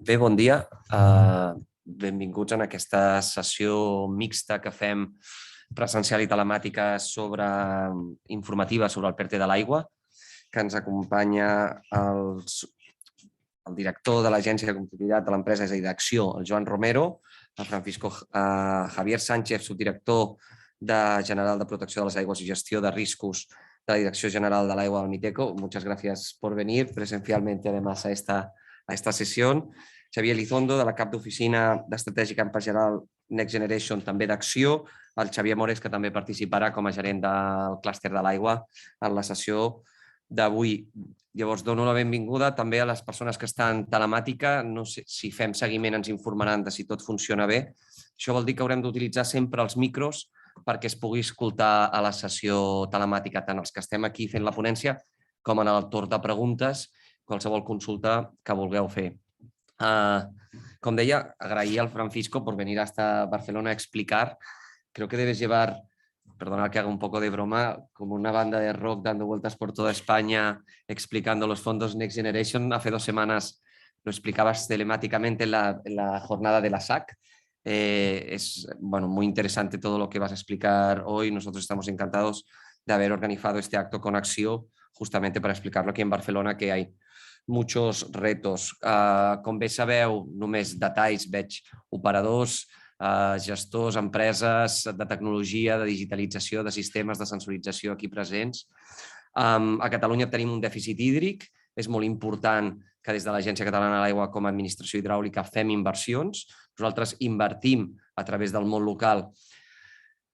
Bé, bon dia. Benvinguts en aquesta sessió mixta que fem presencial i telemàtica informativa sobre el PERTE de l'aigua, que ens acompanya el director de l'Agència de Competitivitat de l'empresa, és a dir, d'Acció, el Joan Romero, el Javier Sánchez, subdirector general de Protecció de les Aigües i Gestió de Riscos de la Direcció General de l'Aigua del MITECO. Muchas gracias por venir presencialmente, además, a esta sesión. Xavier Elizondo, de la cap d'Oficina d'Estratègica Empresarial Next Generation, també d'Acció. El Xavier Mores, que també participarà com a gerent del clúster de l'aigua en la sessió d'avui. Llavors, dono la benvinguda també a les persones que estan telemàtica. No sé si fem seguiment, ens informaran de si tot funciona bé. Això vol dir que haurem d'utilitzar sempre els micros perquè es pugui escoltar a la sessió telemàtica, tant els que estem aquí fent la ponència com en el torn de preguntes, qualsevol consulta que vulgueu fer. Como decía, agradecer al Francisco por venir hasta Barcelona a explicar. Creo que debes llevar, perdonad que haga un poco de broma, como una banda de rock dando vueltas por toda España explicando los fondos Next Generation. Hace 2 semanas lo explicabas telemáticamente en la jornada de la SAC. Es muy interesante todo lo que vas a explicar hoy. Nosotros estamos encantados de haber organizado este acto con Acció justamente para explicarlo aquí en Barcelona, que hay muchos retos. Com bé sabeu, només detalls, veig operadors, gestors, empreses de tecnologia, de digitalització, de sistemes de sensorització aquí presents. A Catalunya tenim un dèficit hídric. És molt important que des de l'Agència Catalana de l'Aigua com a administració hidràulica fem inversions. Nosaltres invertim a través del món local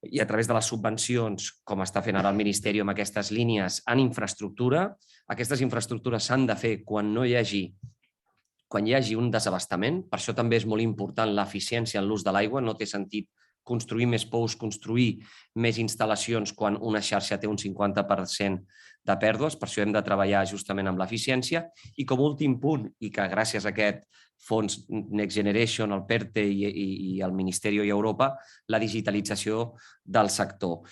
i a través de les subvencions, com està fent ara el Ministeri amb aquestes línies, en infraestructura. Aquestes infraestructures s'han de fer quan hi hagi un desabastament. Per això també és molt important l'eficiència en l'ús de l'aigua. No té sentit construir més pous, construir més instal·lacions quan una xarxa té un 50% de pèrdues. Per això hem de treballar justament amb l'eficiència. I com a últim punt, i que gràcies a aquest fons Next Generation, el PERTE i el Ministeri i Europa, la digitalització del sector.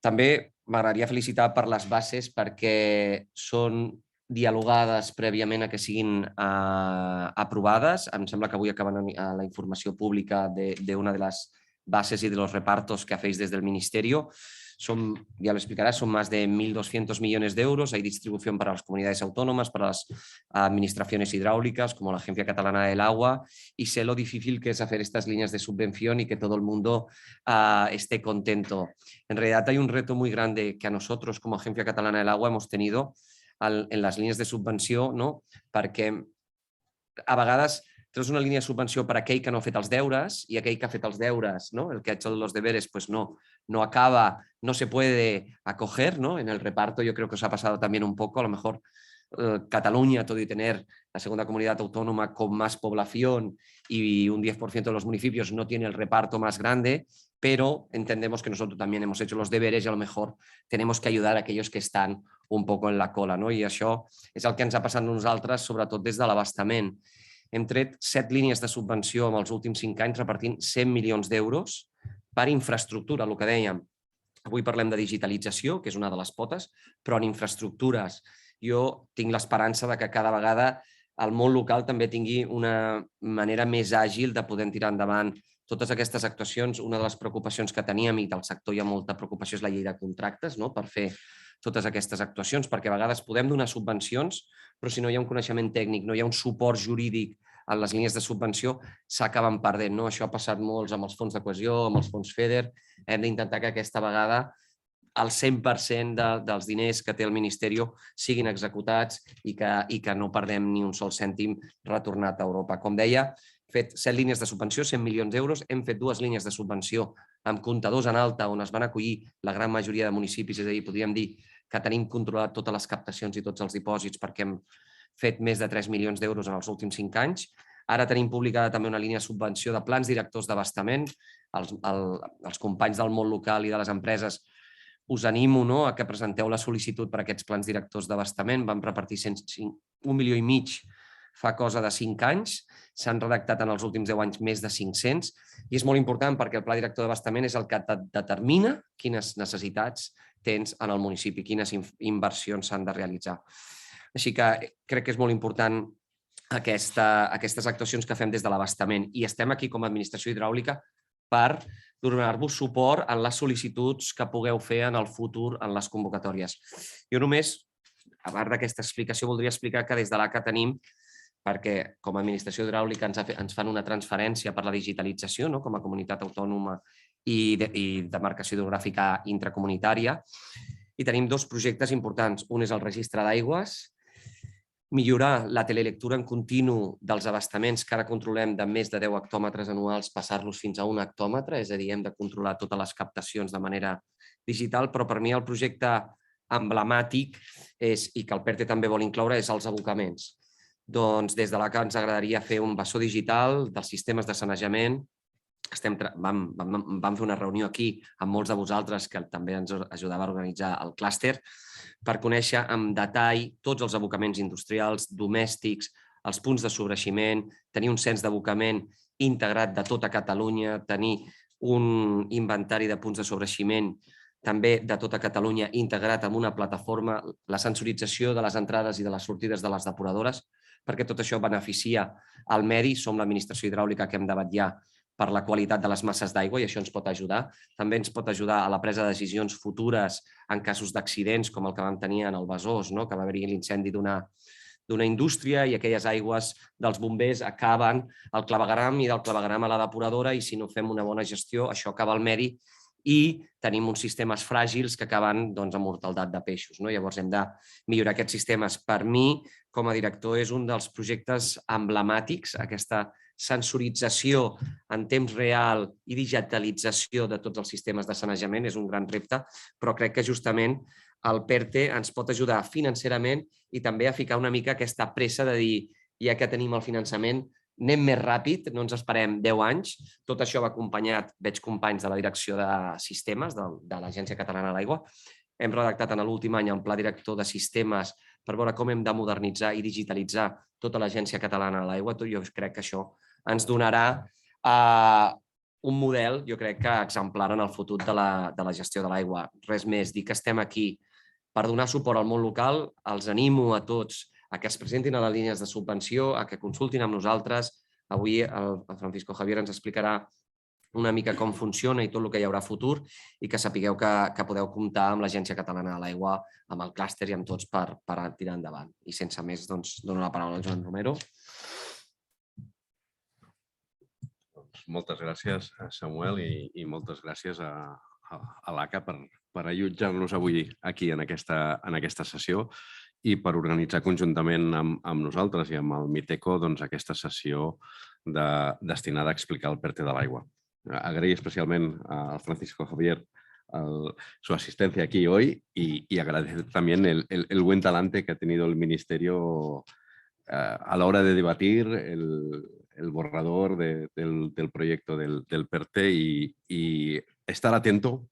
També m'agradaria felicitar per les bases perquè són dialogades prèviament a que siguin aprovades. Em sembla que avui acaben la informació pública d'una de les bases y de los repartos que hacéis desde el Ministerio. Ya lo explicarás, son más de 1.200 millones de euros. Hay distribución para las comunidades autónomas, para las administraciones hidráulicas, como la Agencia Catalana del Agua, y sé lo difícil que es hacer estas líneas de subvención y que todo el mundo esté contento. En realidad hay un reto muy grande que a nosotros, como Agencia Catalana del Agua, hemos tenido en las línies de subvenció, no? Perquè a vegades tens una línia de subvenció per a aquell que no ha fet els deures y aquell que ha fet els deures, ¿no? El que ha hecho los deberes, pues no acaba, no se puede acoger, ¿no? En el reparto yo creo que os ha pasado también un poco, a lo mejor Cataluña, todo y tener la segunda comunidad autónoma con más población y un 10% de los municipios no tiene el reparto más grande, pero entendemos que nosotros también hemos hecho los deberes y a lo mejor tenemos que ayudar a aquellos que están un poco en la cola, no? I això és el que ens ha passat a nosaltres, sobretot des de l'abastament. Hem tret 7 línies de subvenció en els últims 5 anys repartint 100 milions d'euros per infraestructura, el que dèiem. Avui parlem de digitalització, que és una de les potes, però en infraestructures jo tinc l'esperança de que cada vegada el món local també tingui una manera més àgil de poder tirar endavant totes aquestes actuacions. Una de les preocupacions que teníem, i del sector hi ha molta preocupació, és la llei de contractes, no? Per fer totes aquestes actuacions, perquè a vegades podem donar subvencions, però si no hi ha un coneixement tècnic, no hi ha un suport jurídic en les línies de subvenció, s'acaben perdent, no? Això ha passat molts amb els fons de cohesió, amb els fons FEDER. Hem d'intentar que aquesta vegada el 100% dels diners que té el Ministeri siguin executats i que no perdem ni un sol cèntim retornat a Europa. Com deia, hem fet 7 línies de subvenció, 100 milions d'euros. Hem fet 2 línies de subvenció amb comptadors en alta, on es van acollir la gran majoria de municipis, és a dir, podríem dir que tenim controlat totes les captacions i tots els dipòsits perquè hem fet més de 3 milions d'euros en els últims 5 anys. Ara tenim publicada també una línia de subvenció de plans directors d'abastament. Els companys del món local i de les empreses us animo a que presenteu la sol·licitud per a aquests plans directors d'abastament. Vam repartir 1,5 milions fa cosa de 5 anys. S'han redactat en els últims 10 anys més de 500 i és molt important perquè el pla director d'abastament és el que determina quines necessitats tens en el municipi, quines inversions s'han de realitzar. Així que crec que és molt important aquestes actuacions que fem des de l'abastament. I estem aquí com a administració hidràulica per donar-vos suport en les sol·licituds que pugueu fer en el futur en les convocatòries. Jo només, a part d'aquesta explicació, voldria explicar que des de l'ACA tenim, perquè com a administració hidràulica ens fan una transferència per la digitalització, com a comunitat autònoma i demarcació hidrogràfica intracomunitària, i tenim dos projectes importants. Un és el registre d'aigües, millorar la telelectura en continu dels abastaments que ara controlem de més de 10 hectòmetres anuals, passar-los fins a 1 hectòmetre, és a dir, hem de controlar totes les captacions de manera digital, però per mi el projecte emblemàtic i que el PERTE també vol incloure és els abocaments. Doncs des de l'ACA ens agradaria fer un bessó digital dels sistemes de sanejament. Vam fer una reunió aquí amb molts de vosaltres que també ens ajudava a organitzar el clúster per conèixer amb detall tots els abocaments industrials, domèstics, els punts de sobreeiximent, tenir un cens d'abocament integrat de tota Catalunya, tenir un inventari de punts de sobreeiximent també de tota Catalunya integrat en una plataforma, la sensorització de les entrades i de les sortides de les depuradores, perquè tot això beneficia el medi. Som l'administració hidràulica que hem de vetllar per la qualitat de les masses d'aigua i això ens pot ajudar. També ens pot ajudar a la presa de decisions futures en casos d'accidents com el que vam tenir en el Besòs, que va haver-hi l'incendi d'una indústria i aquelles aigües dels bombers acaben al clavegueram i del clavegueram a la depuradora i si no fem una bona gestió això acaba al medi i tenim uns sistemes fràgils que acaben amb mortaldat de peixos. Llavors hem de millorar aquests sistemes. Per mi, com a director, és un dels projectes emblemàtics, aquesta sensorització en temps real i digitalització de tots els sistemes de sanejament és un gran repte, però crec que justament el PERTE ens pot ajudar financerament i també a ficar una mica aquesta pressa de dir, ja que tenim el finançament, anem més ràpid, no ens esperem 10 anys. Tot això va acompanyat, veig companys de la direcció de sistemes de l'Agència Catalana de l'Aigua. Hem redactat en l'últim any el pla director de sistemes per veure com hem de modernitzar i digitalitzar tota l'Agència Catalana de l'Aigua. Jo crec que això ens donarà un model, jo crec que exemplar en el futur de la gestió de l'aigua. Res més, dir que estem aquí per donar suport al món local. Els animo a tots a que es presentin a les línies de subvenció, a que consultin amb nosaltres. Avui el Francisco Javier ens explicarà una mica com funciona i tot el que hi haurà futur i que sapigueu que podeu comptar amb l'Agència Catalana de l'Aigua, amb el clúster i amb tots per tirar endavant. I sense més, doncs, dono la paraula al Joan Romero. Moltes gràcies, Samuel, i moltes gràcies a l'ACA per allotjar-nos avui aquí en aquesta sessió i per organitzar conjuntament amb nosaltres i amb el Miteco aquesta sessió destinada a explicar el PERTE de l'aigua. Agrair especialmente a Francisco Javier su asistencia aquí hoy y agradecer también el buen talante que ha tenido el Ministerio a la hora de debatir el borrador del proyecto del PERTE y estar atento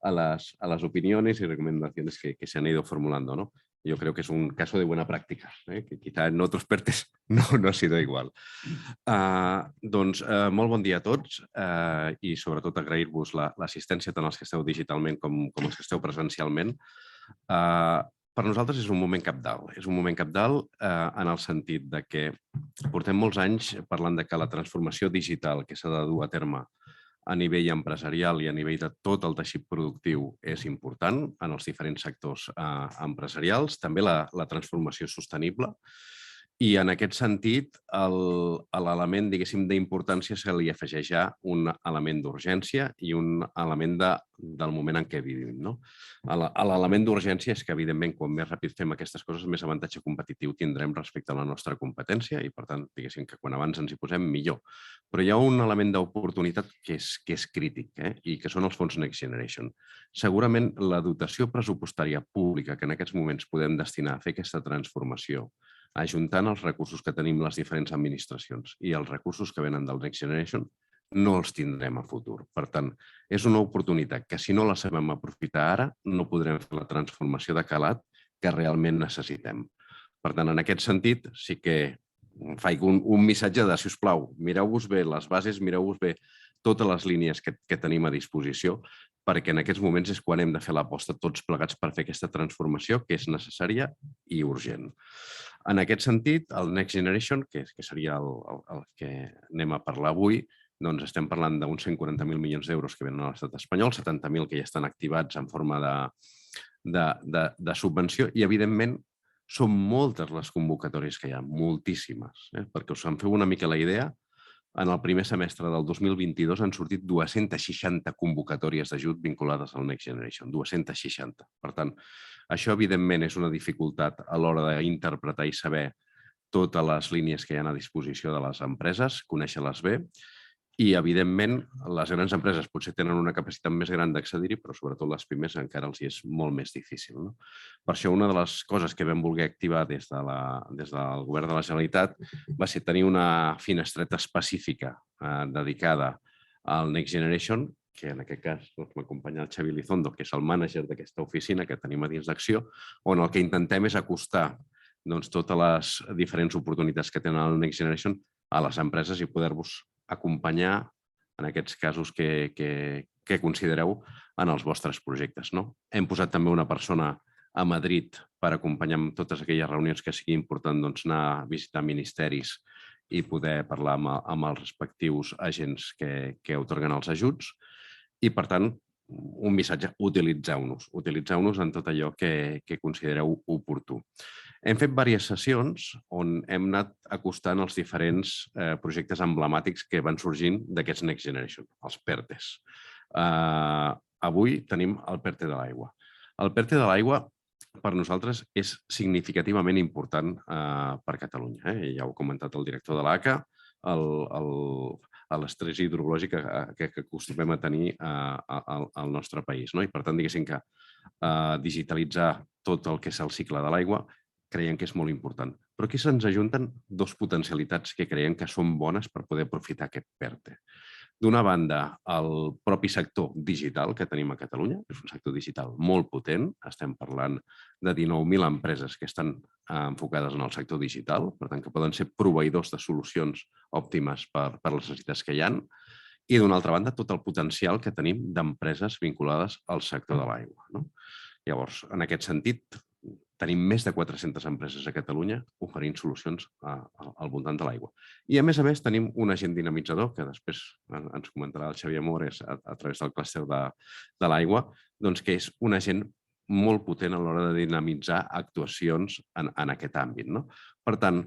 a las opiniones y recomendaciones que se han ido formulando, ¿no? Yo creo que es un caso de buena práctica, que quizá en otros PERTEs no ha sido igual. Molt bon dia a tots i sobretot agrair-vos l'assistència tant els que esteu digitalment com els que esteu presencialment. Per nosaltres és un moment cabdal. És un moment cabdal en el sentit de que portem molts anys parlant de que la transformació digital que s'ha de dur a terme a nivell empresarial i a nivell de tot el teixit productiu és important en els diferents sectors empresarials, també la transformació sostenible. I en aquest sentit, l'element, diguéssim, d'importància se li afegeix ja un element d'urgència i un element del moment en què vivim. L'element d'urgència és que, evidentment, quan més ràpid fem aquestes coses, més avantatge competitiu tindrem respecte a la nostra competència i, per tant, diguéssim que quan abans ens hi posem, millor. Però hi ha un element d'oportunitat que és crític i que són els fons Next Generation. Segurament la dotació pressupostària pública que en aquests moments podem destinar a fer aquesta transformació ajuntant els recursos que tenim les diferents administracions i els recursos que venen del Next Generation, no els tindrem a futur. Per tant, és una oportunitat que si no la sabem aprofitar ara, no podrem fer la transformació de calat que realment necessitem. Per tant, en aquest sentit, sí que faig un missatge de, si us plau, mireu-vos bé les bases, mireu-vos bé totes les línies que tenim a disposició, perquè en aquests moments és quan hem de fer l'aposta tots plegats per fer aquesta transformació que és necessària i urgent. En aquest sentit, el Next Generation, que seria el que anem a parlar avui, doncs estem parlant d'uns 140.000 milions d'euros que venen a l'estat espanyol, 70.000 que ja estan activats en forma de subvenció i, evidentment, són moltes les convocatòries que hi ha, moltíssimes. Perquè us en feu una mica la idea, en el primer semestre del 2022 han sortit 260 convocatòries d'ajut vinculades al Next Generation, 260. Per tant, això evidentment és una dificultat a l'hora d'interpretar i saber totes les línies que hi ha a disposició de les empreses, conèixer-les bé, i, evidentment, les grans empreses potser tenen una capacitat més gran d'accedir-hi, però sobretot les pimes encara els és molt més difícil. No? Per això, una de les coses que vam voler activar des del Govern de la Generalitat va ser tenir una finestreta específica dedicada al Next Generation, que en aquest cas m'acompanya el Xavi Lizondo, que és el mànager d'aquesta oficina que tenim a dins d'Acció, on el que intentem és acostar totes les diferents oportunitats que tenen el Next Generation a les empreses i poder-vos acompanyar en aquests casos que considereu en els vostres projectes. Hem posat també una persona a Madrid per acompanyar en totes aquelles reunions que sigui important anar a visitar ministeris i poder parlar amb els respectius agents que atorguen els ajuts. I, per tant, un missatge, utilitzeu-nos en tot allò que considereu oportú. Hem fet diverses sessions on hem anat acostant els diferents projectes emblemàtics que van sorgint d'aquests Next Generation, els PERTEs. Avui tenim el PERTE de l'aigua. El PERTE de l'aigua per nosaltres és significativament important per Catalunya. Ja ho ha comentat el director de l'ACA, l'estrès hidrològic que acostumem a tenir al nostre país. I, per tant, diguéssim que digitalitzar tot el que és el cicle de l'aigua creiem que és molt important. Però aquí se'ns ajunten dues potencialitats que creiem que són bones per poder aprofitar aquest PERTE. D'una banda, el propi sector digital que tenim a Catalunya, és un sector digital molt potent, estem parlant de 19.000 empreses que estan enfocades en el sector digital, per tant que poden ser proveïdors de solucions òptimes per les necessitats que hi ha, i d'una altra banda tot el potencial que tenim d'empreses vinculades al sector de l'aigua. Llavors, en aquest sentit, tenim més de 400 empreses a Catalunya oferint solucions al voltant de l'aigua. I, a més, tenim un agent dinamitzador, que després ens comentarà el Xavier Mores a través del clúster de l'aigua, que és un agent molt potent a l'hora de dinamitzar actuacions en aquest àmbit. Per tant,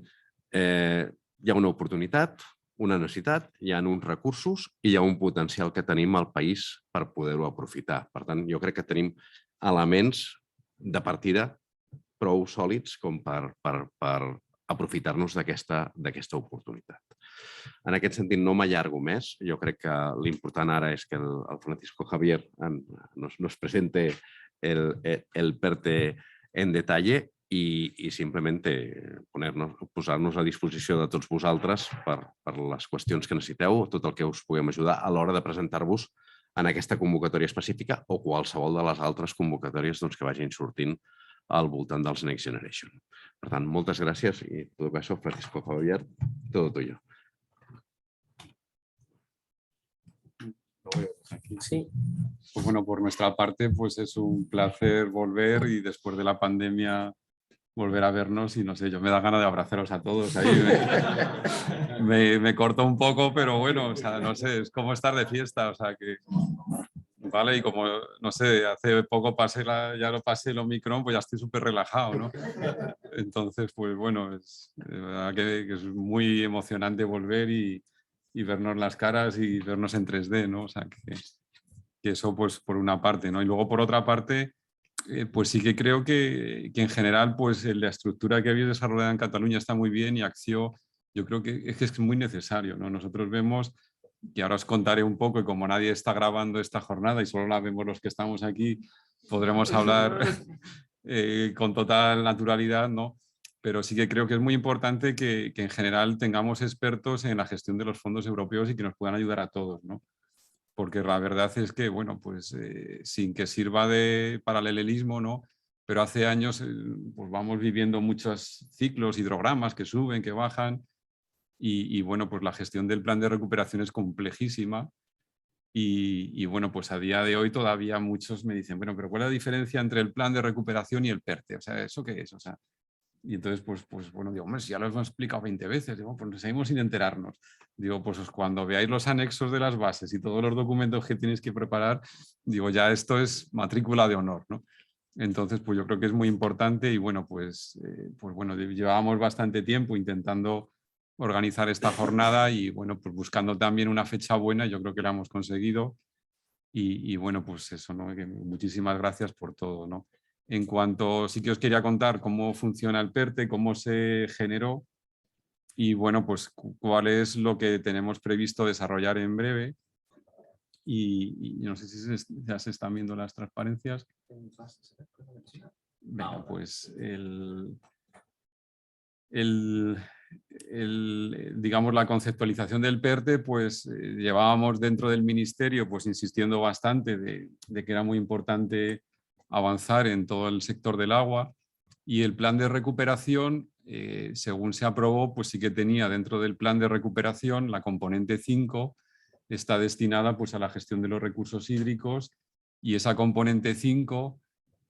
hi ha una oportunitat, una necessitat, hi ha uns recursos i hi ha un potencial que tenim al país per poder-ho aprofitar. Per tant, jo crec que tenim elements de partida prou sòlids com per aprofitar-nos d'aquesta oportunitat. En aquest sentit, no m'allargo més. Jo crec que l'important ara és que el Francisco Javier nos presente el PERTE en detalle i simplement posar-nos a disposició de tots vosaltres per les qüestions que necessiteu, tot el que us puguem ajudar a l'hora de presentar-vos en aquesta convocatòria específica o qualsevol de les altres convocatòries que vagin sortint al voltant dels Next Generation. Per tant, moltes gràcies i en tot cas, Francisco Javier, todo tuyo. Sí. Pues bueno, por nuestra parte, pues es un placer volver y después de la pandemia volver a vernos y no sé, yo me da ganas de abrazaros a todos. Ahí me corto un poco, pero bueno, o sea, no sé, es como estar de fiesta, o sea que... ¿Vale? Y como, no sé, hace poco ya lo pasé el Omicron, pues ya estoy súper relajado, ¿no? Entonces, pues bueno, es verdad que es muy emocionante volver y vernos las caras y vernos en 3D, ¿no? O sea, que eso, pues, por una parte, ¿no? Y luego, por otra parte, pues sí que creo que en general, pues la estructura que habéis desarrollado en Cataluña está muy bien y Acció, yo creo que es muy necesario, ¿no? Nosotros vemos... que ahora os contaré un poco y como nadie está grabando esta jornada y solo la vemos los que estamos aquí, podremos hablar con total naturalidad, ¿no? Pero sí que creo que es muy importante que en general tengamos expertos en la gestión de los fondos europeos y que nos puedan ayudar a todos, ¿no? Porque la verdad es que, bueno, pues sin que sirva de paralelismo, ¿no? Pero hace años pues vamos viviendo muchos ciclos, hidrogramas que suben, que bajan. Y bueno, pues la gestión del plan de recuperación es complejísima y bueno, pues a día de hoy todavía muchos me dicen, bueno, pero ¿cuál es la diferencia entre el plan de recuperación y el PERTE? O sea, ¿eso qué es? O sea, Y entonces, pues bueno, digo, hombre, si ya lo hemos explicado 20 veces, digo, pues nos seguimos sin enterarnos. Digo, pues cuando veáis los anexos de las bases y todos los documentos que tenéis que preparar, digo, ya esto es matrícula de honor, ¿no? Entonces, pues yo creo que es muy importante y bueno, pues bueno, llevábamos bastante tiempo intentando organizar esta jornada y bueno, pues buscando también una fecha buena, yo creo que la hemos conseguido y bueno, pues eso, ¿no? Que muchísimas gracias por todo, ¿no? En cuanto, sí que os quería contar cómo funciona el PERTE, cómo se generó y bueno, pues cuál es lo que tenemos previsto desarrollar en breve. Y no sé si ya se están viendo las transparencias. Venga, pues digamos, la conceptualización del PERTE, pues llevábamos dentro del ministerio pues insistiendo bastante de que era muy importante avanzar en todo el sector del agua y el plan de recuperación, según se aprobó, pues sí que tenía dentro del plan de recuperación la componente 5, está destinada pues a la gestión de los recursos hídricos y esa componente 5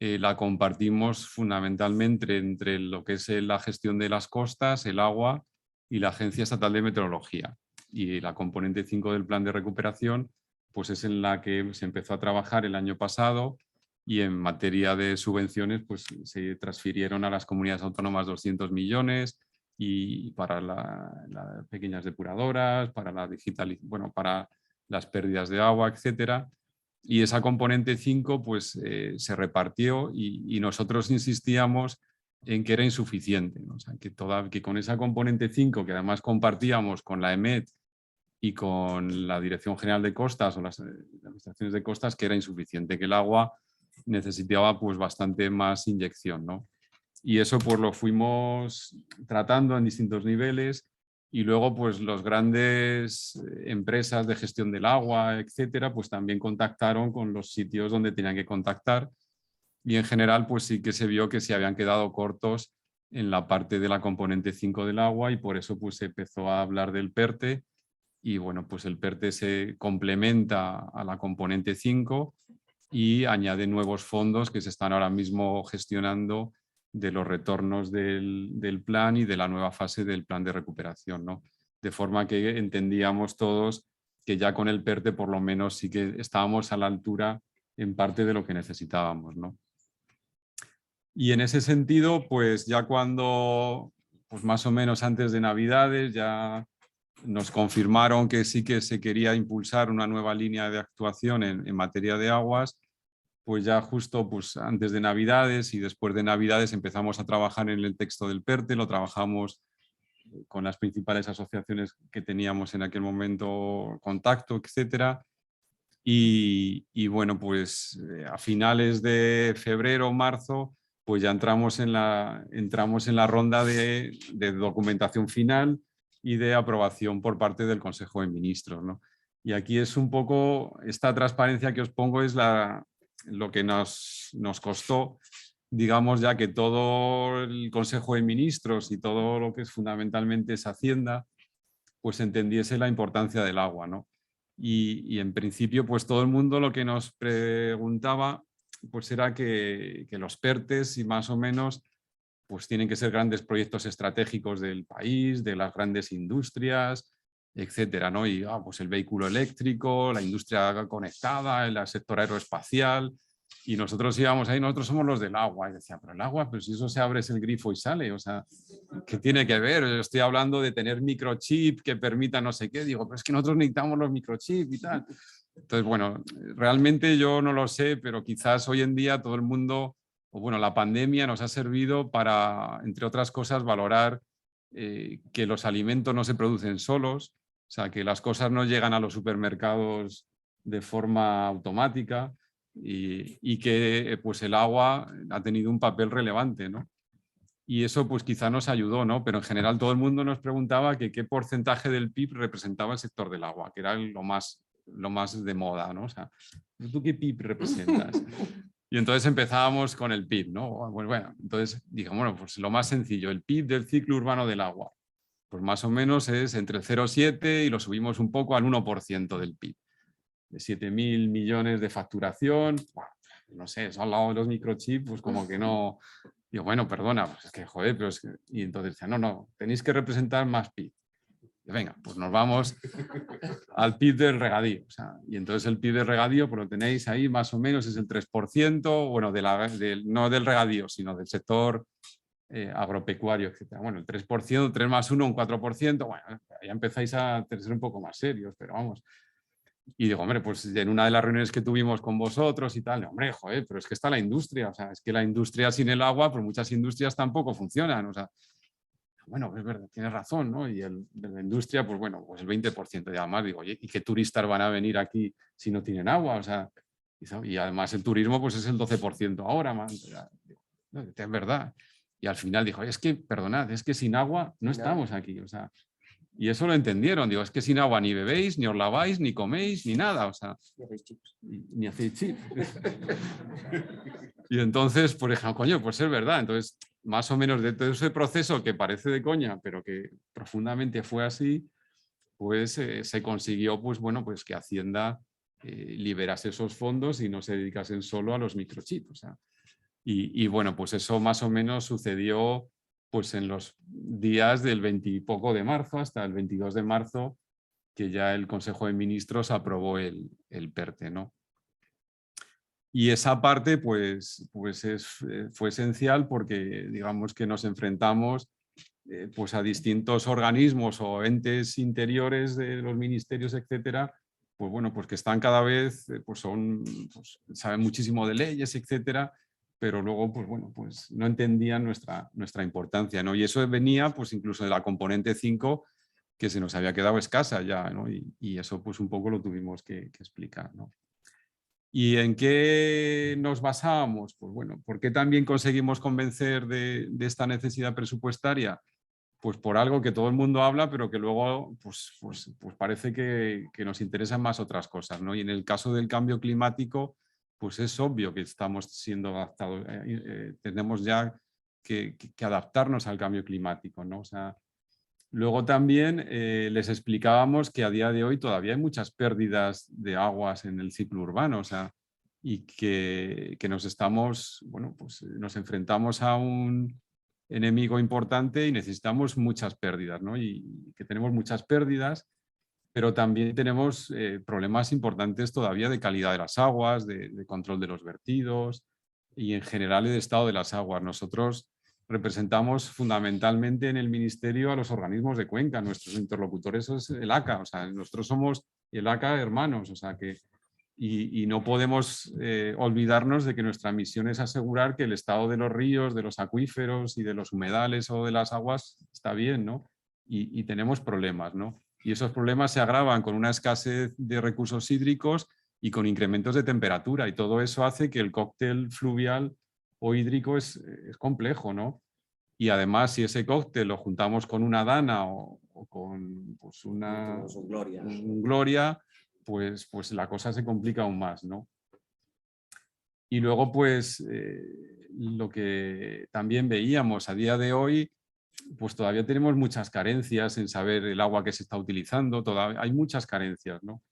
la compartimos fundamentalmente entre lo que es la gestión de las costas, el agua y la Agencia Estatal de Meteorología. Y la componente 5 del plan de recuperación pues es en la que se empezó a trabajar el año pasado y en materia de subvenciones pues se transfirieron a las comunidades autónomas 200 millones y para las pequeñas depuradoras, para la bueno, para las pérdidas de agua, etcétera. Y esa componente 5 pues, se repartió y nosotros insistíamos en que era insuficiente, ¿no? O sea, que con esa componente 5, que además compartíamos con la EMET y con la Dirección General de Costas o las administraciones de costas, que era insuficiente, que el agua necesitaba pues, bastante más inyección, ¿no? Y eso pues, lo fuimos tratando en distintos niveles. Y luego, pues las grandes empresas de gestión del agua, etcétera, pues también contactaron con los sitios donde tenían que contactar. Y en general, pues sí que se vio que se habían quedado cortos en la parte de la componente 5 del agua y por eso pues se empezó a hablar del PERTE. Y bueno, pues el PERTE se complementa a la componente 5 y añade nuevos fondos que se están ahora mismo gestionando de los retornos del plan y de la nueva fase del plan de recuperación, ¿no? De forma que entendíamos todos que ya con el PERTE por lo menos sí que estábamos a la altura en parte de lo que necesitábamos, ¿no? Y en ese sentido, pues ya cuando, pues más o menos antes de Navidades, ya nos confirmaron que sí que se quería impulsar una nueva línea de actuación en materia de aguas, pues ya justo pues, antes de Navidades y después de Navidades empezamos a trabajar en el texto del PERTE, lo trabajamos con las principales asociaciones que teníamos en aquel momento, contacto, etcétera. Y bueno, pues a finales de febrero o marzo, pues ya entramos en la ronda de documentación final y de aprobación por parte del Consejo de Ministros, ¿no? Y aquí es un poco, esta transparencia que os pongo es lo que nos costó, digamos, ya que todo el Consejo de Ministros y todo lo que es fundamentalmente es Hacienda, pues entendiese la importancia del agua, ¿no? Y en principio, pues todo el mundo lo que nos preguntaba, pues era que los PERTES y más o menos, pues tienen que ser grandes proyectos estratégicos del país, de las grandes industrias, etcétera, ¿no? Y pues el vehículo eléctrico, la industria conectada, el sector aeroespacial. Y nosotros íbamos ahí, nosotros somos los del agua. Y decía, pero el agua, pues si eso se abre es el grifo y sale. O sea, ¿qué tiene que ver? Yo estoy hablando de tener microchip que permita no sé qué. Digo, pero es que nosotros necesitamos los microchips y tal. Entonces, bueno, realmente yo no lo sé, pero quizás hoy en día todo el mundo, o bueno, la pandemia nos ha servido para, entre otras cosas, valorar que los alimentos no se producen solos, o sea, que las cosas no llegan a los supermercados de forma automática y que pues el agua ha tenido un papel relevante, ¿no? Y eso pues quizá nos ayudó, ¿no? Pero en general todo el mundo nos preguntaba que qué porcentaje del PIB representaba el sector del agua, que era lo más de moda, ¿no? O sea, ¿tú qué PIB representas? Y entonces empezábamos con el PIB, ¿no? Bueno, entonces dijimos, bueno, pues lo más sencillo, el PIB del ciclo urbano del agua, pues más o menos es entre el 0,7 y lo subimos un poco al 1% del PIB. De 7.000 millones de facturación, bueno, no sé, eso al lado de los microchips, pues como que no Digo, bueno, perdona, pues es que, joder, pero es que... Y entonces decía, no, tenéis que representar más PIB. Y venga, pues nos vamos al PIB del regadío. O sea, y entonces el PIB del regadío, pues lo tenéis ahí más o menos, es el 3%, bueno, no del regadío, sino del sector agropecuario, etc. Bueno, el 3%, 3 más 1, un 4%, bueno, ya empezáis a ser un poco más serios, pero vamos. Y digo, hombre, pues en una de las reuniones que tuvimos con vosotros y tal, hombre, joder, pero es que está la industria, o sea, es que la industria sin el agua, pues muchas industrias tampoco funcionan, o sea, bueno, es verdad, tienes razón, ¿no? Y de la industria, pues bueno, pues el 20% y además digo, oye, ¿y qué turistas van a venir aquí si no tienen agua? O sea, y además el turismo, pues es el 12% ahora, man. Es verdad. Y al final dijo, es que, perdonad, es que sin agua no estamos aquí, o sea, y eso lo entendieron. Digo, es que sin agua ni bebéis, ni os laváis, ni coméis, ni nada. O sea, ni hacéis chips. Y entonces, por ejemplo, coño, pues es verdad. Entonces, más o menos de todo ese proceso que parece de coña, pero que profundamente fue así, pues se consiguió, pues bueno, pues que Hacienda liberase esos fondos y no se dedicasen solo a los microchips. O sea, y bueno, pues eso más o menos sucedió pues en los días del 20 y poco de marzo hasta el 22 de marzo, que ya el Consejo de Ministros aprobó el PERTE, ¿no? Y esa parte pues fue esencial porque digamos que nos enfrentamos pues a distintos organismos o entes interiores de los ministerios, etcétera, pues bueno, pues que están cada vez, pues saben muchísimo de leyes, etcétera, pero luego, pues bueno, pues no entendían nuestra importancia, ¿no? Y eso venía, pues incluso de la componente 5, que se nos había quedado escasa ya, ¿no? Y eso, pues un poco lo tuvimos que explicar, ¿no? ¿Y en qué nos basábamos? Pues bueno, ¿por qué también conseguimos convencer de esta necesidad presupuestaria? Pues por algo que todo el mundo habla, pero que luego pues parece que nos interesan más otras cosas, ¿no? Y en el caso del cambio climático, pues es obvio que estamos siendo adaptados, tenemos ya que adaptarnos al cambio climático, ¿no? O sea, luego también les explicábamos que a día de hoy todavía hay muchas pérdidas de aguas en el ciclo urbano, o sea, y que nos estamos, bueno, pues nos enfrentamos a un enemigo importante y necesitamos muchas pérdidas, ¿no? Y que tenemos muchas pérdidas, pero también tenemos problemas importantes todavía de calidad de las aguas, de control de los vertidos y en general el estado de las aguas. Nosotros representamos fundamentalmente en el Ministerio a los organismos de cuenca, nuestros interlocutores es el ACA, o sea, nosotros somos el ACA hermanos, o sea que y no podemos olvidarnos de que nuestra misión es asegurar que el estado de los ríos, de los acuíferos y de los humedales o de las aguas está bien, ¿no? Y tenemos problemas, ¿no? Y esos problemas se agravan con una escasez de recursos hídricos y con incrementos de temperatura. Y todo eso hace que el cóctel fluvial o hídrico es complejo, ¿no? Y además, si ese cóctel lo juntamos con una dana o con pues un gloria, pues la cosa se complica aún más, ¿no? Y luego, pues, lo que también veíamos a día de hoy, pues todavía tenemos muchas carencias en saber el agua que se está utilizando, todavía hay muchas carencias, ¿no?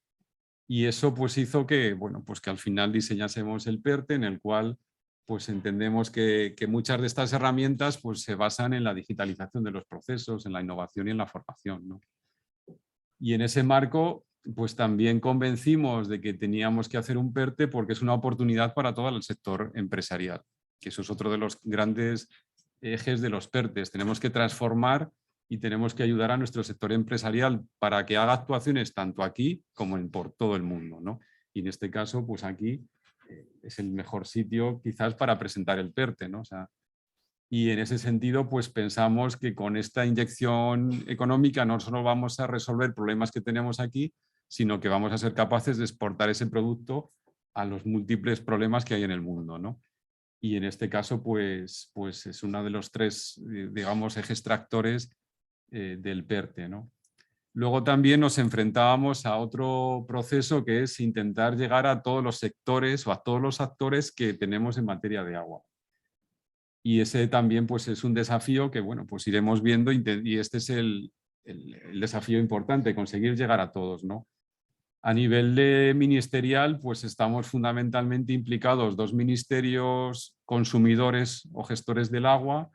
Y eso pues hizo que, bueno, pues que al final diseñásemos el PERTE, en el cual pues entendemos que muchas de estas herramientas pues se basan en la digitalización de los procesos, en la innovación y en la formación, ¿no? Y en ese marco pues también convencimos de que teníamos que hacer un PERTE porque es una oportunidad para todo el sector empresarial, que eso es otro de los grandes ejes de los PERTES. Tenemos que transformar y tenemos que ayudar a nuestro sector empresarial para que haga actuaciones tanto aquí como por todo el mundo, ¿no? Y en este caso, pues aquí es el mejor sitio quizás para presentar el PERTE, ¿no? O sea, y en ese sentido, pues pensamos que con esta inyección económica no solo vamos a resolver problemas que tenemos aquí, sino que vamos a ser capaces de exportar ese producto a los múltiples problemas que hay en el mundo, ¿no? Y en este caso, pues es uno de los tres, digamos, ejes tractores del PERTE, ¿no? Luego también nos enfrentábamos a otro proceso que es intentar llegar a todos los sectores o a todos los actores que tenemos en materia de agua. Y ese también pues, es un desafío que bueno, pues iremos viendo y este es el desafío importante, conseguir llegar a todos, ¿no? A nivel de ministerial, pues estamos fundamentalmente implicados 2 ministerios consumidores o gestores del agua,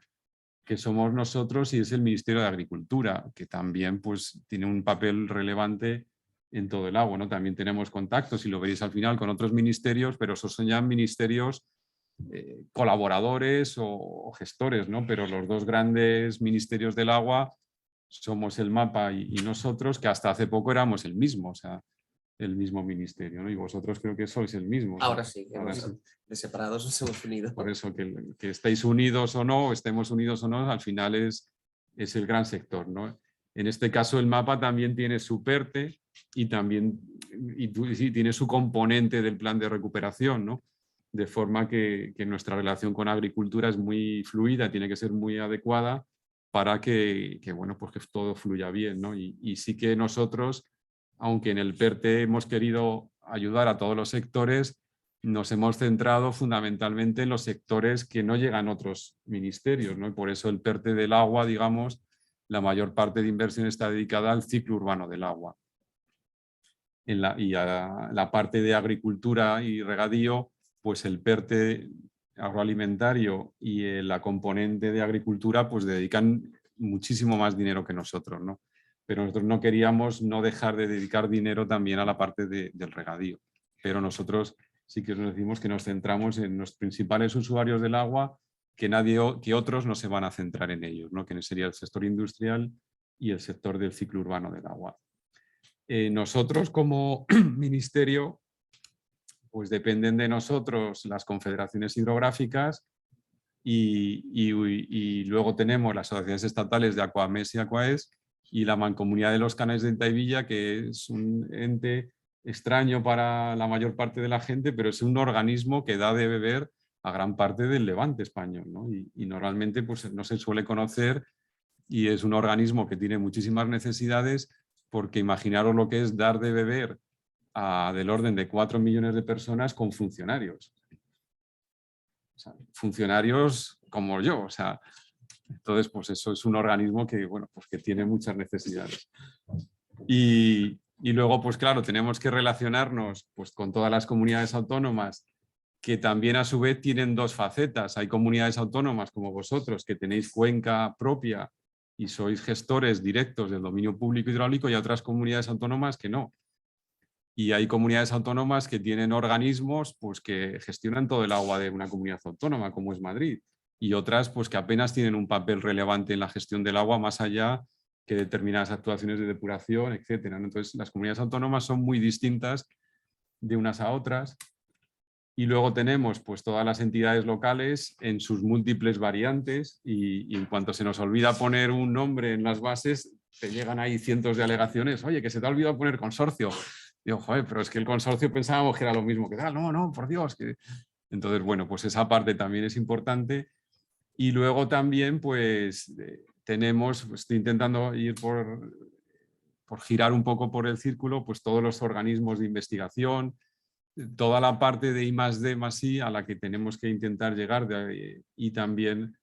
que somos nosotros, y es el Ministerio de Agricultura, que también pues, tiene un papel relevante en todo el agua, ¿no? También tenemos contactos, y lo veréis al final, con otros ministerios, pero esos son ya ministerios colaboradores o gestores, ¿no? Pero los 2 grandes ministerios del agua somos el MAPA y nosotros, que hasta hace poco éramos el mismo, o sea, el mismo ministerio, ¿no? Y vosotros creo que sois el mismo. Ahora sí, Ahora sí. de separados nos hemos unido. Por eso que estéis unidos o no, estemos unidos o no, al final es el gran sector, ¿no? En este caso el MAPA también tiene su PERTE y también tiene su componente del plan de recuperación, ¿no? De forma que nuestra relación con agricultura es muy fluida, tiene que ser muy adecuada para que bueno, pues que todo fluya bien, ¿no? Y sí que nosotros, aunque en el PERTE hemos querido ayudar a todos los sectores, nos hemos centrado fundamentalmente en los sectores que no llegan a otros ministerios, ¿no? Y por eso el PERTE del agua, digamos, la mayor parte de inversión está dedicada al ciclo urbano del agua. Y a la parte de agricultura y regadío, pues el PERTE agroalimentario y la componente de agricultura pues dedican muchísimo más dinero que nosotros, ¿no? Pero nosotros no queríamos no dejar de dedicar dinero también a la parte del regadío. Pero nosotros sí que nos decimos que nos centramos en los principales usuarios del agua, que otros no se van a centrar en ellos, ¿no? Que sería el sector industrial y el sector del ciclo urbano del agua. Nosotros como ministerio, pues dependen de nosotros las confederaciones hidrográficas y luego tenemos las asociaciones estatales de Aquames y Aquaes y la Mancomunidad de los Canales de Entaivilla, que es un ente extraño para la mayor parte de la gente, pero es un organismo que da de beber a gran parte del levante español, ¿no? Y normalmente pues, no se suele conocer, y es un organismo que tiene muchísimas necesidades, porque imaginaros lo que es dar de beber a del orden de 4 millones de personas con funcionarios. O sea, funcionarios como yo, o sea, entonces pues eso es un organismo que, bueno, pues que tiene muchas necesidades. Y luego, pues claro, tenemos que relacionarnos pues, con todas las comunidades autónomas, que también a su vez tienen 2 facetas. Hay comunidades autónomas como vosotros, que tenéis cuenca propia y sois gestores directos del dominio público hidráulico, y otras comunidades autónomas que no. Y hay comunidades autónomas que tienen organismos pues, que gestionan todo el agua de una comunidad autónoma, como es Madrid, y otras pues, que apenas tienen un papel relevante en la gestión del agua, más allá que determinadas actuaciones de depuración, etcétera. Entonces, las comunidades autónomas son muy distintas de unas a otras. Y luego tenemos pues, todas las entidades locales en sus múltiples variantes, y en cuanto se nos olvida poner un nombre en las bases, te llegan ahí cientos de alegaciones. Oye, que se te ha olvidado poner consorcio. Digo, joder, pero es que el consorcio pensábamos que era lo mismo que tal. No, no, por Dios. Entonces, bueno, pues esa parte también es importante. Y luego también, pues, tenemos, pues, estoy intentando ir por girar un poco por el círculo, pues todos los organismos de investigación, toda la parte de I+D+I a la que tenemos que intentar llegar, y también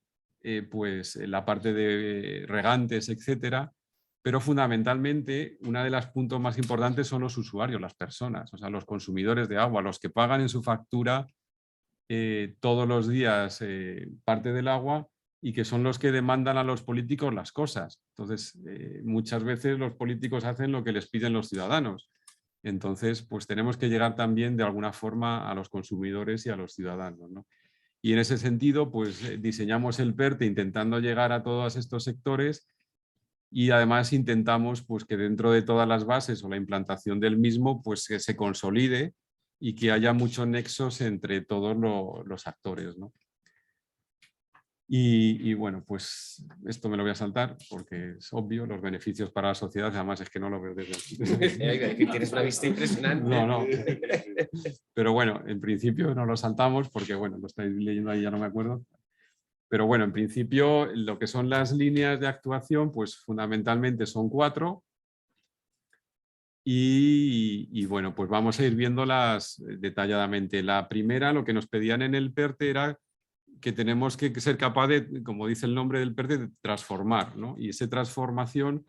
pues la parte de regantes, etcétera. Pero fundamentalmente, una de las puntos más importantes son los usuarios, las personas, o sea, los consumidores de agua, los que pagan en su factura todos los días parte del agua, y que son los que demandan a los políticos las cosas. Entonces, muchas veces los políticos hacen lo que les piden los ciudadanos. Entonces, pues tenemos que llegar también de alguna forma a los consumidores y a los ciudadanos, ¿no? Y en ese sentido, pues diseñamos el PERTE intentando llegar a todos estos sectores, y además intentamos pues, que dentro de todas las bases o la implantación del mismo, pues que se consolide y que haya muchos nexos entre todos los actores, ¿no? Y bueno, pues esto me lo voy a saltar porque es obvio, los beneficios para la sociedad, además es que no lo veo desde aquí. Tienes una vista impresionante. No, no. Pero bueno, en principio no lo saltamos porque, bueno, lo estáis leyendo ahí, ya no me acuerdo. Pero bueno, en principio lo que son las líneas de actuación, pues fundamentalmente son 4. Y bueno, pues vamos a ir viéndolas detalladamente. La primera, lo que nos pedían en el PERTE era que tenemos que ser capaz de, como dice el nombre del PERTE, de transformar, ¿no? Y esa transformación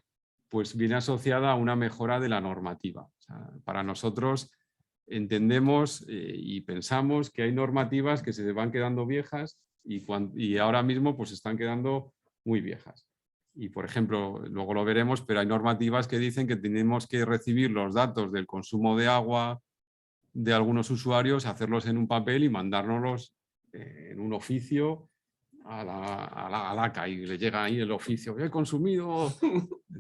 pues viene asociada a una mejora de la normativa. O sea, para nosotros entendemos y pensamos que hay normativas que se van quedando viejas y ahora mismo pues están quedando muy viejas. Y por ejemplo, luego lo veremos, pero hay normativas que dicen que tenemos que recibir los datos del consumo de agua de algunos usuarios, hacerlos en un papel y mandárnoslos en un oficio a la ACA, y le llega ahí el oficio: he consumido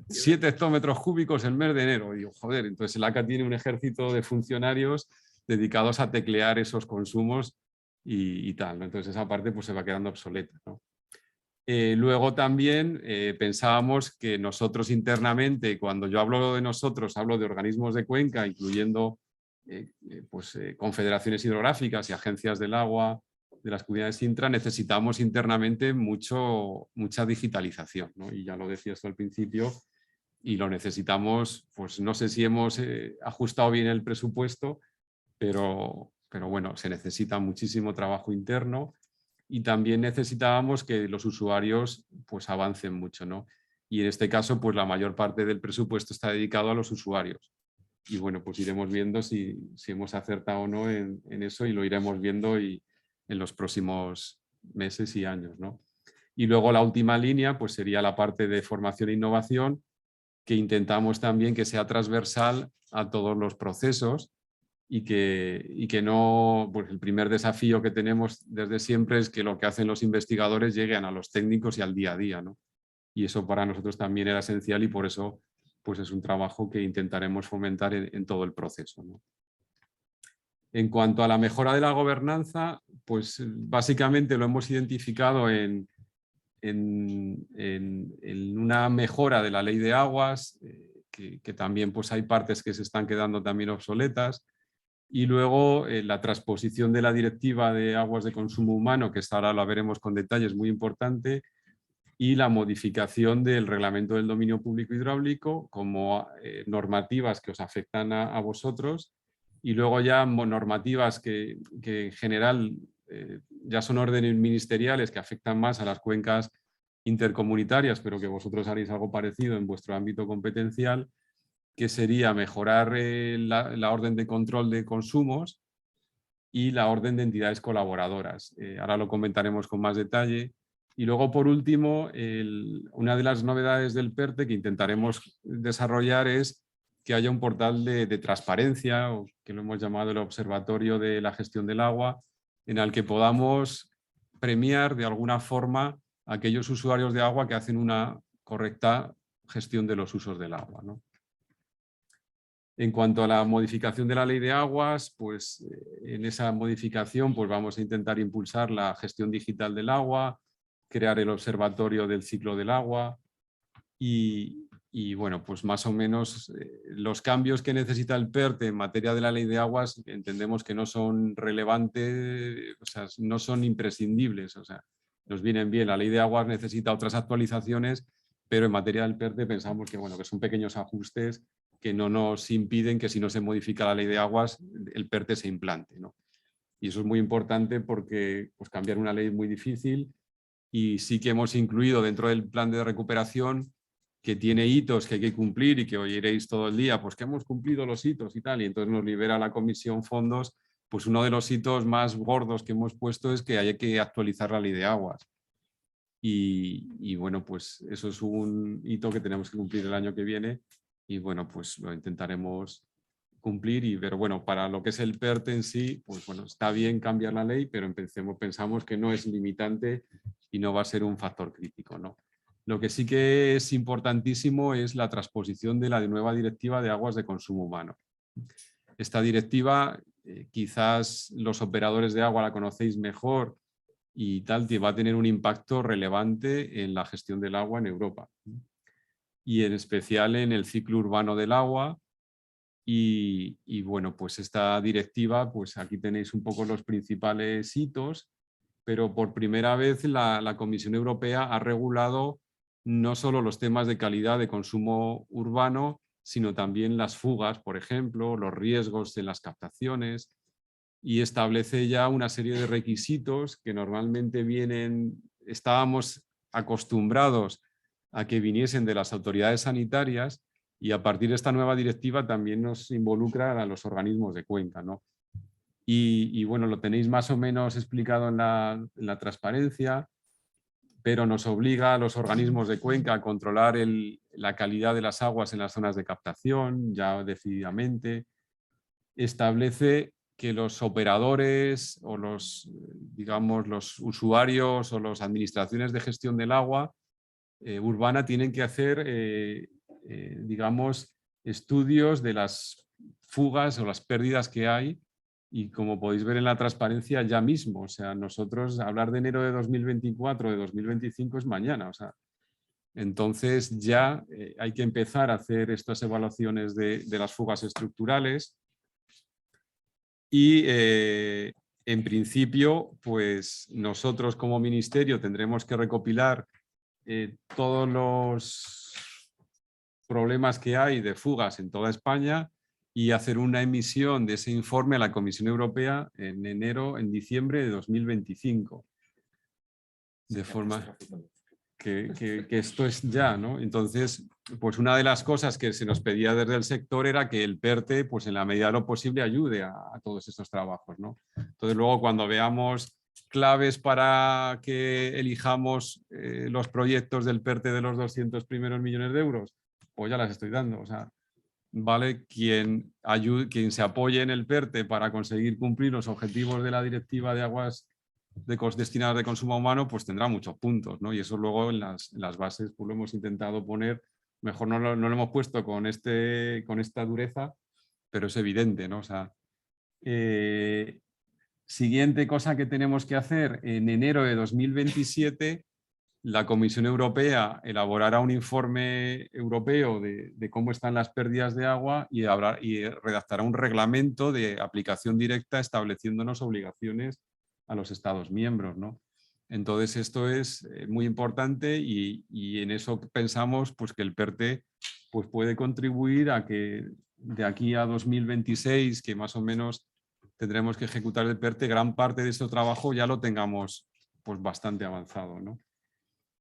7 hectómetros cúbicos el mes de enero. Y digo, joder, entonces el ACA tiene un ejército de funcionarios dedicados a teclear esos consumos y tal, ¿no? Entonces esa parte pues se va quedando obsoleta, ¿no? Luego también pensábamos que nosotros internamente, cuando yo hablo de nosotros, hablo de organismos de cuenca, incluyendo confederaciones hidrográficas y agencias del agua de las comunidades intra, necesitamos internamente mucha digitalización, ¿no? Y ya lo decía esto al principio, y lo necesitamos, pues no sé si hemos ajustado bien el presupuesto, pero bueno, se necesita muchísimo trabajo interno. Y también necesitábamos que los usuarios pues avancen mucho, ¿no? Y en este caso, pues la mayor parte del presupuesto está dedicado a los usuarios. Y bueno, pues iremos viendo si hemos acertado o no en eso, y lo iremos viendo en los próximos meses y años, ¿no? Y luego la última línea pues sería la parte de formación e innovación, que intentamos también que sea transversal a todos los procesos. Y que no, pues el primer desafío que tenemos desde siempre es que lo que hacen los investigadores lleguen a los técnicos y al día a día, ¿no? Y eso para nosotros también era esencial, y por eso pues es un trabajo que intentaremos fomentar en todo el proceso, ¿no? En cuanto a la mejora de la gobernanza, pues básicamente lo hemos identificado en una mejora de la ley de aguas, que también pues hay partes que se están quedando también obsoletas. Y luego la transposición de la Directiva de Aguas de Consumo Humano, que esta ahora la veremos con detalle, es muy importante, y la modificación del Reglamento del Dominio Público Hidráulico como normativas que os afectan a vosotros, y luego ya normativas que en general ya son órdenes ministeriales que afectan más a las cuencas intercomunitarias, pero que vosotros haréis algo parecido en vuestro ámbito competencial, que sería mejorar la orden de control de consumos y la orden de entidades colaboradoras. Ahora lo comentaremos con más detalle. Y luego, por último, una de las novedades del PERTE que intentaremos desarrollar es que haya un portal de transparencia, o que lo hemos llamado el Observatorio de la Gestión del Agua, en el que podamos premiar de alguna forma a aquellos usuarios de agua que hacen una correcta gestión de los usos del agua, ¿no? En cuanto a la modificación de la ley de aguas, pues en esa modificación pues vamos a intentar impulsar la gestión digital del agua, crear el observatorio del ciclo del agua y bueno, pues más o menos los cambios que necesita el PERTE en materia de la ley de aguas entendemos que no son relevantes, o sea, no son imprescindibles, o sea, nos vienen bien. La ley de aguas necesita otras actualizaciones, pero en materia del PERTE pensamos que, bueno, que son pequeños ajustes que no nos impiden que, si no se modifica la ley de aguas, el PERTE se implante, ¿no? Y eso es muy importante porque pues, cambiar una ley es muy difícil, y sí que hemos incluido dentro del plan de recuperación, que tiene hitos que hay que cumplir y que oiréis todo el día, pues que hemos cumplido los hitos y tal, y entonces nos libera la comisión fondos. Pues uno de los hitos más gordos que hemos puesto es que hay que actualizar la ley de aguas. Y bueno, pues eso es un hito que tenemos que cumplir el año que viene, y bueno, pues lo intentaremos cumplir. Pero bueno, para lo que es el PERTE en sí, pues bueno, está bien cambiar la ley, pero pensamos que no es limitante y no va a ser un factor crítico, ¿no? Lo que sí que es importantísimo es la transposición de la nueva Directiva de Aguas de Consumo Humano. Esta directiva, quizás los operadores de agua la conocéis mejor y tal, que va a tener un impacto relevante en la gestión del agua en Europa, y en especial en el ciclo urbano del agua. Y bueno, pues esta directiva, pues aquí tenéis un poco los principales hitos, pero por primera vez la Comisión Europea ha regulado no solo los temas de calidad de consumo urbano, sino también las fugas, por ejemplo, los riesgos en las captaciones, y establece ya una serie de requisitos que normalmente estábamos acostumbrados a que viniesen de las autoridades sanitarias, y a partir de esta nueva directiva también nos involucra a los organismos de cuenca, ¿no? Y bueno, lo tenéis más o menos explicado en la transparencia, pero nos obliga a los organismos de cuenca a controlar la calidad de las aguas en las zonas de captación, ya decididamente. Establece que los operadores o digamos, los usuarios o las administraciones de gestión del agua urbana tienen que hacer, digamos, estudios de las fugas o las pérdidas que hay, y como podéis ver en la transparencia ya mismo, o sea, nosotros hablar de enero de 2024, de 2025 es mañana, o sea, entonces ya hay que empezar a hacer estas evaluaciones de las fugas estructurales y en principio, pues nosotros como ministerio tendremos que recopilar todos los problemas que hay de fugas en toda España y hacer una emisión de ese informe a la Comisión Europea en diciembre de 2025. De forma que esto es ya, ¿no? Entonces, pues una de las cosas que se nos pedía desde el sector era que el PERTE, pues en la medida de lo posible, ayude a todos estos trabajos, ¿no? Entonces, luego cuando veamos claves para que elijamos los proyectos del PERTE de los 200 primeros millones de euros, pues ya las estoy dando. O sea, vale, quien se apoye en el PERTE para conseguir cumplir los objetivos de la Directiva de Aguas destinadas de consumo humano, pues tendrá muchos puntos, ¿no? Y eso luego en las bases pues lo hemos intentado poner, mejor no lo hemos puesto con esta dureza, pero es evidente, ¿no? O sea, siguiente cosa que tenemos que hacer: en enero de 2027 la Comisión Europea elaborará un informe europeo de cómo están las pérdidas de agua y redactará un reglamento de aplicación directa estableciéndonos obligaciones a los Estados miembros, ¿no? Entonces esto es muy importante y en eso pensamos pues, que el PERTE pues, puede contribuir a que de aquí a 2026, que más o menos tendremos que ejecutar el PERTE, gran parte de este trabajo ya lo tengamos pues, bastante avanzado, ¿no?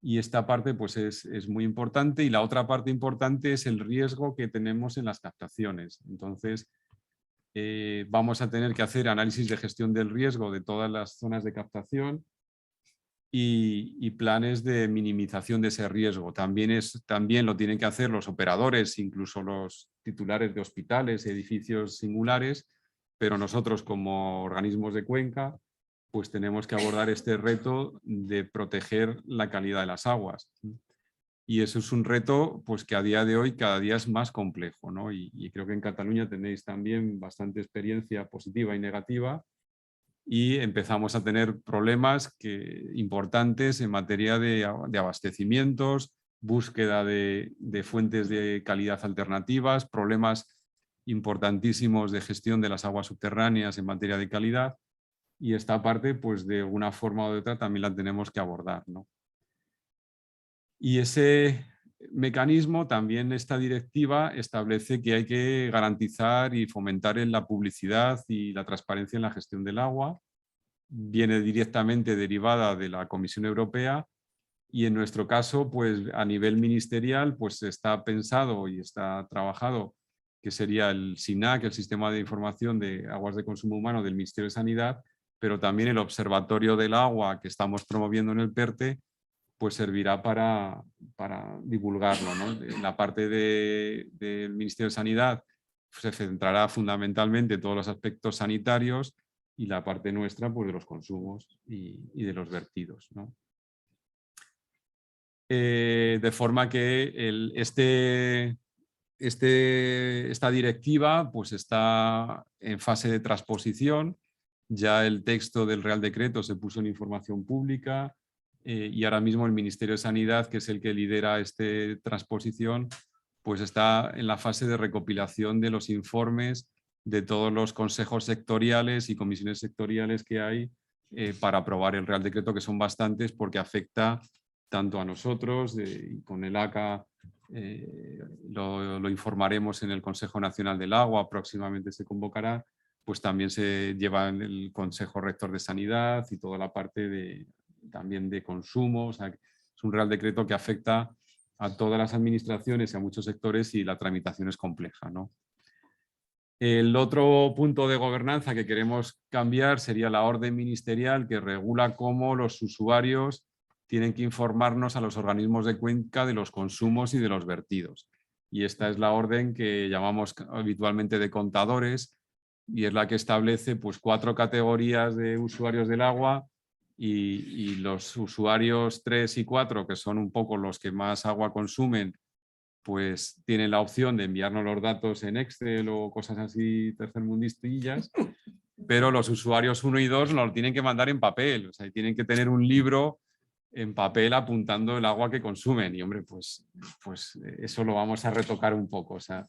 Y esta parte pues, es muy importante, y la otra parte importante es el riesgo que tenemos en las captaciones. Entonces, vamos a tener que hacer análisis de gestión del riesgo de todas las zonas de captación y planes de minimización de ese riesgo. También lo tienen que hacer los operadores, incluso los titulares de hospitales, edificios singulares, pero nosotros como organismos de cuenca pues tenemos que abordar este reto de proteger la calidad de las aguas. Y eso es un reto pues, que a día de hoy cada día es más complejo, ¿no? Y creo que en Cataluña tenéis también bastante experiencia positiva y negativa, y empezamos a tener problemas importantes en materia de abastecimientos, búsqueda de fuentes de calidad alternativas, problemas importantísimos de gestión de las aguas subterráneas en materia de calidad. Y esta parte, pues de una forma u otra, también la tenemos que abordar, ¿no? Y ese mecanismo, también esta directiva, establece que hay que garantizar y fomentar la publicidad y la transparencia en la gestión del agua. Viene directamente derivada de la Comisión Europea, y en nuestro caso, pues a nivel ministerial, pues está pensado y está trabajado que sería el SINAC, el Sistema de Información de Aguas de Consumo Humano del Ministerio de Sanidad, pero también el Observatorio del Agua que estamos promoviendo en el PERTE, pues servirá para divulgarlo, ¿no? La parte del Ministerio de Sanidad se centrará fundamentalmente en todos los aspectos sanitarios, y la parte nuestra pues de los consumos y de los vertidos, ¿no? De forma que esta directiva pues está en fase de transposición. Ya el texto del Real Decreto se puso en información pública, y ahora mismo el Ministerio de Sanidad, que es el que lidera esta transposición, pues está en la fase de recopilación de los informes de todos los consejos sectoriales y comisiones sectoriales que hay para aprobar el Real Decreto, que son bastantes porque afecta tanto a nosotros, con el ACA lo informaremos en el Consejo Nacional del Agua, próximamente se convocará, pues también se lleva en el Consejo Rector de Sanidad y toda la parte también de consumo. O sea, es un Real Decreto que afecta a todas las administraciones y a muchos sectores y la tramitación es compleja, ¿no? El otro punto de gobernanza que queremos cambiar sería la orden ministerial que regula cómo los usuarios tienen que informarnos a los organismos de Cuenca de los consumos y de los vertidos. Y esta es la orden que llamamos habitualmente de contadores y es la que establece pues 4 categorías de usuarios del agua y los usuarios 3 y 4, que son un poco los que más agua consumen, pues tienen la opción de enviarnos los datos en Excel o cosas así tercermundistillas, pero los usuarios 1 y 2 nos lo tienen que mandar en papel, o sea, tienen que tener un libro en papel apuntando el agua que consumen y hombre, pues eso lo vamos a retocar un poco, o sea.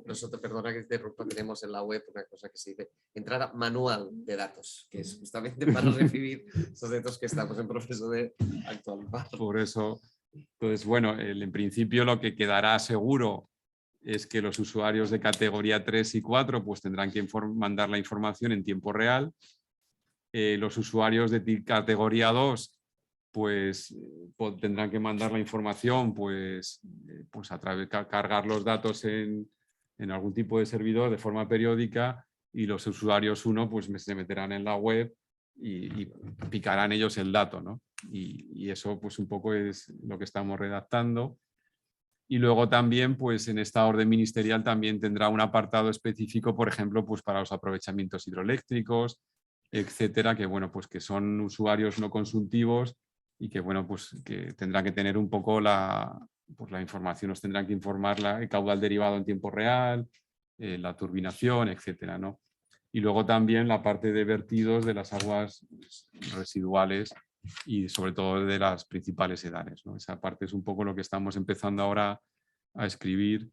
Nosotros, perdona que te interrumpa, tenemos en la web una cosa que se dice entrada manual de datos, que es justamente para recibir esos datos que estamos en proceso de actualizar. Por eso, entonces, bueno, en principio lo que quedará seguro es que los usuarios de categoría 3 y 4 pues tendrán que mandar la información en tiempo real. Los usuarios de categoría 2 pues tendrán que mandar la información pues a través de cargar los datos en algún tipo de servidor de forma periódica y los usuarios 1 pues se meterán en la web y picarán ellos el dato, ¿no? Y eso pues un poco es lo que estamos redactando. Y luego también pues en esta orden ministerial también tendrá un apartado específico, por ejemplo, pues para los aprovechamientos hidroeléctricos, etcétera, que bueno, pues que son usuarios no consultivos y que bueno, pues que tendrán que tener un poco la información, nos tendrán que informar el caudal derivado en tiempo real, la turbinación, etcétera, ¿no? Y luego también la parte de vertidos de las aguas residuales y sobre todo de las principales edades, ¿no? Esa parte es un poco lo que estamos empezando ahora a escribir.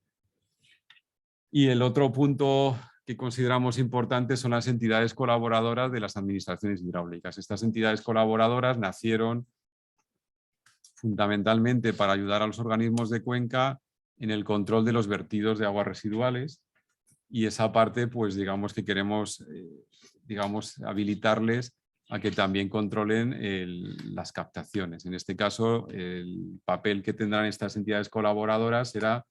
Y el otro punto que consideramos importante son las entidades colaboradoras de las administraciones hidráulicas. Estas entidades colaboradoras nacieron fundamentalmente para ayudar a los organismos de Cuenca en el control de los vertidos de aguas residuales y esa parte pues digamos que queremos habilitarles a que también controlen las captaciones. En este caso el papel que tendrán estas entidades colaboradoras será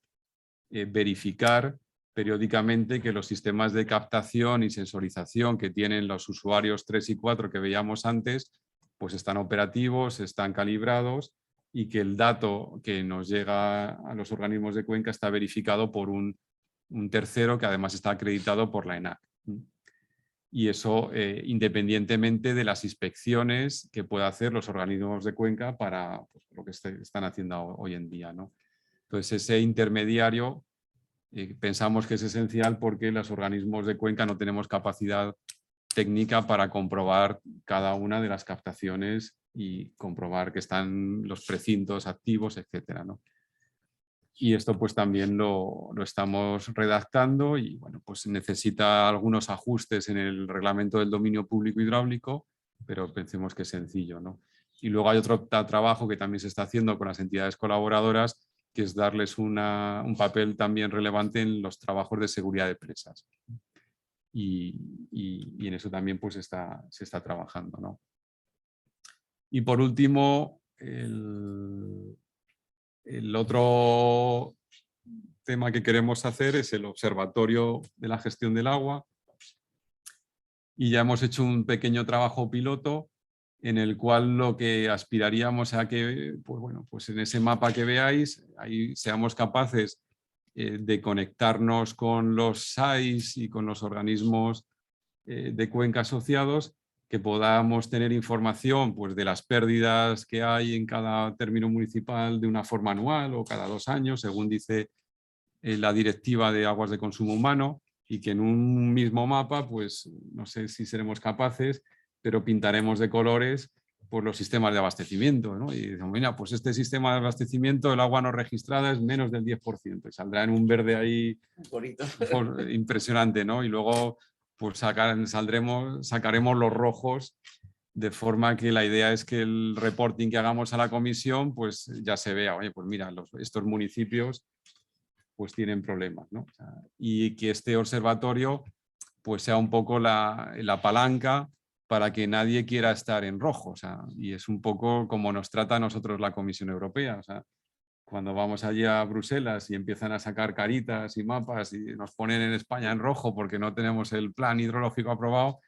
verificar periódicamente que los sistemas de captación y sensorización que tienen los usuarios 3 y 4 que veíamos antes pues están operativos, están calibrados y que el dato que nos llega a los organismos de Cuenca está verificado por un tercero que además está acreditado por la ENAC. Y eso independientemente de las inspecciones que pueda hacer los organismos de Cuenca para pues, lo que están haciendo hoy en día, ¿no? Entonces ese intermediario pensamos que es esencial porque los organismos de Cuenca no tenemos capacidad técnica para comprobar cada una de las captaciones y comprobar que están los precintos activos, etcétera, ¿no? Y esto pues también lo estamos redactando y bueno, pues necesita algunos ajustes en el reglamento del dominio público hidráulico, pero pensemos que es sencillo, ¿no? Y luego hay otro trabajo que también se está haciendo con las entidades colaboradoras, que es darles un papel también relevante en los trabajos de seguridad de presas. Y en eso también pues se está trabajando, ¿no? Y por último, el otro tema que queremos hacer es el Observatorio de la Gestión del Agua. Y ya hemos hecho un pequeño trabajo piloto en el cual lo que aspiraríamos a que, pues bueno, pues en ese mapa que veáis, ahí seamos capaces de conectarnos con los SAIs y con los organismos de Cuenca asociados, que podamos tener información pues, de las pérdidas que hay en cada término municipal de una forma anual o cada 2 años, según dice la Directiva de Aguas de Consumo Humano, y que en un mismo mapa, pues no sé si seremos capaces, pero pintaremos de colores pues, los sistemas de abastecimiento, ¿no? Y decimos, mira, pues este sistema de abastecimiento, el agua no registrada es menos del 10%, y saldrá en un verde ahí bonito, impresionante, ¿no? Y luego pues sacaremos los rojos, de forma que la idea es que el reporting que hagamos a la comisión pues ya se vea, oye, pues mira, estos municipios pues tienen problemas, ¿no? O sea, y que este observatorio pues sea un poco la palanca para que nadie quiera estar en rojo, o sea, y es un poco como nos trata a nosotros la Comisión Europea, o sea, cuando vamos allí a Bruselas y empiezan a sacar caritas y mapas y nos ponen en España en rojo porque no tenemos el plan hidrológico aprobado,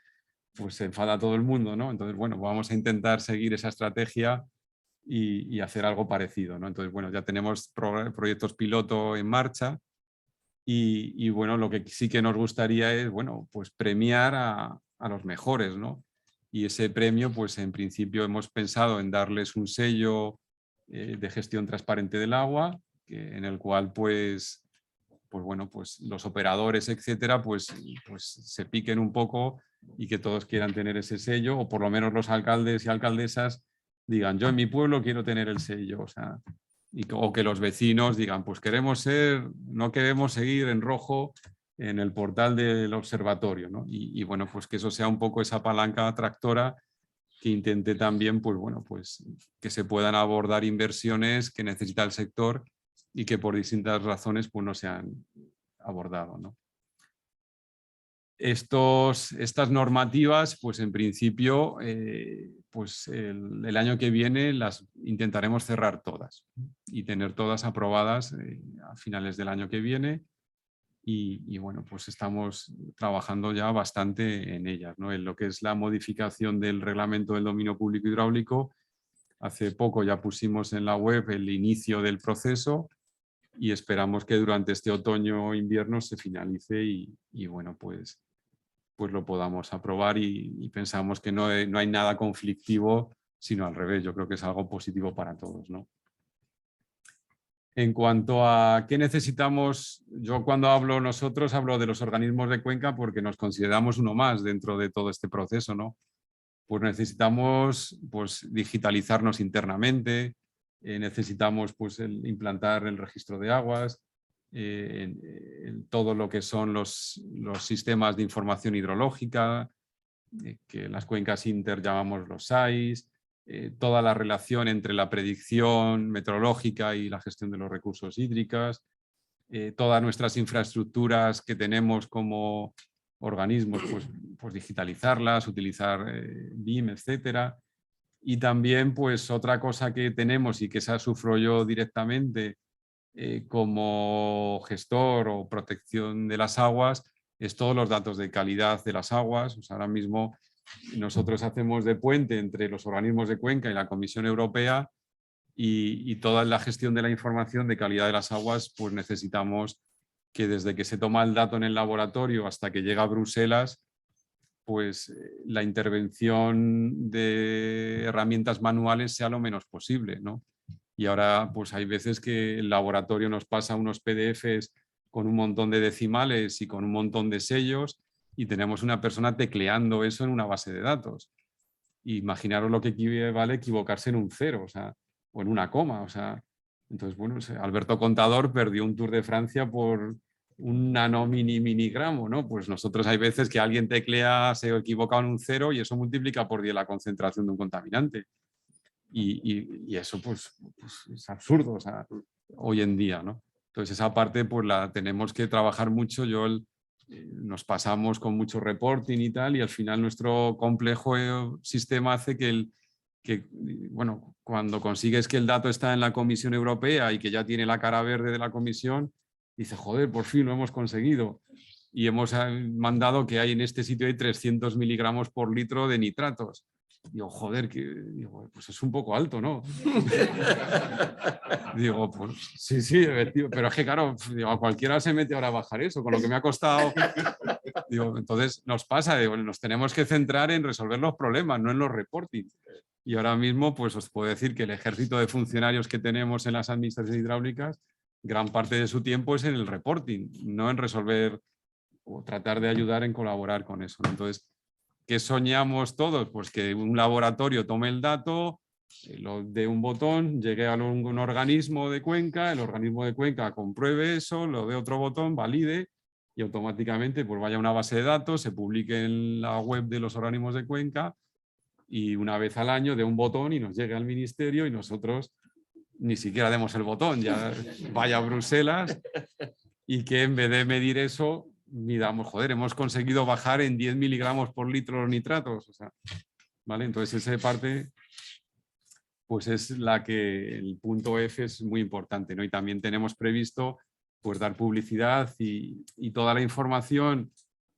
pues se enfada todo el mundo, ¿no? Entonces, bueno, vamos a intentar seguir esa estrategia y hacer algo parecido, ¿no? Entonces, bueno, ya tenemos proyectos piloto en marcha y bueno, lo que sí que nos gustaría es, bueno, pues premiar a los mejores, ¿no? Y ese premio, pues en principio hemos pensado en darles un sello de gestión transparente del agua, en el cual pues bueno, pues los operadores, etcétera, pues se piquen un poco y que todos quieran tener ese sello, o por lo menos los alcaldes y alcaldesas digan, yo en mi pueblo quiero tener el sello, o sea, o que los vecinos digan, pues no queremos seguir en rojo en el portal del observatorio, ¿no? Y bueno, pues que eso sea un poco esa palanca atractora que intente también, pues bueno, pues que se puedan abordar inversiones que necesita el sector y que por distintas razones pues no se han abordado, ¿no? Estas normativas, pues en principio, pues el año que viene las intentaremos cerrar todas y tener todas aprobadas a finales del año que viene. Y bueno, pues estamos trabajando ya bastante en ellas, ¿no? En lo que es la modificación del reglamento del dominio público hidráulico. Hace poco ya pusimos en la web el inicio del proceso y esperamos que durante este otoño o invierno se finalice y bueno, pues lo podamos aprobar y pensamos que no hay nada conflictivo, sino al revés. Yo creo que es algo positivo para todos, ¿no? En cuanto a qué necesitamos, yo cuando hablo nosotros hablo de los organismos de cuenca porque nos consideramos uno más dentro de todo este proceso, ¿no? Pues necesitamos pues, digitalizarnos internamente, necesitamos pues, implantar el registro de aguas, en todo lo que son los sistemas de información hidrológica, que las cuencas inter llamamos los SAIs, toda la relación entre la predicción meteorológica y la gestión de los recursos hídricos, todas nuestras infraestructuras que tenemos como organismos, pues digitalizarlas, utilizar BIM, etcétera. Y también, pues otra cosa que tenemos y que esa sufro yo directamente como gestor o protección de las aguas, es todos los datos de calidad de las aguas. O sea, ahora mismo nosotros hacemos de puente entre los organismos de cuenca y la Comisión Europea y toda la gestión de la información de calidad de las aguas, pues necesitamos que desde que se toma el dato en el laboratorio hasta que llega a Bruselas, pues la intervención de herramientas manuales sea lo menos posible, ¿no? Y ahora pues hay veces que el laboratorio nos pasa unos PDFs con un montón de decimales y con un montón de sellos y tenemos una persona tecleando eso en una base de datos. Imaginaros lo que vale equivocarse en un cero, o sea, o en una coma, o sea. Entonces, bueno, Alberto Contador perdió un Tour de Francia por un miligramo, ¿no? Pues nosotros hay veces que alguien teclea, se equivoca en un cero y eso multiplica por 10 la concentración de un contaminante. Y eso pues es absurdo, o sea, hoy en día, ¿no? Entonces esa parte pues la tenemos que trabajar mucho. Nos pasamos con mucho reporting y tal y al final nuestro complejo sistema hace bueno, cuando consigues que el dato está en la Comisión Europea y que ya tiene la cara verde de la Comisión, dice, joder, por fin lo hemos conseguido. Y hemos mandado que hay en este sitio hay 300 miligramos por litro de nitratos. Digo, joder, pues es un poco alto, ¿no? Digo, pues sí, pero es que claro, digo, a cualquiera se mete ahora a bajar eso, con lo que me ha costado. Digo, entonces nos pasa, nos tenemos que centrar en resolver los problemas, no en los reporting. Y ahora mismo, pues os puedo decir que el ejército de funcionarios que tenemos en las administraciones hidráulicas, gran parte de su tiempo es en el reporting, no en resolver o tratar de ayudar en colaborar con eso, ¿no? Entonces, ¿qué soñamos todos? Pues que un laboratorio tome el dato, lo dé un botón, llegue a un organismo de Cuenca, el organismo de Cuenca compruebe eso, lo dé otro botón, valide y automáticamente pues vaya a una base de datos, se publique en la web de los organismos de Cuenca y una vez al año dé un botón y nos llegue al ministerio y nosotros ni siquiera demos el botón, ya vaya a Bruselas y que en vez de medir eso midamos, joder, hemos conseguido bajar en 10 miligramos por litro los nitratos, o sea, ¿vale? Entonces esa parte pues es la que el punto F es muy importante, ¿no? Y también tenemos previsto pues dar publicidad y toda la información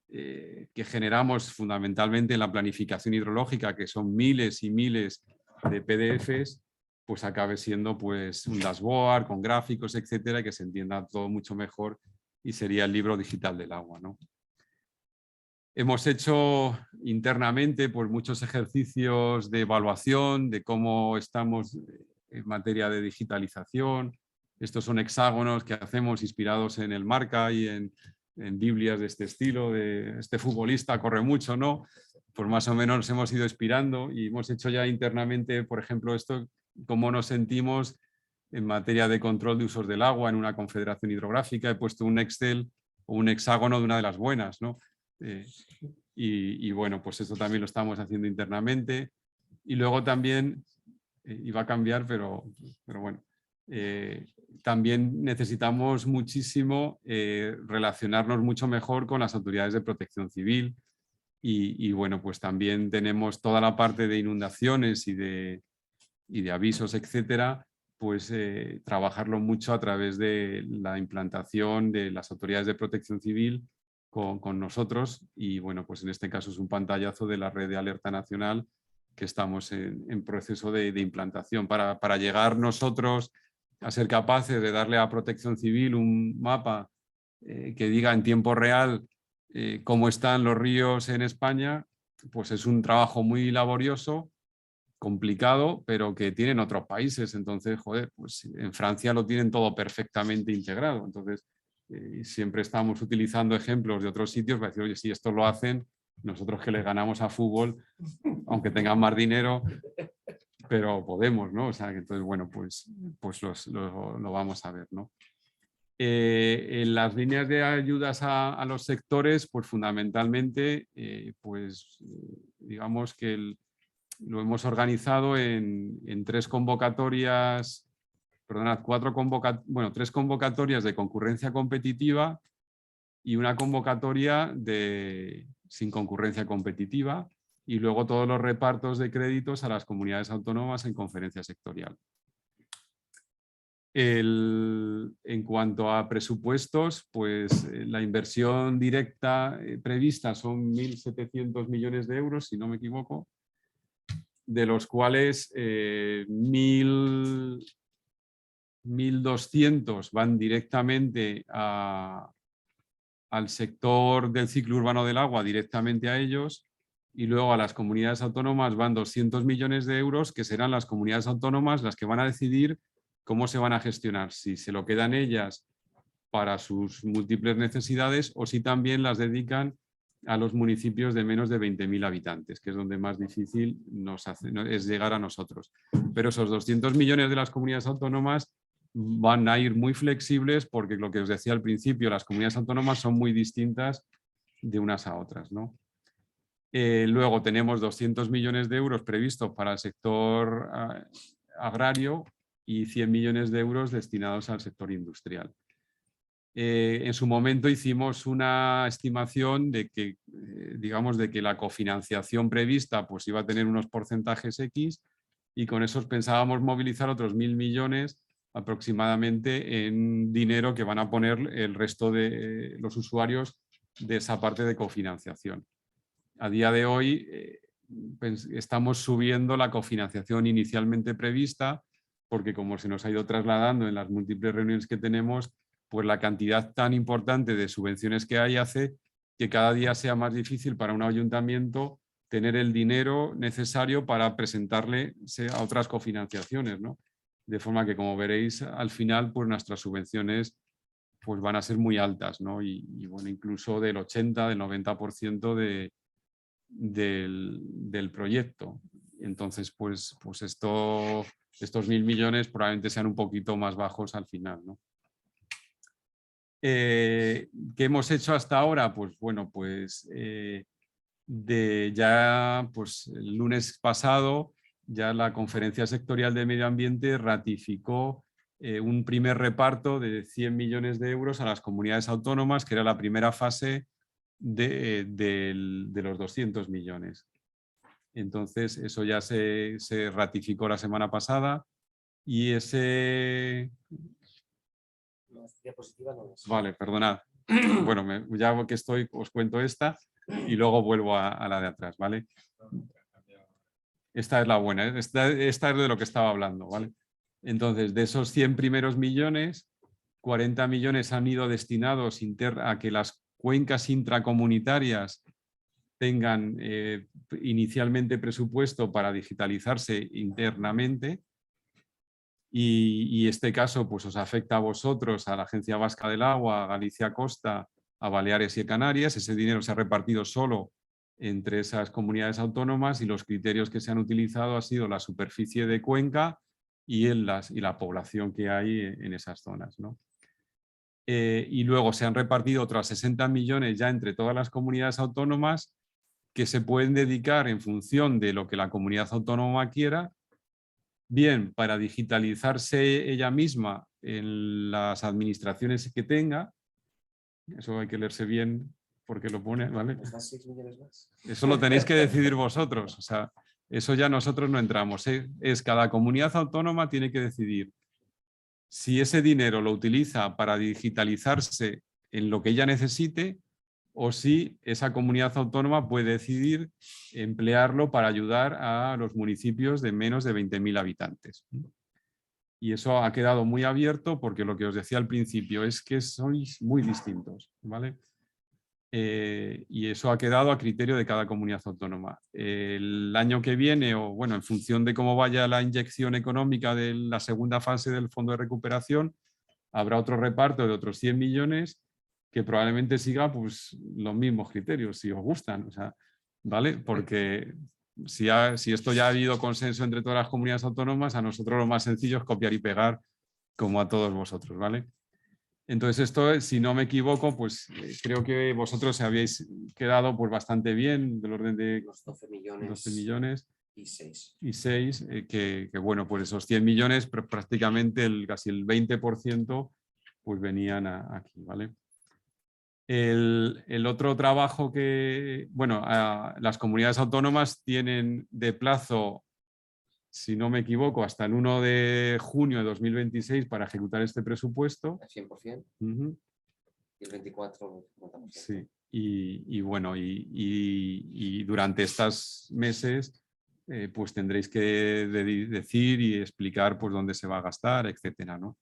que generamos fundamentalmente en la planificación hidrológica, que son miles y miles de PDFs, pues acabe siendo pues un dashboard con gráficos, etcétera, que se entienda todo mucho mejor y sería el libro digital del agua, ¿no? Hemos hecho internamente pues, muchos ejercicios de evaluación de cómo estamos en materia de digitalización. Estos son hexágonos que hacemos inspirados en el Marca y en Biblias de este estilo, de este futbolista corre mucho, ¿no? Pues más o menos nos hemos ido inspirando y hemos hecho ya internamente, por ejemplo, esto, cómo nos sentimos en materia de control de usos del agua en una confederación hidrográfica. He puesto un Excel o un hexágono de una de las buenas, ¿no? Y bueno, pues esto también lo estamos haciendo internamente. Y luego también, iba a cambiar, pero bueno, también necesitamos muchísimo relacionarnos mucho mejor con las autoridades de protección civil. Y bueno, pues también tenemos toda la parte de inundaciones y de avisos, etcétera, pues trabajarlo mucho a través de la implantación de las autoridades de protección civil con nosotros y bueno, pues en este caso es un pantallazo de la red de alerta nacional que estamos en proceso de implantación para llegar nosotros a ser capaces de darle a Protección Civil un mapa que diga en tiempo real cómo están los ríos en España, pues es un trabajo muy laborioso, complicado, pero que tienen otros países. Entonces, joder, pues en Francia lo tienen todo perfectamente integrado. Entonces, siempre estamos utilizando ejemplos de otros sitios para decir, oye, si esto lo hacen, nosotros que les ganamos a fútbol, aunque tengan más dinero, pero podemos, ¿no? O sea, que entonces, bueno, pues lo vamos a ver, ¿no? En las líneas de ayudas a los sectores, pues fundamentalmente, digamos que lo hemos organizado en tres convocatorias, perdonad, tres convocatorias de concurrencia competitiva y una convocatoria sin concurrencia competitiva y luego todos los repartos de créditos a las comunidades autónomas en conferencia sectorial. En cuanto a presupuestos, pues la inversión directa prevista son 1.700 millones de euros, si no me equivoco, de los cuales 1.200 van directamente al sector del ciclo urbano del agua, directamente a ellos, y luego a las comunidades autónomas van 200 millones de euros, que serán las comunidades autónomas las que van a decidir cómo se van a gestionar, si se lo quedan ellas para sus múltiples necesidades o si también las dedican a los municipios de menos de 20.000 habitantes, que es donde más difícil es llegar a nosotros. Pero esos 200 millones de las comunidades autónomas van a ir muy flexibles porque lo que os decía al principio, las comunidades autónomas son muy distintas de unas a otras, ¿no? Luego tenemos 200 millones de euros previstos para el sector agrario y 100 millones de euros destinados al sector industrial. En su momento hicimos una estimación de que, digamos, de que la cofinanciación prevista pues iba a tener unos porcentajes X y con esos pensábamos movilizar otros 1.000 millones aproximadamente en dinero que van a poner el resto de los usuarios de esa parte de cofinanciación. A día de hoy estamos subiendo la cofinanciación inicialmente prevista porque como se nos ha ido trasladando en las múltiples reuniones que tenemos, pues la cantidad tan importante de subvenciones que hay hace que cada día sea más difícil para un ayuntamiento tener el dinero necesario para presentarle a otras cofinanciaciones, ¿no? De forma que, como veréis, al final pues nuestras subvenciones pues, van a ser muy altas, ¿no? Y bueno, incluso del 80, del 90% del proyecto. Entonces, pues estos 1.000 millones probablemente sean un poquito más bajos al final, ¿no? ¿Qué hemos hecho hasta ahora? Pues bueno, pues ya pues, el lunes pasado ya la Conferencia Sectorial de Medio Ambiente ratificó un primer reparto de 100 millones de euros a las comunidades autónomas, que era la primera fase de los 200 millones. Entonces, eso ya se ratificó la semana pasada y ese... Vale, perdonad. Bueno, ya que estoy, os cuento esta y luego vuelvo a la de atrás, ¿vale? Esta es la buena, esta es de lo que estaba hablando, ¿vale? Entonces, de esos 100 primeros millones, 40 millones han ido destinados a que las cuencas intracomunitarias tengan inicialmente presupuesto para digitalizarse internamente. Y este caso pues, os afecta a vosotros, a la Agencia Vasca del Agua, a Galicia Costa, a Baleares y a Canarias. Ese dinero se ha repartido solo entre esas comunidades autónomas y los criterios que se han utilizado ha sido la superficie de cuenca y la población que hay en esas zonas, ¿no? Y luego se han repartido otros 60 millones ya entre todas las comunidades autónomas que se pueden dedicar en función de lo que la comunidad autónoma quiera, bien para digitalizarse ella misma en las administraciones que tenga, eso hay que leerse bien porque lo pone, ¿vale? Eso lo tenéis que decidir vosotros, o sea, eso ya nosotros no entramos, ¿eh? Es cada comunidad autónoma tiene que decidir si ese dinero lo utiliza para digitalizarse en lo que ella necesite o si esa comunidad autónoma puede decidir emplearlo para ayudar a los municipios de menos de 20.000 habitantes. Y eso ha quedado muy abierto porque lo que os decía al principio es que sois muy distintos, ¿vale? Y eso ha quedado a criterio de cada comunidad autónoma. El año que viene, o bueno, en función de cómo vaya la inyección económica de la segunda fase del Fondo de Recuperación, habrá otro reparto de otros 100 millones que probablemente siga pues, los mismos criterios, si os gustan, o sea, ¿vale? Porque si esto ya ha habido consenso entre todas las comunidades autónomas, a nosotros lo más sencillo es copiar y pegar como a todos vosotros, ¿vale? Entonces esto, si no me equivoco, pues creo que vosotros habéis quedado pues, bastante bien, del orden de los 12 millones, 12 millones y 6. Y 6, que bueno, pues esos 100 millones, prácticamente casi el 20% pues venían aquí, ¿vale? El otro trabajo que, bueno, las comunidades autónomas tienen de plazo, si no me equivoco, hasta el 1 de junio de 2026 para ejecutar este presupuesto. El 100%. Y el 24%. Sí, y bueno, y durante estos meses pues tendréis que decir y explicar pues dónde se va a gastar, etcétera, ¿no?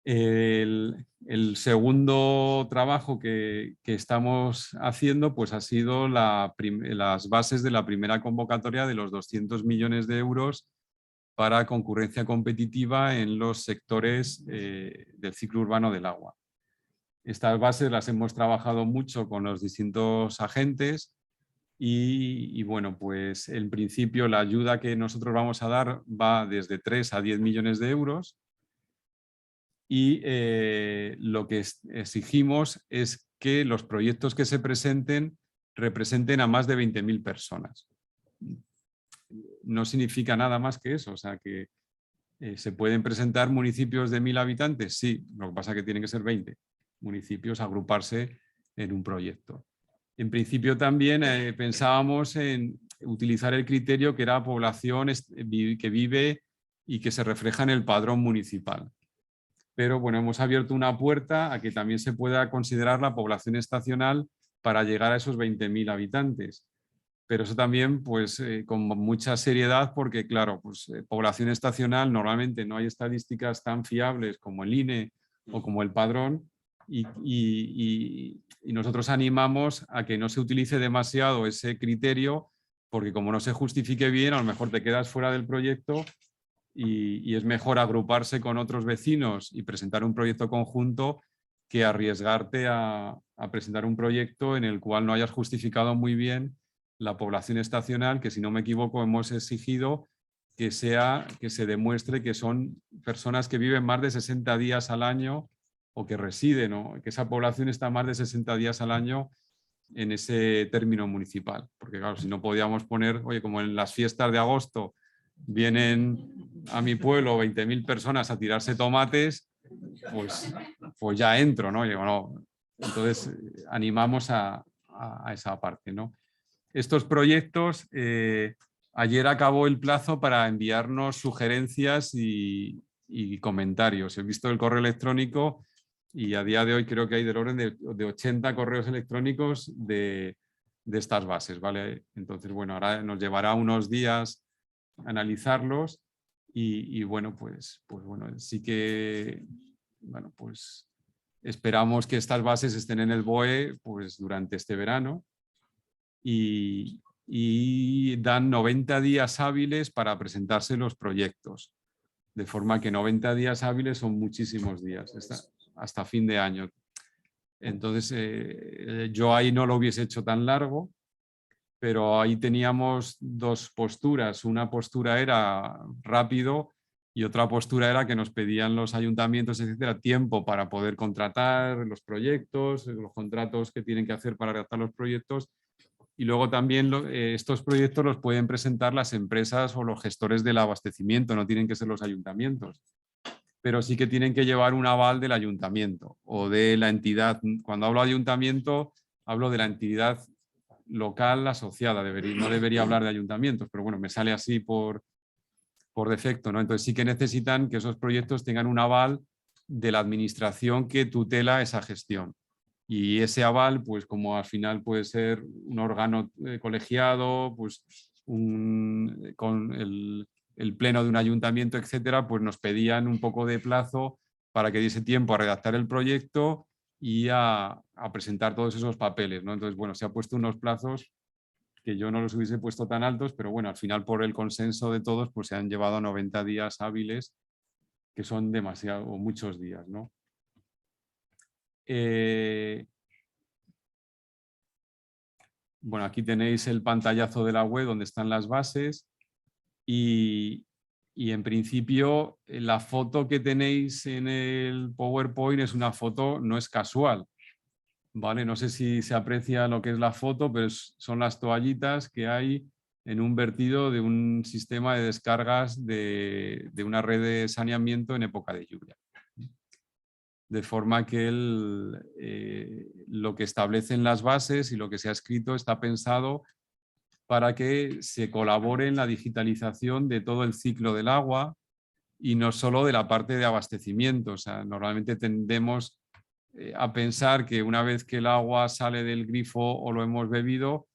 El segundo trabajo que estamos haciendo pues ha sido las bases de la primera convocatoria de los 200 millones de euros para concurrencia competitiva en los sectores del ciclo urbano del agua. Estas bases las hemos trabajado mucho con los distintos agentes y bueno, pues en principio la ayuda que nosotros vamos a dar va desde 3 a 10 millones de euros. Y lo que exigimos es que los proyectos que se presenten representen a más de 20.000 personas. No significa nada más que eso, o sea que se pueden presentar municipios de 1.000 habitantes, sí, lo que pasa es que tienen que ser 20 municipios, agruparse en un proyecto. En principio también pensábamos en utilizar el criterio que era población que vive y que se refleja en el padrón municipal. Pero bueno, hemos abierto una puerta a que también se pueda considerar la población estacional para llegar a esos 20.000 habitantes. Pero eso también pues con mucha seriedad porque claro, pues población estacional normalmente no hay estadísticas tan fiables como el INE o como el padrón y nosotros animamos a que no se utilice demasiado ese criterio porque como no se justifique bien a lo mejor te quedas fuera del proyecto y es mejor agruparse con otros vecinos y presentar un proyecto conjunto que arriesgarte a presentar un proyecto en el cual no hayas justificado muy bien la población estacional, que si no me equivoco hemos exigido que se demuestre que son personas que viven más de 60 días al año o que residen, o que esa población está más de 60 días al año en ese término municipal. Porque claro, si no podíamos poner, oye, como en las fiestas de agosto vienen a mi pueblo 20.000 personas a tirarse tomates, pues ya entro, ¿no? Digo, no. Entonces animamos a esa parte, ¿no? estos proyectos, ayer acabó el plazo para enviarnos sugerencias y comentarios. He visto el correo electrónico y a día de hoy creo que hay del orden de 80 correos electrónicos de estas bases, ¿vale? Entonces, bueno, ahora nos llevará unos días analizarlos y bueno, pues bueno, sí que, bueno, pues esperamos que estas bases estén en el BOE pues durante este verano y dan 90 días hábiles para presentarse los proyectos. De forma que 90 días hábiles son muchísimos días, hasta fin de año. Entonces, yo ahí no lo hubiese hecho tan largo, pero ahí teníamos dos posturas. Una postura era rápido y otra postura era que nos pedían los ayuntamientos, etcétera, tiempo para poder contratar los proyectos, los contratos que tienen que hacer para redactar los proyectos. Y luego también estos proyectos los pueden presentar las empresas o los gestores del abastecimiento, no tienen que ser los ayuntamientos. Pero sí que tienen que llevar un aval del ayuntamiento o de la entidad. Cuando hablo de ayuntamiento, hablo de la entidad local asociada. No debería hablar de ayuntamientos, pero bueno, me sale así por defecto, ¿no? Entonces sí que necesitan que esos proyectos tengan un aval de la administración que tutela esa gestión. Y ese aval, pues como al final puede ser un órgano colegiado, pues con el pleno de un ayuntamiento, etcétera, pues nos pedían un poco de plazo para que diese tiempo a redactar el proyecto y a presentar todos esos papeles, ¿no? Entonces, bueno, se ha puesto unos plazos que yo no los hubiese puesto tan altos, pero bueno, al final por el consenso de todos, pues se han llevado 90 días hábiles, que son demasiado, o muchos días, ¿no? Bueno, aquí tenéis el pantallazo de la web donde están las bases y en principio la foto que tenéis en el PowerPoint es una foto, no es casual, ¿vale? No sé si se aprecia lo que es la foto, pero son las toallitas que hay en un vertido de un sistema de descargas de una red de saneamiento en época de lluvia. De forma que lo que establecen las bases y lo que se ha escrito está pensado para que se colabore en la digitalización de todo el ciclo del agua y no solo de la parte de abastecimiento. O sea, normalmente tendemos a pensar que una vez que el agua sale del grifo o lo hemos bebido,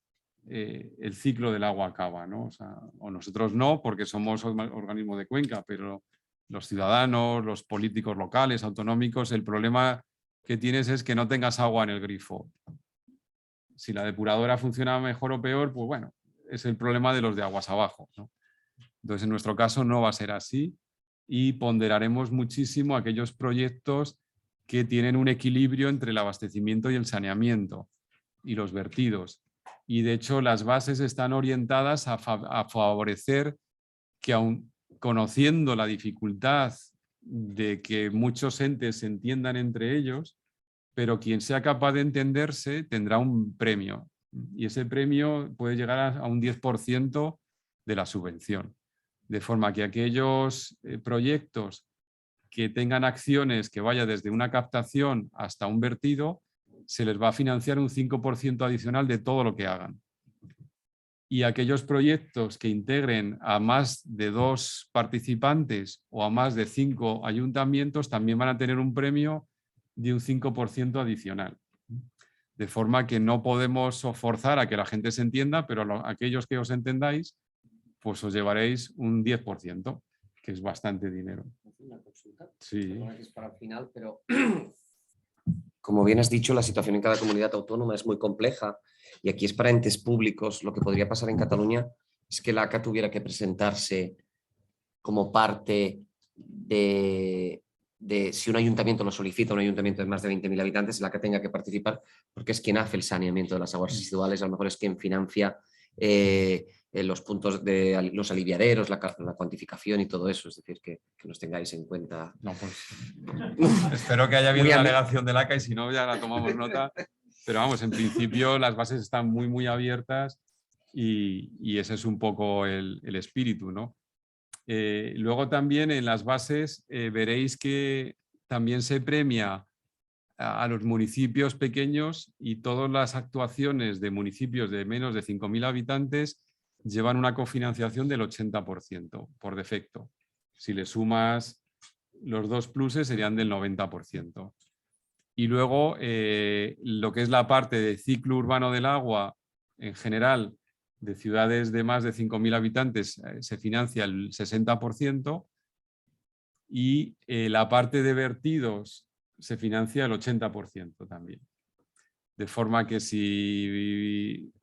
el ciclo del agua acaba, ¿no? O sea, o nosotros no, porque somos organismo de cuenca, pero los ciudadanos, los políticos locales, autonómicos, el problema que tienes es que no tengas agua en el grifo. Si la depuradora funciona mejor o peor, pues bueno, es el problema de los de aguas abajo, ¿no? Entonces, en nuestro caso no va a ser así y ponderaremos muchísimo aquellos proyectos que tienen un equilibrio entre el abastecimiento y el saneamiento y los vertidos. Y de hecho, las bases están orientadas a favorecer que, aun conociendo la dificultad de que muchos entes se entiendan entre ellos, pero quien sea capaz de entenderse tendrá un premio. Y ese premio puede llegar a un 10% de la subvención. De forma que aquellos proyectos que tengan acciones que vaya desde una captación hasta un vertido, se les va a financiar un 5% adicional de todo lo que hagan. Y aquellos proyectos que integren a más de 2 participantes o a más de 5 ayuntamientos también van a tener un premio de un 5% adicional. De forma que no podemos forzar a que la gente se entienda, pero aquellos que os entendáis, pues os llevaréis un 10%, que es bastante dinero. Una consulta. Sí. Perdona que es para el final, pero como bien has dicho, la situación en cada comunidad autónoma es muy compleja y aquí es para entes públicos. Lo que podría pasar en Cataluña es que la ACA tuviera que presentarse como parte de si un ayuntamiento lo solicita, un ayuntamiento de más de 20.000 habitantes, la ACA tenga que participar porque es quien hace el saneamiento de las aguas residuales, a lo mejor es quien financia los puntos de los aliviaderos, la cuantificación y todo eso, es decir, que nos tengáis en cuenta. No, pues, espero que haya habido una alegación del ACA y si no ya la tomamos nota, pero vamos, en principio las bases están muy, muy abiertas y ese es un poco el espíritu, ¿no? Luego también en las bases veréis que también se premia a los municipios pequeños, y todas las actuaciones de municipios de menos de 5.000 habitantes llevan una cofinanciación del 80% por defecto. Si le sumas los dos pluses serían del 90%. Y luego lo que es la parte de ciclo urbano del agua en general de ciudades de más de 5.000 habitantes se financia el 60%, y la parte de vertidos se financia el 80% también. De forma que si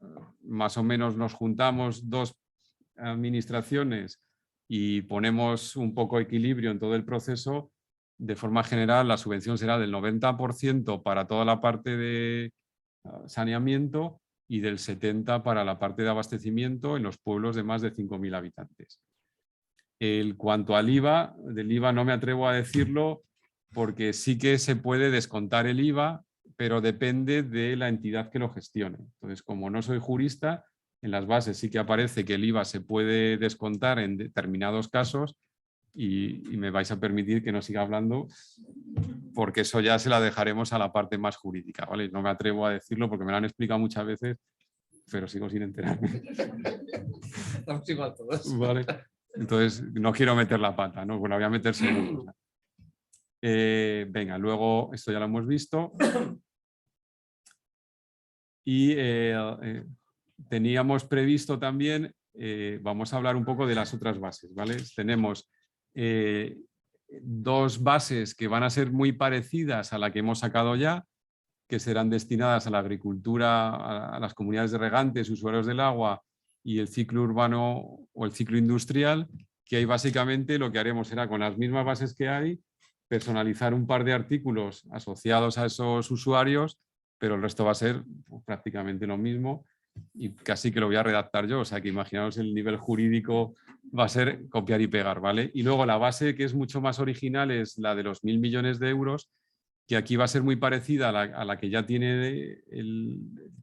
más o menos nos juntamos dos administraciones y ponemos un poco equilibrio en todo el proceso, de forma general la subvención será del 90% para toda la parte de saneamiento y del 70% para la parte de abastecimiento en los pueblos de más de 5.000 habitantes. Cuanto al IVA, del IVA no me atrevo a decirlo porque sí que se puede descontar el IVA, pero depende de la entidad que lo gestione. Entonces, como no soy jurista, en las bases sí que aparece que el IVA se puede descontar en determinados casos, y me vais a permitir que no siga hablando porque eso ya se la dejaremos a la parte más jurídica, ¿vale? No me atrevo a decirlo porque me lo han explicado muchas veces, pero sigo sin enterarme. Estamos igual todos. Vale. Entonces, no quiero meter la pata, ¿no? Bueno, voy a meter seguro. Venga, luego, esto ya lo hemos visto. Y teníamos previsto también, vamos a hablar un poco de las otras bases, ¿vale? Tenemos dos bases que van a ser muy parecidas a la que hemos sacado ya, que serán destinadas a la agricultura, a las comunidades de regantes, usuarios del agua, y el ciclo urbano o el ciclo industrial, que ahí básicamente lo que haremos será, con las mismas bases que hay, personalizar un par de artículos asociados a esos usuarios, pero el resto va a ser pues, prácticamente lo mismo, y casi que lo voy a redactar yo, o sea que imaginaos el nivel jurídico va a ser copiar y pegar, ¿vale? Y luego la base que es mucho más original es la de los 1.000 millones de euros, que aquí va a ser muy parecida a la que ya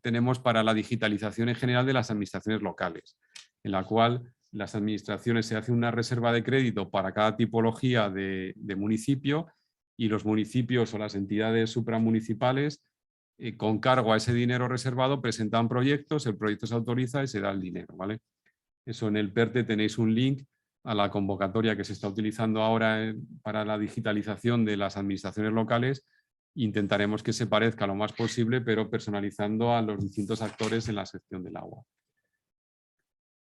tenemos para la digitalización en general de las administraciones locales, en la cual las administraciones se hace una reserva de crédito para cada tipología de municipio, y los municipios o las entidades supramunicipales con cargo a ese dinero reservado presentan proyectos, el proyecto se autoriza y se da el dinero, ¿vale? Eso en el PERTE tenéis un link a la convocatoria que se está utilizando ahora para la digitalización de las administraciones locales. Intentaremos que se parezca lo más posible, pero personalizando a los distintos actores en la sección del agua.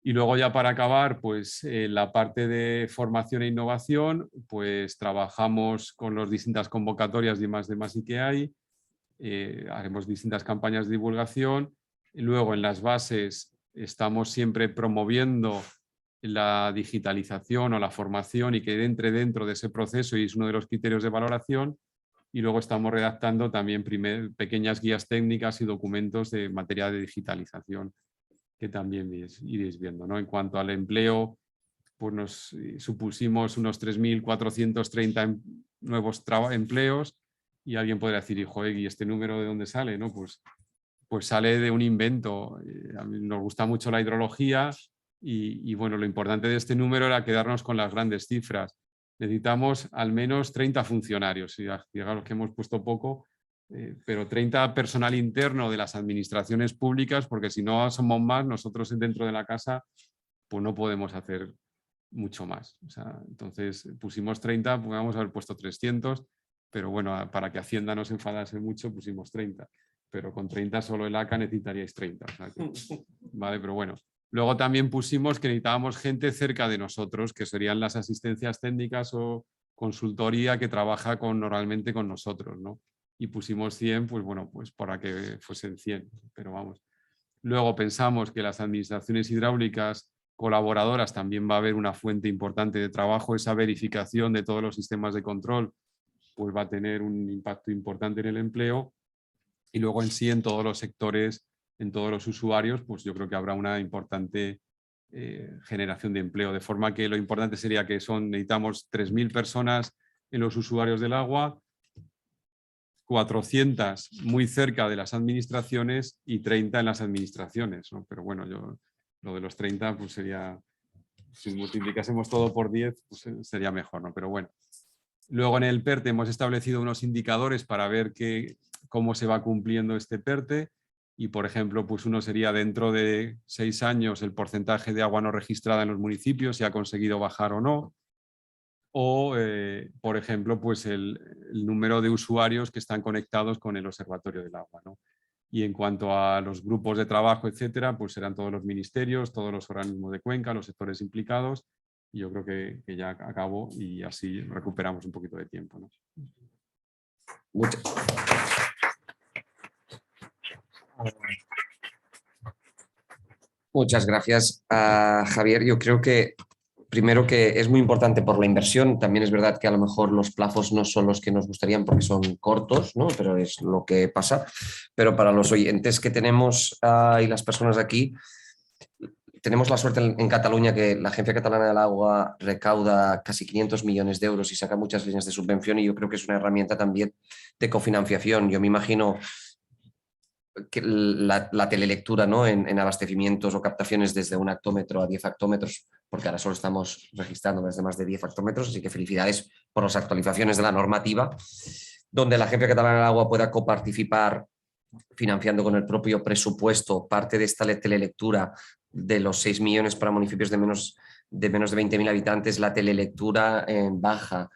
Y luego ya para acabar, pues la parte de formación e innovación, pues trabajamos con las distintas convocatorias de I+D+I que hay, haremos distintas campañas de divulgación, y luego en las bases estamos siempre promoviendo la digitalización o la formación y que entre dentro de ese proceso, y es uno de los criterios de valoración, y luego estamos redactando también pequeñas guías técnicas y documentos de materia de digitalización que también iréis viendo, ¿no? En cuanto al empleo, pues nos supusimos unos 3.430 nuevos empleos, y alguien podría decir, hijo, ¿y este número de dónde sale? ¿No? Pues sale de un invento. A mí nos gusta mucho la hidrología y bueno, lo importante de este número era quedarnos con las grandes cifras. Necesitamos al menos 30 funcionarios, y digamos que hemos puesto poco, pero 30 personal interno de las administraciones públicas, porque si no somos más, nosotros dentro de la casa pues no podemos hacer mucho más. O sea, entonces pusimos 30, podríamos haber puesto 300, pero bueno, para que Hacienda no se enfadase mucho pusimos 30, pero con 30 solo el ACA necesitaríais 30. O sea que, vale, pero bueno. Luego también pusimos que necesitábamos gente cerca de nosotros, que serían las asistencias técnicas o consultoría que trabaja normalmente con nosotros, ¿no? Y pusimos 100, pues bueno, pues para que fuesen 100, pero vamos. Luego pensamos que las administraciones hidráulicas colaboradoras también va a haber una fuente importante de trabajo, esa verificación de todos los sistemas de control, pues va a tener un impacto importante en el empleo, y luego en sí en todos los sectores, en todos los usuarios, pues yo creo que habrá una importante generación de empleo, de forma que lo importante sería que necesitamos 3.000 personas en los usuarios del agua, 400 muy cerca de las administraciones y 30 en las administraciones, ¿no? Pero bueno, lo de los 30 pues sería, si multiplicásemos todo por 10, pues sería mejor, ¿no? Pero bueno, Luego en el PERTE hemos establecido unos indicadores para ver cómo se va cumpliendo este PERTE y, por ejemplo, pues uno sería dentro de 6 años el porcentaje de agua no registrada en los municipios, si ha conseguido bajar o no. O, por ejemplo, pues el número de usuarios que están conectados con el Observatorio del Agua, ¿no? Y en cuanto a los grupos de trabajo, etcétera, pues serán todos los ministerios, todos los organismos de Cuenca, los sectores implicados. Y yo creo que ya acabo y así recuperamos un poquito de tiempo, ¿no? Muchas gracias, Javier. Yo creo que primero que es muy importante por la inversión. También es verdad que a lo mejor los plazos no son los que nos gustarían porque son cortos, ¿no? Pero es lo que pasa. Pero para los oyentes que tenemos y las personas aquí, tenemos la suerte en Cataluña que la Agencia Catalana del Agua recauda casi 500 millones de euros y saca muchas líneas de subvención y yo creo que es una herramienta también de cofinanciación. Yo me imagino que la telelectura, ¿no? en abastecimientos o captaciones desde un hectómetro a 10 hectómetros, porque ahora solo estamos registrando desde más de 10 hectómetros, así que felicidades por las actualizaciones de la normativa, donde la Agencia Catalana del Agua pueda coparticipar financiando con el propio presupuesto parte de esta telelectura de los 6 millones para municipios de menos de 20.000 habitantes, la telelectura en baja.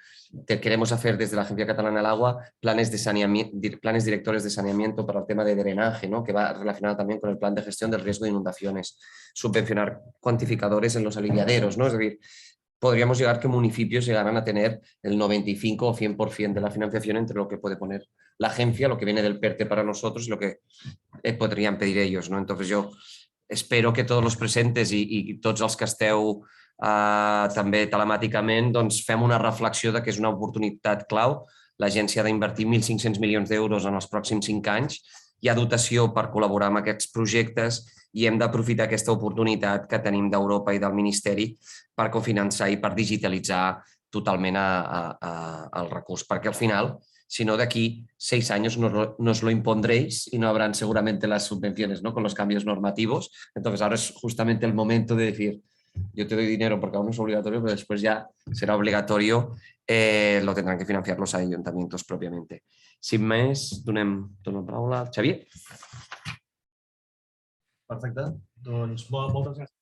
Queremos hacer desde la Agencia Catalana del Agua planes directores de saneamiento para el tema de drenaje, ¿no? Que va relacionado también con el plan de gestión del riesgo de inundaciones, subvencionar cuantificadores en los aliviaderos, ¿no? Es decir, podríamos llegar que municipios llegaran a tener el 95 o 100% de la financiación entre lo que puede poner la agencia, lo que viene del PERTE para nosotros y lo que podrían pedir ellos, ¿no? Entonces yo espero que tots els presentes i tots els que esteu també telemàticament doncs fem una reflexió de que és una oportunitat clau. L'agència ha d'invertir 1.500 milions d'euros en els pròxims 5 anys. Hi ha dotació per col·laborar amb aquests projectes i hem d'aprofitar aquesta oportunitat que tenim d'Europa i del Ministeri per cofinançar i per digitalitzar totalment el recurs, perquè al final, si no, de aquí 6 años nos lo impondréis y no habrán seguramente las subvenciones, ¿no? Con los cambios normativos. Entonces ahora es justamente el momento de decir, yo te doy dinero porque aún no es obligatorio, pero después ya será obligatorio, lo tendrán que financiar los ayuntamientos propiamente. Sin més, donem la paraula al Xavier. Perfecte. Doncs moltes gràcies.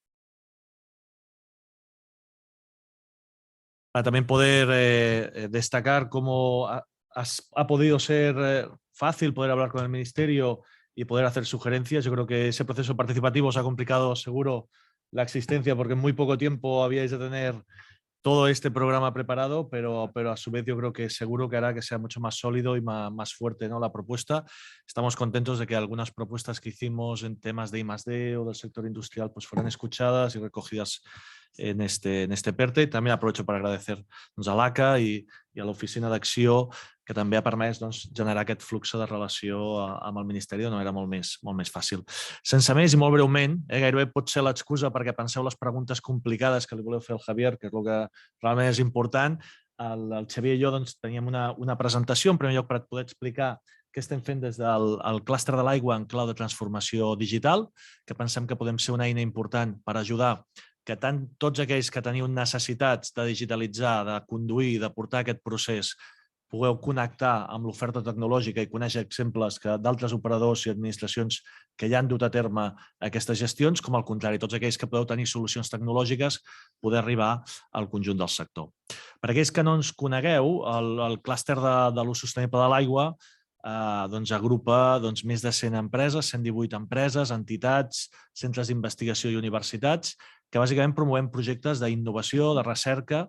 Para también poder destacar cómo ha podido ser fácil poder hablar con el Ministerio y poder hacer sugerencias. Yo creo que ese proceso participativo os ha complicado seguro la existencia porque en muy poco tiempo habíais de tener todo este programa preparado, pero a su vez yo creo que seguro que hará que sea mucho más sólido y más fuerte, ¿no? La propuesta. Estamos contentos de que algunas propuestas que hicimos en temas de I+D o del sector industrial pues fueran escuchadas y recogidas en este PERTE. També aprovecho per agradecer a l'ACA i a l'Oficina d'Acció que també ha permès generar aquest flux de relació amb el Ministeri d'una manera molt més fàcil. Sense més i molt breument, gairebé pot ser l'excusa perquè penseu les preguntes complicades que li voleu fer al Javier, que és el que realment és important. El Xavier i jo teníem una presentació, en primer lloc per poder explicar què estem fent des del clúster de l'aigua en clau de transformació digital, que pensem que podem ser una eina important per ajudar que tots aquells que teniu necessitats de digitalitzar, de conduir, de portar aquest procés, pugueu connectar amb l'oferta tecnològica i conèixer exemples d'altres operadors i administracions que ja han dut a terme aquestes gestions, com al contrari, tots aquells que podeu tenir solucions tecnològiques, poder arribar al conjunt del sector. Per aquells que no ens conegueu, el clúster de l'ús sostenible de l'aigua agrupa més de 100 empreses, 118 empreses, entitats, centres d'investigació i universitats, que bàsicament promovem projectes d'innovació, de recerca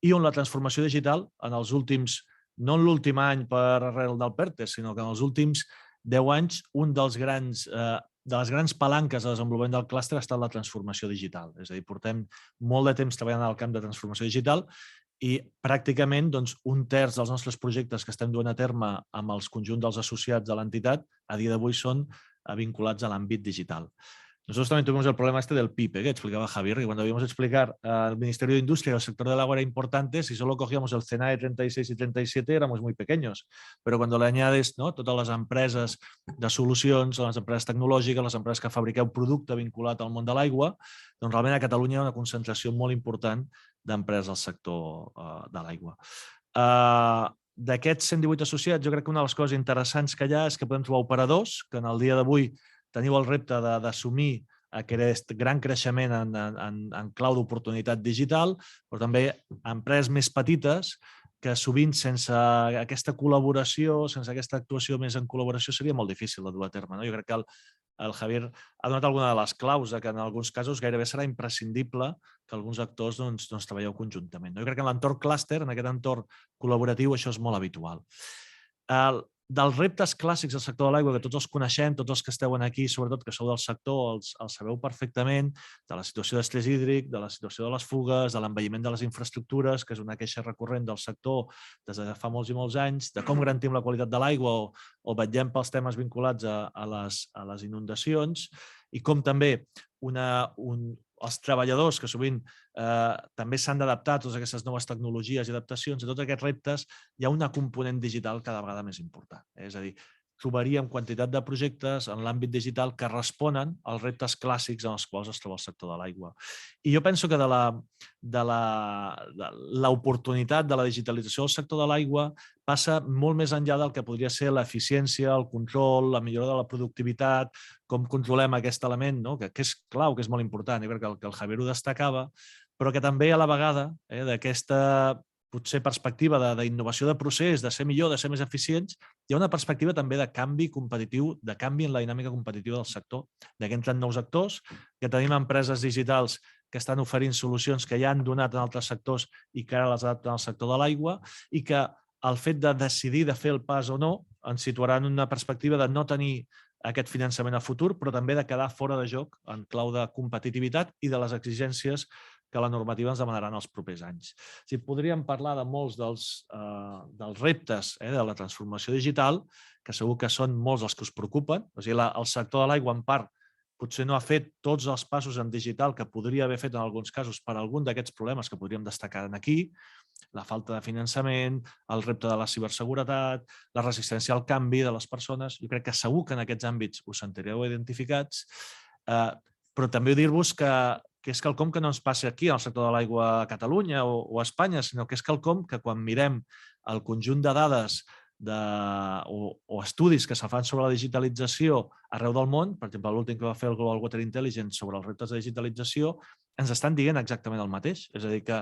i on la transformació digital en els últims, no en l'últim any per arrel del PERTE, sinó que en els últims 10 anys un de les grans palanques de desenvolupament del clúster ha estat la transformació digital. És a dir, portem molt de temps treballant al camp de transformació digital i pràcticament un terç dels nostres projectes que estem duent a terme amb els conjunts dels associats de l'entitat a dia d'avui són vinculats a l'àmbit digital. Nosotros también tuvimos el problema del PIB, que explicaba Javier, que cuando debíamos explicar al Ministerio de Industria y al sector del agua era importante, si solo cogíamos el CENAE 36 y 37 éramos muy pequeños, pero cuando le añades totes les empreses de solucions, les empreses tecnològiques, les empreses que fabriqueu producte vinculat al món de l'aigua, doncs realment a Catalunya hi ha una concentració molt important d'empreses del sector de l'aigua. D'aquests 118 associats, jo crec que una de les coses interessants que hi ha és que podem trobar operadors que en el dia d'avui teniu el repte d'assumir aquest gran creixement en clau d'oportunitat digital, però també empreses més petites que sovint sense aquesta col·laboració, sense aquesta actuació més en col·laboració, seria molt difícil de dur a terme. Jo crec que el Javier ha donat alguna de les claus que en alguns casos gairebé serà imprescindible que alguns actors treballeu conjuntament. Jo crec que en l'entorn clúster, en aquest entorn col·laboratiu, això és molt habitual. Dels reptes clàssics del sector de l'aigua, que tots els coneixem, tots els que esteu aquí, sobretot que sou del sector, els sabeu perfectament, de la situació d'estrès hídric, de la situació de les fugues, de l'envelliment de les infraestructures, que és una queixa recurrent del sector des de fa molts i molts anys, de com garantim la qualitat de l'aigua o vetllem pels temes vinculats a les inundacions, i com també els treballadors, que sovint també s'han d'adaptar a totes aquestes noves tecnologies i adaptacions, a tots aquests reptes, hi ha una component digital cada vegada més important. És a dir, trobaríem quantitat de projectes en l'àmbit digital que responen als reptes clàssics en els quals es troba el sector de l'aigua. I jo penso que de l'oportunitat de la digitalització del sector de l'aigua passa molt més enllà del que podria ser l'eficiència, el control, la millora de la productivitat, com controlem aquest element, que és clau, que és molt important. Jo crec que el Javier ho destacava, però que també a la vegada d'aquesta potser perspectiva d'innovació de procés, de ser millor, de ser més eficients, hi ha una perspectiva també de canvi competitiu, de canvi en la dinàmica competitiva del sector, que entren nous actors, que tenim empreses digitals que estan oferint solucions que ja han donat en altres sectors i que ara les adapten al sector de l'aigua, i que el fet de decidir de fer el pas o no ens situarà en una perspectiva de no tenir aquest finançament a futur, però també de quedar fora de joc en clau de competitivitat i de les exigències que la normativa ens demanarà en els propers anys. Podríem parlar de molts dels reptes de la transformació digital, que segur que són molts els que us preocupen. El sector de l'aigua, en part, potser no ha fet tots els passos en digital que podria haver fet en alguns casos per algun d'aquests problemes que podríem destacar aquí, la falta de finançament, el repte de la ciberseguretat, la resistència al canvi de les persones. Jo crec que segur que en aquests àmbits us sentireu identificats, però també dir-vos que és quelcom que no ens passa aquí al sector de l'aigua a Catalunya o a Espanya, sinó que és quelcom que quan mirem el conjunt de dades o estudis que se fan sobre la digitalització arreu del món, per exemple, l'últim que va fer el Global Water Intelligence sobre els reptes de digitalització, ens estan dient exactament el mateix. És a dir, que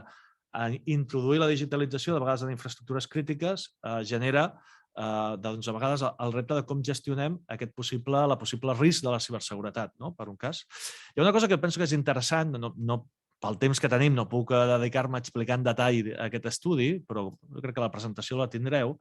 introduir la digitalització de vegades en infraestructures crítiques genera a vegades el repte de com gestionem la possible risc de la ciberseguretat, per un cas. Hi ha una cosa que penso que és interessant, pel temps que tenim no puc dedicar-me a explicar en detall aquest estudi, però jo crec que la presentació la tindreu.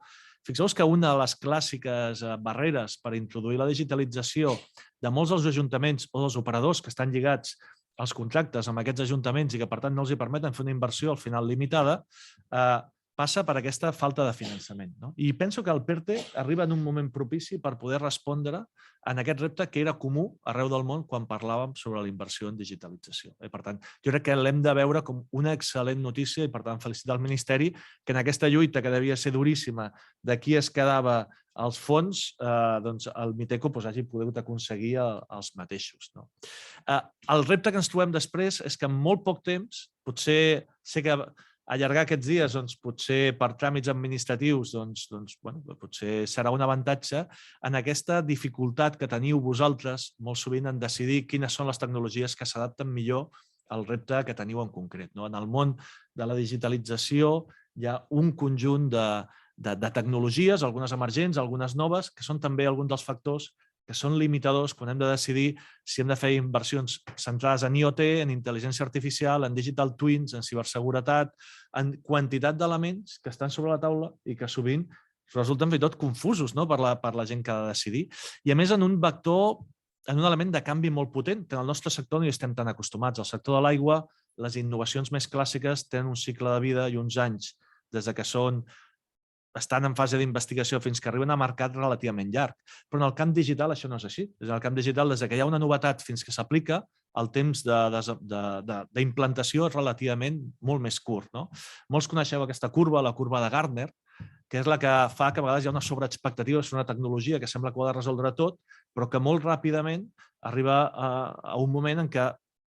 Fixeu-vos que una de les clàssiques barreres per introduir la digitalització de molts dels ajuntaments o dels operadors que estan lligats als contractes amb aquests ajuntaments i que, per tant, no els permeten fer una inversió al final limitada, passa per aquesta falta de finançament. I penso que el PERTE arriba en un moment propici per poder respondre en aquest repte que era comú arreu del món quan parlàvem sobre la inversió en digitalització. Per tant, jo crec que l'hem de veure com una excel·lent notícia i, per tant, felicitar el Ministeri que en aquesta lluita que devia ser duríssima de qui es quedava els fons, el Miteco hagi pogut aconseguir els mateixos. El repte que ens trobem després és que en molt poc temps, potser sé que allargar aquests dies, potser per tràmits administratius, potser serà un avantatge en aquesta dificultat que teniu vosaltres molt sovint en decidir quines són les tecnologies que s'adapten millor al repte que teniu en concret. En el món de la digitalització hi ha un conjunt de tecnologies, algunes emergents, algunes noves, que són també alguns dels factors que són limitadors quan hem de decidir si hem de fer inversions centrades en IoT, en intel·ligència artificial, en digital twins, en ciberseguretat, en quantitat d'elements que estan sobre la taula i que sovint resulten fins i tot confusos per la gent que ha de decidir. I a més en un vector, en un element de canvi molt potent, que en el nostre sector no hi estem tan acostumats. Al sector de l'aigua, les innovacions més clàssiques tenen un cicle de vida i uns anys des que estan en fase d'investigació fins que arriben a mercat relativament llarg. Però en el camp digital això no és així. En el camp digital, des que hi ha una novetat fins que s'aplica, el temps d'implantació és relativament molt més curt. Molts coneixeu aquesta curva, la curva de Gartner, que és la que fa que a vegades hi ha una sobreexpectativa sobre una tecnologia que sembla que ho ha de resoldre tot, però que molt ràpidament arriba a un moment en què,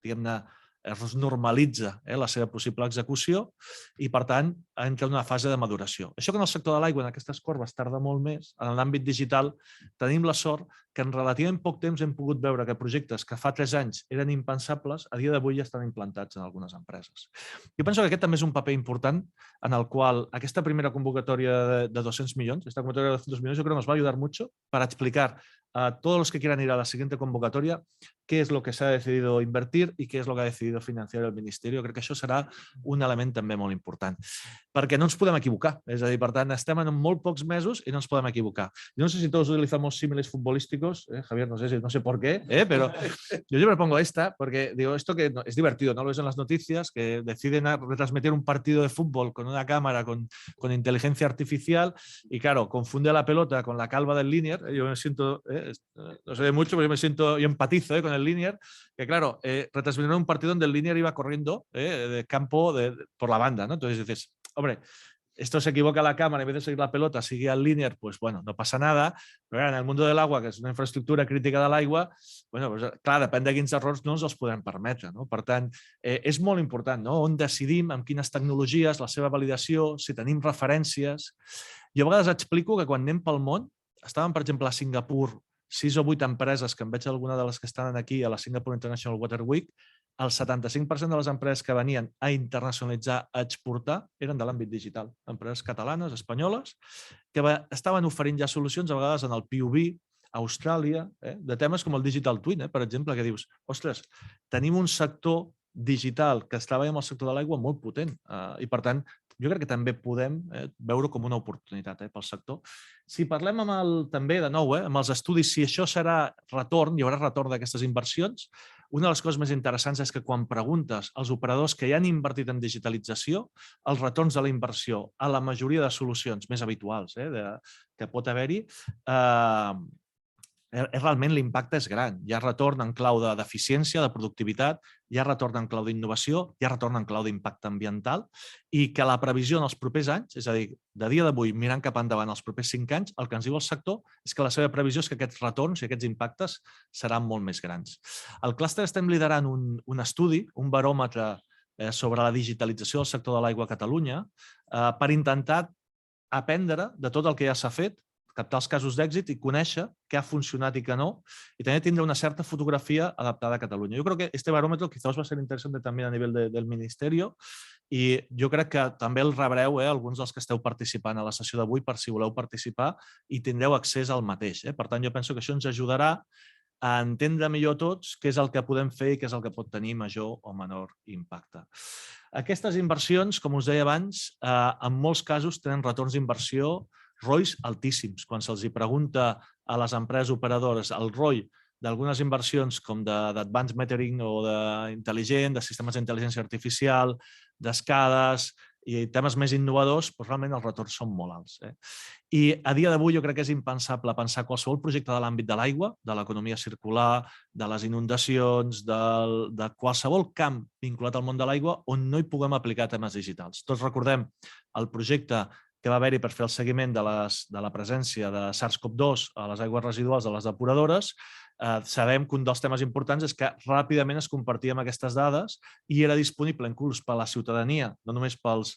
diguem-ne, es normalitza la seva possible execució i, per tant, entra en una fase de maduració. Això que en el sector de l'aigua, en aquestes corbes, tarda molt més. En l'àmbit digital tenim la sort que en relativament poc temps hem pogut veure que projectes que fa 3 anys eren impensables, a dia d'avui ja estan implantats en algunes empreses. Jo penso que aquest també és un paper important en el qual aquesta primera convocatòria de 200 milions, esta convocatoria de 200 millones, yo creo que nos va a ayudar mucho para explicar a todos los que quieran ir a la siguiente convocatoria qué es lo que se ha decidido invertir y qué es lo que ha decidido financiar el Ministerio. Crec que això serà un element també molt important, perquè no ens podem equivocar. És a dir, per tant, estem en molt pocs mesos i no ens podem equivocar. Yo no sé si todos utilizamos símiles futbolísticos, Javier, no sé por qué, pero yo siempre pongo esta, porque digo, esto que es divertido, ¿no? Lo ves en las noticias, que deciden retransmitir un partido de fútbol con una cámara con inteligencia artificial y, claro, confunde la pelota con la calva del linear. Yo me siento, no sé mucho, pero yo empatizo con el linear, que, claro, retransmitieron un partido donde el linear iba corriendo de campo por la banda, ¿no? Entonces dices, hombre, esto se equivoca la cámara, en vez de seguir la pelota, sigue al linear, pues bueno, no passa nada. Però en el món del agua, que és una infraestructura crítica de l'aigua, bueno, pues, clar, depèn de quins errors no ens els podem permetre. No? Per tant, és molt important, no? On decidim, amb quines tecnologies, la seva validació, si tenim referències. Jo a vegades explico que quan anem pel món, estàvem, per exemple, a Singapur, 6 o 8 empreses, que em veig alguna de les que estan aquí a la Singapore International Water Week, el 75% de les empreses que venien a internacionalitzar, a exportar, eren de l'àmbit digital. Empreses catalanes, espanyoles, que estaven oferint ja solucions, a vegades en el PUB, a Austràlia, de temes com el Digital Twin, per exemple, que dius, ostres, tenim un sector digital que estava amb el sector de l'aigua molt potent i, per tant, jo crec que també podem veure com una oportunitat pel sector. Si parlem també, de nou, amb els estudis, si això serà retorn, hi haurà retorn d'aquestes inversions, una de les coses més interessants és que quan preguntes als operadors que ja han invertit en digitalització, els retorns de la inversió a la majoria de solucions més habituals que pot haver-hi, realment l'impacte és gran. Hi ha retorn en clau d'eficiència, de productivitat, hi ha retorn en clau d'innovació, hi ha retorn en clau d'impacte ambiental i que la previsió en els propers anys, és a dir, de dia d'avui mirant cap endavant els propers 5 anys, el que ens diu el sector és que la seva previsió és que aquests retorns i aquests impactes seran molt més grans. Al clúster estem liderant un estudi, un baròmetre sobre la digitalització del sector de l'aigua a Catalunya per intentar aprendre de tot el que ja s'ha fet, captar els casos d'èxit i conèixer què ha funcionat i què no, y también tindre una certa fotografia adaptada a Catalunya. Yo creo que este barómetro quizás va a ser interesante también a nivell del Ministerio i jo crec que també el rebreu alguns dels que esteu participant a la sessió d'avui per si voleu participar i tindreu accés al mateix. Per tant, jo penso que això ens ajudarà a entendre millor tots què és el que podem fer i què és el que pot tenir major o menor impacte. Aquestes inversions, com us deia abans, en molts casos tenen retorns d'inversió ROIs altíssims. Quan se'ls pregunta a les empreses operadores el ROI d'algunes inversions com d'advanced metering o d'intel·ligent, de sistemes d'intel·ligència artificial, d'escales i temes més innovadors, doncs realment els retorns són molt alts. I a dia d'avui jo crec que és impensable pensar qualsevol projecte de l'àmbit de l'aigua, de l'economia circular, de les inundacions, de qualsevol camp vinculat al món de l'aigua on no hi puguem aplicar temes digitals. Tots recordem el projecte que va haver-hi per fer el seguiment de la presència de SARS-CoV-2 a les aigües residuals de les depuradores. Sabem que un dels temes importants és que ràpidament es compartien aquestes dades i era disponible inclús per a la ciutadania, no només pels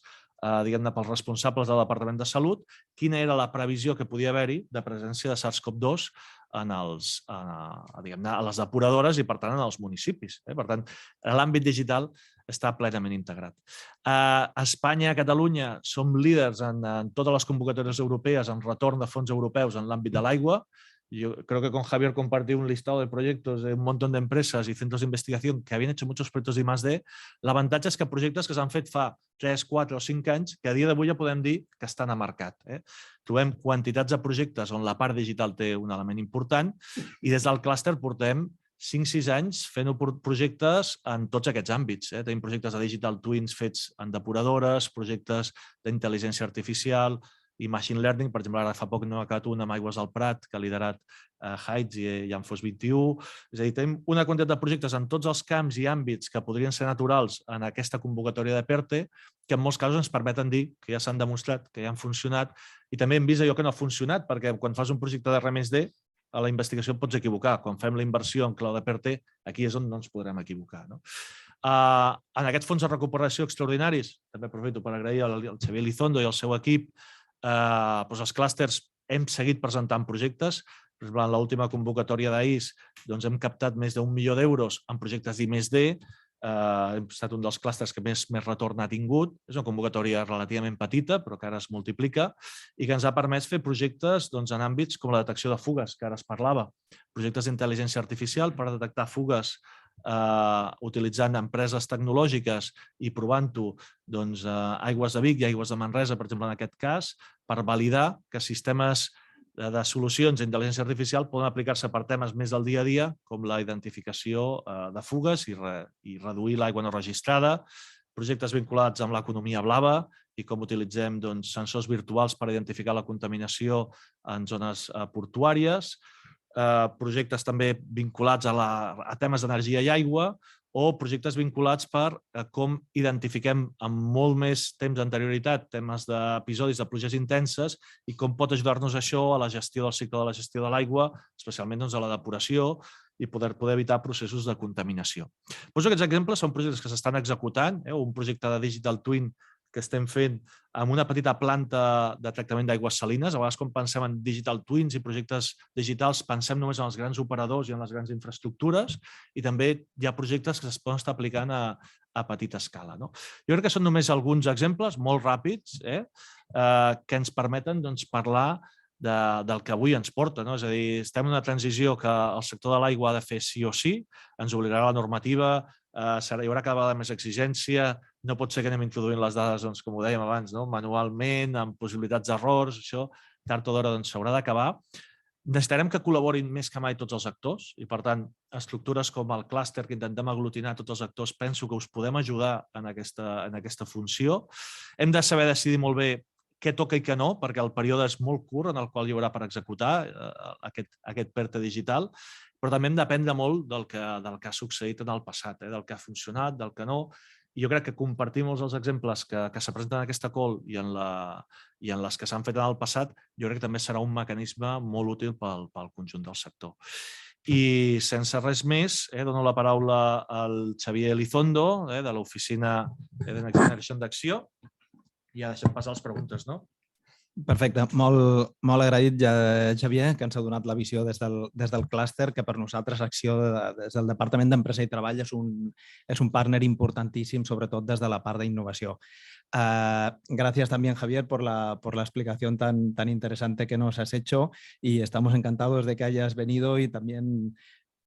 responsables del Departament de Salut, quina era la previsió que podia haver-hi de presència de SARS-CoV-2 a les depuradores i, per tant, en els municipis. Per tant, l'àmbit digital està plenament integrat. A Espanya, a Catalunya, som líders en totes les convocatòries europees en retorn de fons europeus en l'àmbit de l'aigua. Yo creo que con Javier compartí un listado de proyectos de un montón de empresas y centros de investigación que habían hecho muchos proyectos de I+D. L'avantatge és que projectes que s'han fet fa 3, 4 o 5 anys, que a dia d'avui ja podem dir que estan a mercat. Trobem quantitats de projectes on la part digital té un element important i des del clúster portem 5-6 anys fent projectes en tots aquests àmbits. Tenim projectes de digital twins fets en depuradores, projectes d'intel·ligència artificial i machine learning. Per exemple, ara fa poc n'hem acabat un amb Aigües del Prat, que ha liderat Heights i Amfos 21. És a dir, tenim una quantitat de projectes en tots els camps i àmbits que podrien ser naturals en aquesta convocatòria de PERTE, que en molts casos ens permeten dir que ja s'han demostrat, que ja han funcionat, i també hem vist allò que no ha funcionat, perquè quan fas un projecte de R+D a la investigació et pots equivocar. Quan fem la inversió en clau de PERTE, aquí és on no ens podrem equivocar. En aquests fons de recuperació extraordinaris, també aprofito per agrair al Xavier Elizondo i al seu equip, els clústers hem seguit presentant projectes. Per exemple, en l'última convocatòria d'AIS hem captat més d'1 milió d'euros en projectes d'I+D. Hem estat un dels clústers que més retorn ha tingut. És una convocatòria relativament petita, però que ara es multiplica i que ens ha permès fer projectes en àmbits com la detecció de fugues, que ara es parlava. Projectes d'intel·ligència artificial per detectar fugues utilitzant empreses tecnològiques i provant-ho a Aigües de Vic i Aigües de Manresa, per exemple, en aquest cas, per validar que sistemes de solucions d'intel·ligència artificial poden aplicar-se per temes més del dia a dia, com la identificació de fugues i reduir l'aigua no registrada, projectes vinculats amb l'economia blava i com utilitzem sensors virtuals per identificar la contaminació en zones portuàries, projectes també vinculats a temes d'energia i aigua o projectes vinculats per com identifiquem amb molt més temps d'anterioritat temes d'episodis de pluges intenses i com pot ajudar-nos això a la gestió del cicle de la gestió de l'aigua, especialment a la depuració i poder evitar processos de contaminació. Aquests exemples són projectes que s'estan executant, un projecte de Digital Twin que estem fent amb una petita planta de tractament d'aigües salines. A vegades, quan pensem en Digital Twins i projectes digitals, pensem només en els grans operadors i en les grans infraestructures i també hi ha projectes que es poden estar aplicant a petita escala. Jo crec que són només alguns exemples molt ràpids que ens permeten parlar del que avui ens porta. És a dir, estem en una transició que el sector de l'aigua ha de fer sí o sí, ens obligarà la normativa, hi haurà cada vegada més exigència, no pot ser que anem introduint les dades, com ho dèiem abans, manualment, amb possibilitats d'errors, això tard o d'hora s'haurà d'acabar. Necessitarem que col·laborin més que mai tots els actors i, per tant, estructures com el clúster que intentem aglutinar tots els actors, penso que us podem ajudar en aquesta funció. Hem de saber decidir molt bé què toca i què no, perquè el període és molt curt en el qual hi haurà per executar aquest PERTE digital, però també hem d'aprendre molt del que ha succeït en el passat, del que ha funcionat, del que no. I jo crec que compartir molts dels exemples que se presenten en aquesta call i en les que s'han fet en el passat, jo crec que també serà un mecanisme molt útil pel conjunt del sector. I sense res més, dono la paraula al Xavier Elizondo, de l'Oficina de Next Generation d'Acció, i ja deixem passar les preguntes, no? Perfecte. Molt agraït, Xavier, que ens ha donat la visió des del clúster, que per nosaltres Acció, des del Departament d'Empresa i Treball, és un partner importantíssim, sobretot des de la part d'innovació. Gracias también, Javier, por la explicación tan interesante que nos has hecho y estamos encantados de que hayas venido y también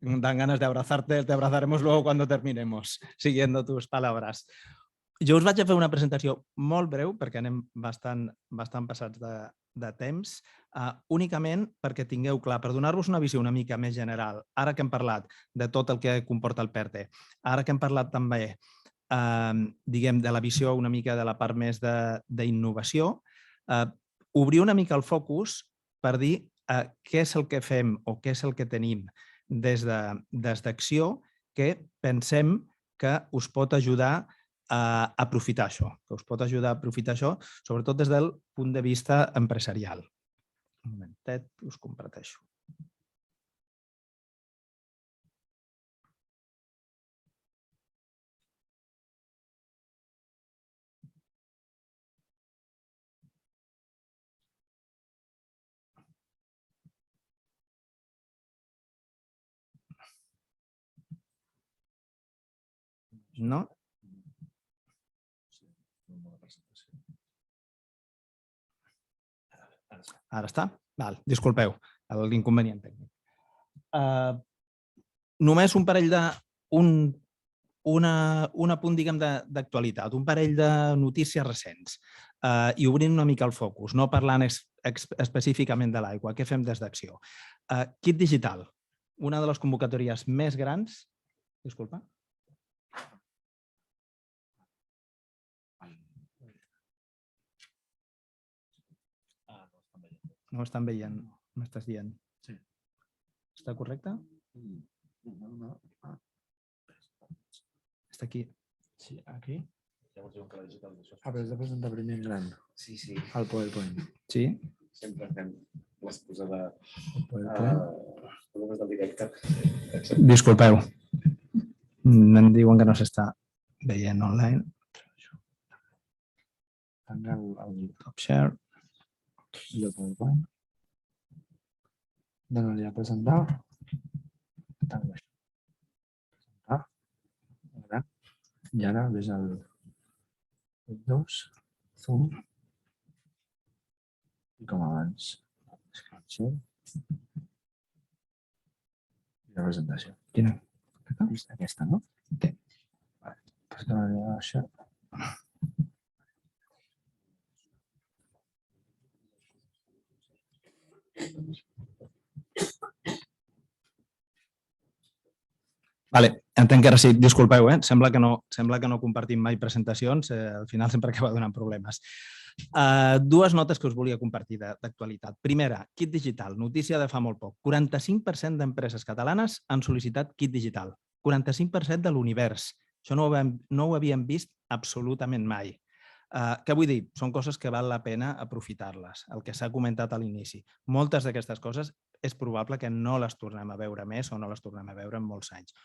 dan ganas de abrazarte. Te abrazaremos luego cuando terminemos, siguiendo tus palabras. Jo us vaig a fer una presentació molt breu, perquè anem bastant passats de temps, únicament perquè tingueu clar, per donar-vos una visió una mica més general, ara que hem parlat de tot el que comporta el PERTE, ara que hem parlat també de la visió una mica de la part més d'innovació, obrir una mica el focus per dir què és el que fem o què és el que tenim des d'Acció que pensem que us pot ajudar a aprofitar això, sobretot des del punt de vista empresarial. Un momentet, us comparteixo. No? Ara està? Disculpeu, l'inconvenient tècnic. Només un parell un apunt, diguem, d'actualitat, un parell de notícies recents i obrint una mica el focus, no parlant específicament de l'aigua. Què fem des d'Acció? Kit Digital, una de les convocatòries més grans... Disculpa. No ho estan veient, m'estàs dient. Sí. Està correcte? No. Està aquí. Sí, aquí. Però has de presentar primer en gran. Sí. El PowerPoint. Sí? Sempre fem l'excusa de... El PowerPoint. Disculpeu. Em diuen que no s'està veient online. Tanca el Top share. i el PowerPoint. Dóna-li a presentar. Tanca això. Presentar. Ara. I ara ves el Windows, Zoom. I com abans. Screen share. I la presentació. Quina? Aquesta, no? Sí. Vale. Pues dóna-li a això. Vale, entenc que ara sí, disculpeu, sembla que no compartim mai presentacions, al final sempre acaba donant problemes. Dues notes que us volia compartir d'actualitat. Primera, kit digital, notícia de fa molt poc. 45% d'empreses catalanes han sol·licitat kit digital. 45% de l'univers. Això no ho havíem vist absolutament mai. Què vull dir? Són coses que val la pena aprofitar-les, el que s'ha comentat a l'inici. Moltes d'aquestes coses és probable que no les tornem a veure més o no les tornem a veure en molts anys.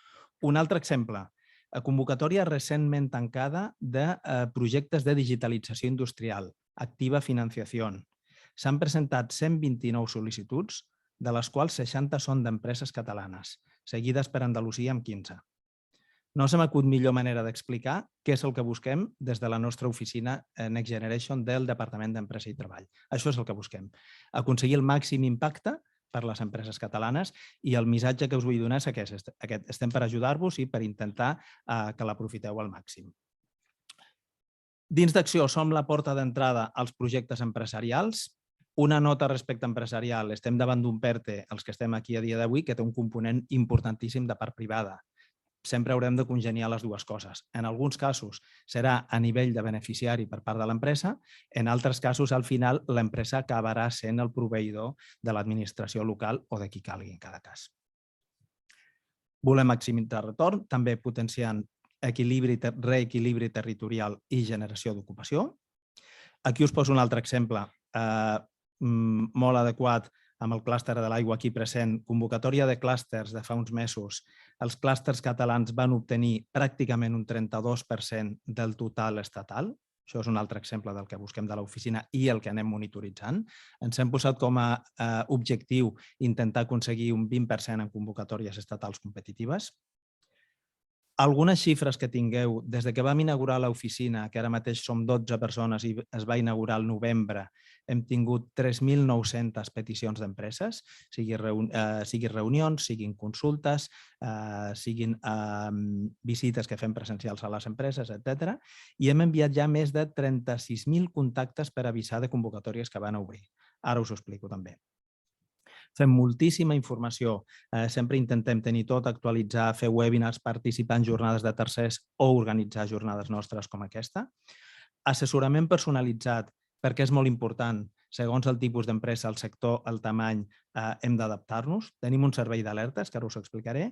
Un altre exemple, convocatòria recentment tancada de projectes de digitalització industrial, Activa Financiación. S'han presentat 129 sol·licituds, de les quals 60 són d'empreses catalanes, seguides per Andalusia amb 15. No se m'acut millor manera d'explicar què és el que busquem des de la nostra oficina Next Generation del Departament d'Empresa i Treball. Això és el que busquem. Aconseguir el màxim impacte per les empreses catalanes i el missatge que us vull donar és aquest. Estem per ajudar-vos i per intentar que l'aprofiteu al màxim. Dins d'Acció som la porta d'entrada als projectes empresarials. Una nota respecte empresarial. Estem davant d'un PERTE, els que estem aquí a dia d'avui, que té un component importantíssim de part privada. Sempre haurem de congeniar les dues coses. En alguns casos serà a nivell de beneficiari per part de l'empresa, en altres casos, al final, l'empresa acabarà sent el proveïdor de l'administració local o de qui calgui en cada cas. Volem maximitzar retorn, també potenciant reequilibri territorial i generació d'ocupació. Aquí us poso un altre exemple molt adequat amb el clúster de l'aigua aquí present, convocatòria de clústers de fa uns mesos. Els clústers catalans van obtenir pràcticament un 32% del total estatal. Això és un altre exemple del que busquem de l'oficina i el que anem monitoritzant. Ens hem posat com a objectiu intentar aconseguir un 20% en convocatòries estatals competitives. Algunes xifres que tingueu, des que vam inaugurar l'oficina, que ara mateix som 12 persones i es va inaugurar al novembre, hem tingut 3.900 peticions d'empreses, sigui reunions, siguin consultes, siguin visites que fem presencials a les empreses, etc. I hem enviat ja més de 36.000 contactes per avisar de convocatòries que van obrir. Ara us ho explico també. Fem moltíssima informació, sempre intentem tenir tot, actualitzar, fer webinars, participar en jornades de tercers o organitzar jornades nostres com aquesta. Assessorament personalitzat, perquè és molt important, segons el tipus d'empresa, el sector, el tamany, hem d'adaptar-nos. Tenim un servei d'alertes, que ara us ho explicaré.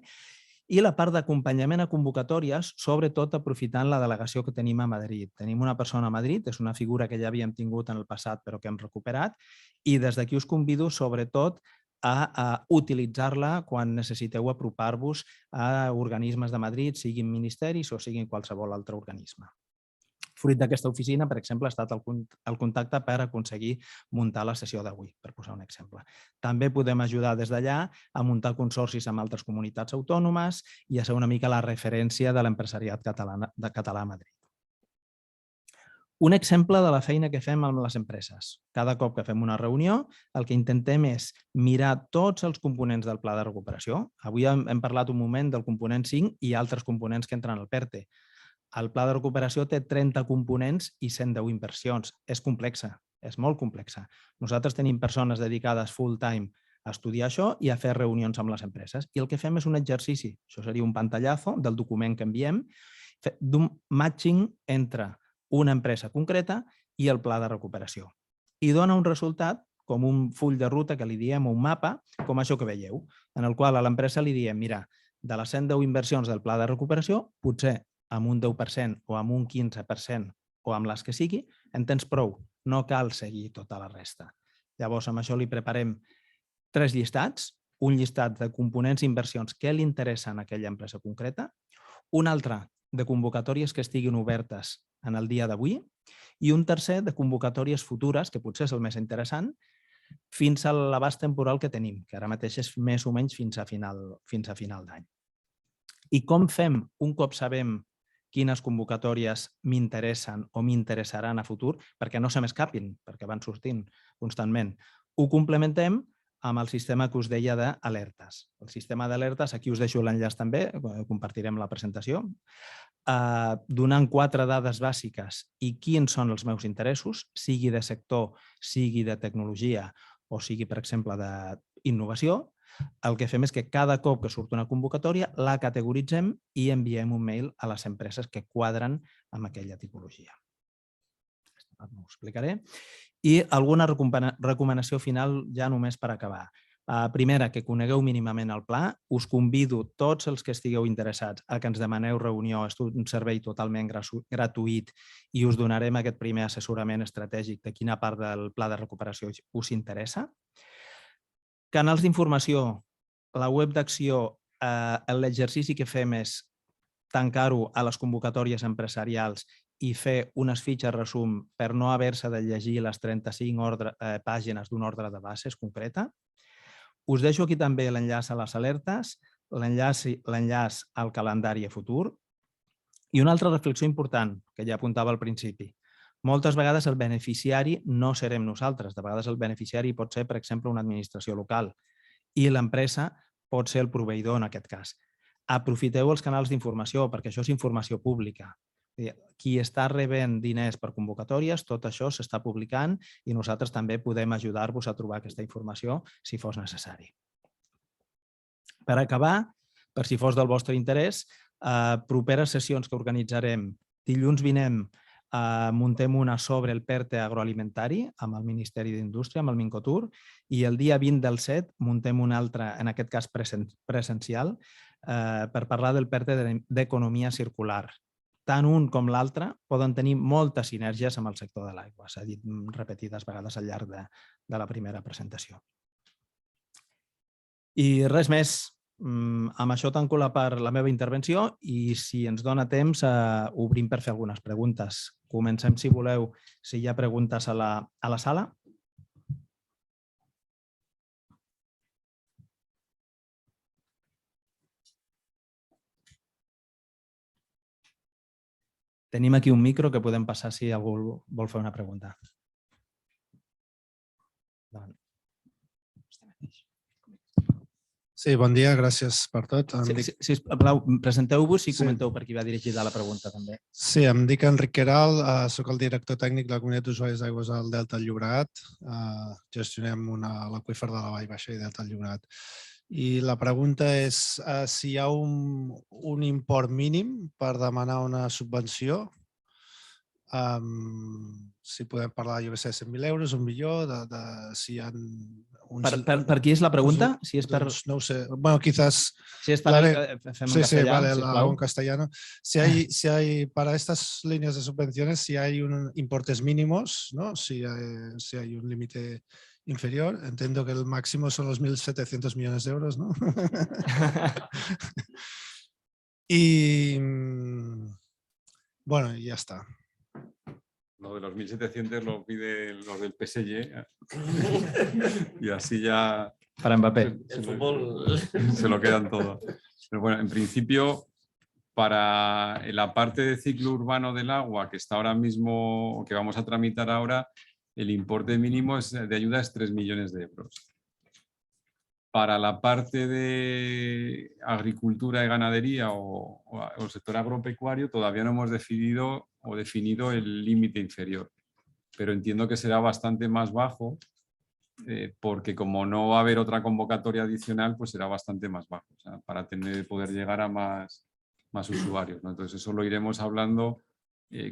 I la part d'acompanyament a convocatòries, sobretot aprofitant la delegació que tenim a Madrid. Tenim una persona a Madrid, és una figura que ja havíem tingut en el passat però que hem recuperat, i des d'aquí us convido sobretot a utilitzar-la quan necessiteu apropar-vos a organismes de Madrid, siguin ministeris o siguin qualsevol altre organisme. Fruit d'aquesta oficina, per exemple, ha estat el contacte per aconseguir muntar la sessió d'avui, per posar un exemple. També podem ajudar des d'allà a muntar consorcis amb altres comunitats autònomes i a ser una mica la referència de l'empresariat català a Madrid. Un exemple de la feina que fem amb les empreses. Cada cop que fem una reunió, el que intentem és mirar tots els components del pla de recuperació. Avui hem parlat un moment del component 5 i altres components que entren al PERTE. El pla de recuperació té 30 components i 110 inversions. És complexa, és molt complexa. Nosaltres tenim persones dedicades full time a estudiar això i a fer reunions amb les empreses. I el que fem és un exercici, això seria un pantallazo del document que enviem, d'un matching entre una empresa concreta i el pla de recuperació. I dona un resultat com un full de ruta que li diem, un mapa, com això que veieu, en el qual a l'empresa li diem, mira, de les 110 inversions del pla de recuperació, potser amb un 10% o amb un 15% o amb les que sigui, en tens prou, no cal seguir tota la resta. Llavors, amb això li preparem 3 llistats un llistat de components i inversions que li interessen a aquella empresa concreta, un altre de convocatòries que estiguin obertes en el dia d'avui i un tercer de convocatòries futures, que potser és el més interessant, fins a l'abast temporal que tenim, que ara mateix és més o menys fins a final d'any. I com fem un cop sabem quines convocatòries m'interessen o m'interessaran a futur, perquè no se m'escapin, perquè van sortint constantment. Ho complementem amb el sistema que us deia d'alertes. El sistema d'alertes, aquí us deixo l'enllaç també, compartirem la presentació, donant 4 dades bàsiques i quins són els meus interessos, sigui de sector, sigui de tecnologia o sigui, per exemple, d'innovació. El que fem és que cada cop que surt una convocatòria la categoritzem i enviem un mail a les empreses que quadren amb aquella tipologia. No ho explicaré. I alguna recomanació final ja només per acabar. Primera, que conegueu mínimament el pla. Us convido tots els que estigueu interessats a que ens demaneu reunió. És un servei totalment gratuït i us donarem aquest primer assessorament estratègic de quina part del pla de recuperació us interessa. Canals d'informació, la web d'acció, l'exercici que fem és tancar-ho a les convocatòries empresarials i fer unes fitxes resum per no haver-se de llegir les 35 pàgines d'un ordre de bases concreta. Us deixo aquí també l'enllaç a les alertes, l'enllaç al calendari a futur i una altra reflexió important que ja apuntava al principi. Moltes vegades el beneficiari no serem nosaltres. De vegades el beneficiari pot ser, per exemple, una administració local i l'empresa pot ser el proveïdor en aquest cas. Aprofiteu els canals d'informació perquè això és informació pública. Qui està rebent diners per convocatòries, tot això s'està publicant i nosaltres també podem ajudar-vos a trobar aquesta informació si fos necessari. Per acabar, per si fos del vostre interès, properes sessions que organitzarem dilluns vinent, muntem una sobre el PERTE agroalimentari amb el Ministeri d'Indústria, amb el Mincotur, i el dia 20 del 7 muntem una altra, en aquest cas presencial, per parlar del PERTE d'economia circular. Tant un com l'altre poden tenir moltes sinergies amb el sector de l'aigua. S'ha dit repetides vegades al llarg de la primera presentació. I res més. Amb això tanco la meva intervenció i si ens dona temps obrim per fer algunes preguntes. Comencem, si voleu, si hi ha preguntes a la sala. Tenim aquí un micro que podem passar si algú vol fer una pregunta. Sí, bon dia, gràcies per tot. Sisplau, presenteu-vos i comenteu per qui va dirigida la pregunta també. Sí, em dic Enric Queral, soc el director tècnic de la Comunitat d'Usuaris d'Aigües del Delta del Llobregat. Gestionem l'aqüífer de la Vall Baixa i Delta del Llobregat. I la pregunta és si hi ha un import mínim per demanar una subvenció. Si podem parlar, jo què sé, 100.000 euros, 1 milió, si hi ha... Per qui és la pregunta? Si és per... No ho sé. Bueno, quizás... Si es para... Sí, sí, vale, la hago en castellano. Si hay, para estas líneas de subvenciones, si hay importes mínimos, ¿no? Si hay un límite inferior. Entiendo que el máximo son los 1.700 millones de euros, ¿no? Y bueno, ya está. Lo de los 1.700 lo piden los del PSG y así ya para Mbappé. Se lo quedan todo. Pero bueno, en principio, para la parte de ciclo urbano del agua que está ahora mismo, que vamos a tramitar ahora, el importe mínimo de ayuda es 3 millones de euros. Para la parte de agricultura y ganadería o el sector agropecuario todavía no hemos definido el límite inferior, pero entiendo que será bastante más bajo porque como no va a haber otra convocatoria adicional, pues será bastante más bajo, o sea, para poder llegar a más usuarios, ¿no? Entonces eso lo iremos hablando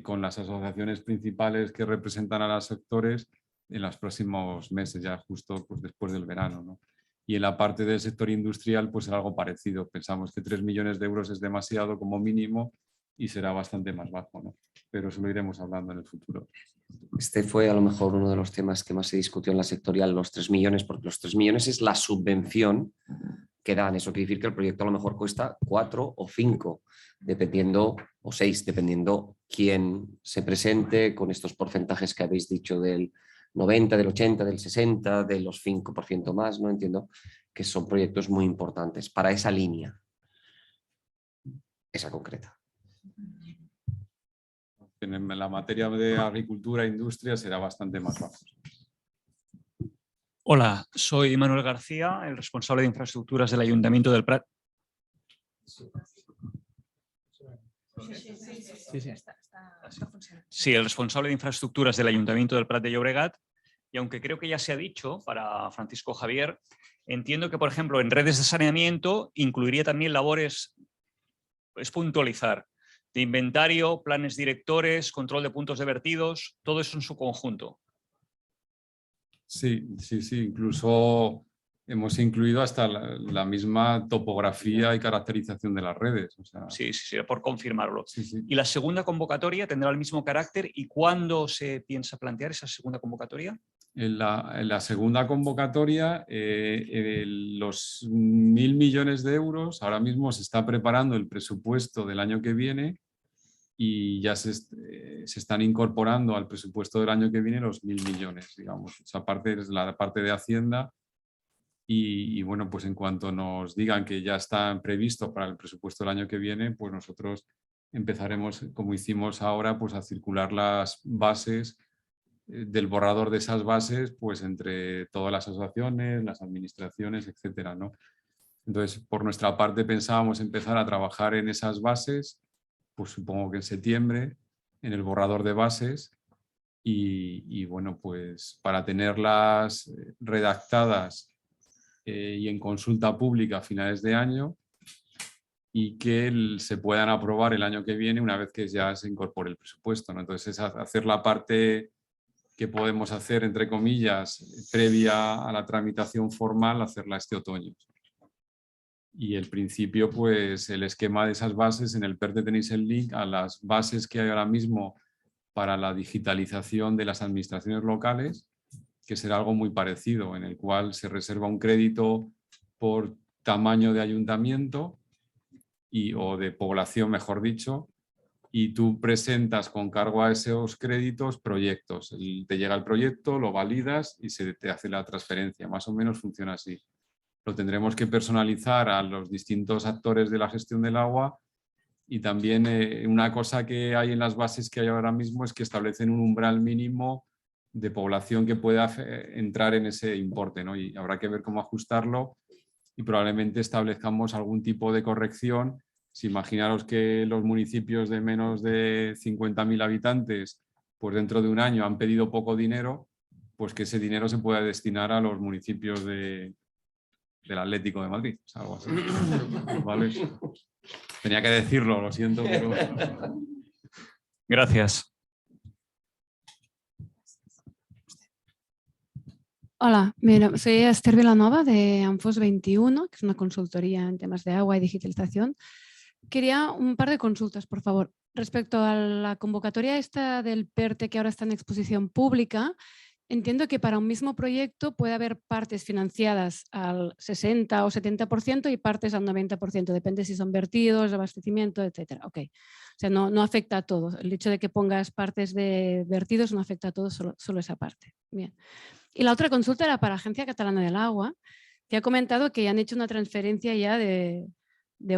con las asociaciones principales que representan a los sectores en los próximos meses, ya justo pues, después del verano, ¿no? Y en la parte del sector industrial, pues algo parecido. Pensamos que 3 millones de euros es demasiado como mínimo y será bastante más bajo, ¿no? Pero eso lo iremos hablando en el futuro. Este fue a lo mejor uno de los temas que más se discutió en la sectorial, los 3 millones, porque los 3 millones es la subvención que dan. Eso quiere decir que el proyecto a lo mejor cuesta 4 o 5, dependiendo, o 6, dependiendo quién se presente, con estos porcentajes que habéis dicho del 90, del 80, del 60, de los 5% más, ¿no? Entiendo que son proyectos muy importantes para esa línea, esa concreta. En la materia de agricultura e industria será bastante más bajo. Hola, soy Manuel García, el responsable de infraestructuras del Ayuntamiento del Prat. Sí, el responsable de infraestructuras del Ayuntamiento del Prat de Llobregat. Y aunque creo que ya se ha dicho para Francisco Javier, entiendo que, por ejemplo, en redes de saneamiento incluiría también labores, es puntualizar, de inventario, planes directores, control de puntos de vertidos, todo eso en su conjunto. Sí, incluso hemos incluido hasta la misma topografía y caracterización de las redes. O sea, Sí, por confirmarlo. sí. ¿Y la segunda convocatoria tendrá el mismo carácter? ¿Y cuándo se piensa plantear esa segunda convocatoria? En la segunda convocatoria, los 1.000 millones de euros, ahora mismo se está preparando el presupuesto del año que viene y ya se están incorporando al presupuesto del año que viene los 1.000 millones, digamos. Esa parte es la parte de Hacienda y bueno, pues en cuanto nos digan que ya está previsto para el presupuesto del año que viene, pues nosotros empezaremos, como hicimos ahora, pues a circular las bases del borrador de esas bases, pues entre todas las asociaciones, las administraciones, etcétera, ¿no? Entonces, por nuestra parte pensábamos empezar a trabajar en esas bases, pues supongo que en septiembre, en el borrador de bases, y bueno, pues para tenerlas redactadas y en consulta pública a finales de año y que se puedan aprobar el año que viene una vez que ya se incorpore el presupuesto, ¿no? Entonces es hacer la parte que podemos hacer, entre comillas, previa a la tramitación formal, hacerla este otoño. Y el principio, pues el esquema de esas bases, en el PERTE tenéis el link a las bases que hay ahora mismo para la digitalización de las administraciones locales, que será algo muy parecido, en el cual se reserva un crédito por tamaño de ayuntamiento o de población, mejor dicho, y tú presentas con cargo a esos créditos proyectos. Te llega el proyecto, lo validas y se te hace la transferencia. Más o menos funciona así. Lo tendremos que personalizar a los distintos actores de la gestión del agua y también una cosa que hay en las bases que hay ahora mismo es que establecen un umbral mínimo de población que pueda entrar en ese importe, ¿no? Y habrá que ver cómo ajustarlo y probablemente establezcamos algún tipo de corrección. Si imaginaros que los municipios de menos de 50.000 habitantes, pues dentro de un año han pedido poco dinero, pues que ese dinero se pueda destinar a los municipios del Atlético de Madrid, o sea, algo así. ¿Vale? Tenía que decirlo, lo siento, pero... Gracias. Hola, mira, soy Esther Vilanova de Anfos 21, que es una consultoría en temas de agua y digitalización. Quería un par de consultas, por favor. Respecto a la convocatoria esta del PERTE que ahora está en exposición pública, entiendo que para un mismo proyecto puede haber partes financiadas al 60 o 70% y partes al 90%, depende si son vertidos, abastecimiento, etc. Okay. O sea, no afecta a todo. El hecho de que pongas partes de vertidos no afecta a todo, solo esa parte. Bien. Y la otra consulta era para la Agencia Catalana del Agua, que ha comentado que ya han hecho una transferencia ya de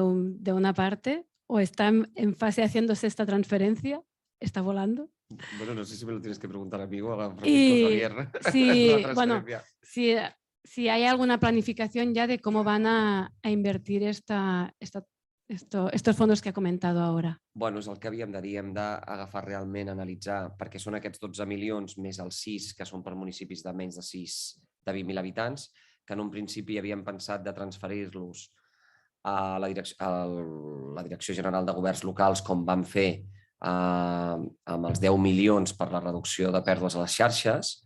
una parte, o está en fase haciéndose esta transferencia, está volando. Bueno, no sé si me lo tienes que preguntar a mí o a Francisco Y Javier. si, bueno, si hay alguna planificación ya de cómo van a invertir estos fondos que ha comentado ahora. Bueno, és el que havíem d'agafar realment, analitzar, perquè són aquests 12 milions més els 6 que són per municipis de menys de 20.000 habitants, que en un principi havíem pensat de transferir-los a la Direcció General de Governs Locals, com vam fer amb els 10 milions per la reducció de pèrdues a les xarxes,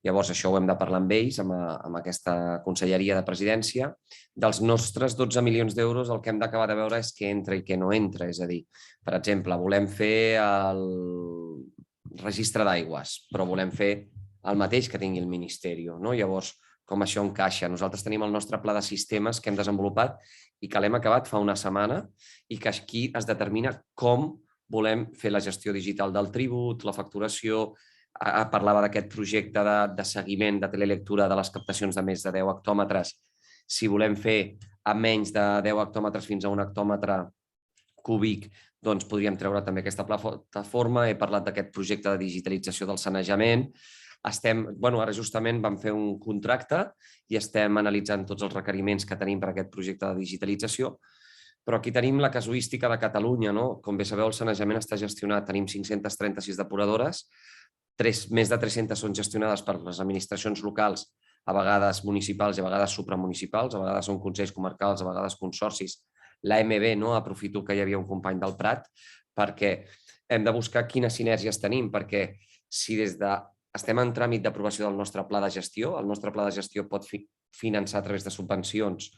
Llavors, això ho hem de parlar amb ells, amb aquesta conselleria de presidència. Dels nostres 12 milions d'euros, el que hem d'acabar de veure és què entra i què no entra. És a dir, per exemple, volem fer el registre d'aigües, però volem fer el mateix que tingui el Ministeri, no? Llavors, com això encaixa? Nosaltres tenim el nostre pla de sistemes que hem desenvolupat i que l'hem acabat fa una setmana i que aquí es determina com volem fer la gestió digital del tribut, la facturació. Parlava d'aquest projecte de seguiment de telelectura de les captacions de més de 10 hectòmetres. Si volem fer a menys de 10 hectòmetres fins a un hectòmetre cúbic, doncs podríem treure també aquesta plataforma. He parlat d'aquest projecte de digitalització del sanejament. Ara justament vam fer un contracte i estem analitzant tots els requeriments que tenim per a aquest projecte de digitalització. Però aquí tenim la casuística de Catalunya, no? Com bé sabeu, el sanejament està gestionat. Tenim 536 depuradores, més de 300 són gestionades per les administracions locals, a vegades municipals i a vegades supramunicipals, a vegades són consells comarcals, a vegades consorcis. L'AMB, no? Aprofito que hi havia un company del Prat, perquè hem de buscar quines sinergies tenim, perquè si estem en tràmit d'aprovació del nostre pla de gestió, el nostre pla de gestió pot finançar a través de subvencions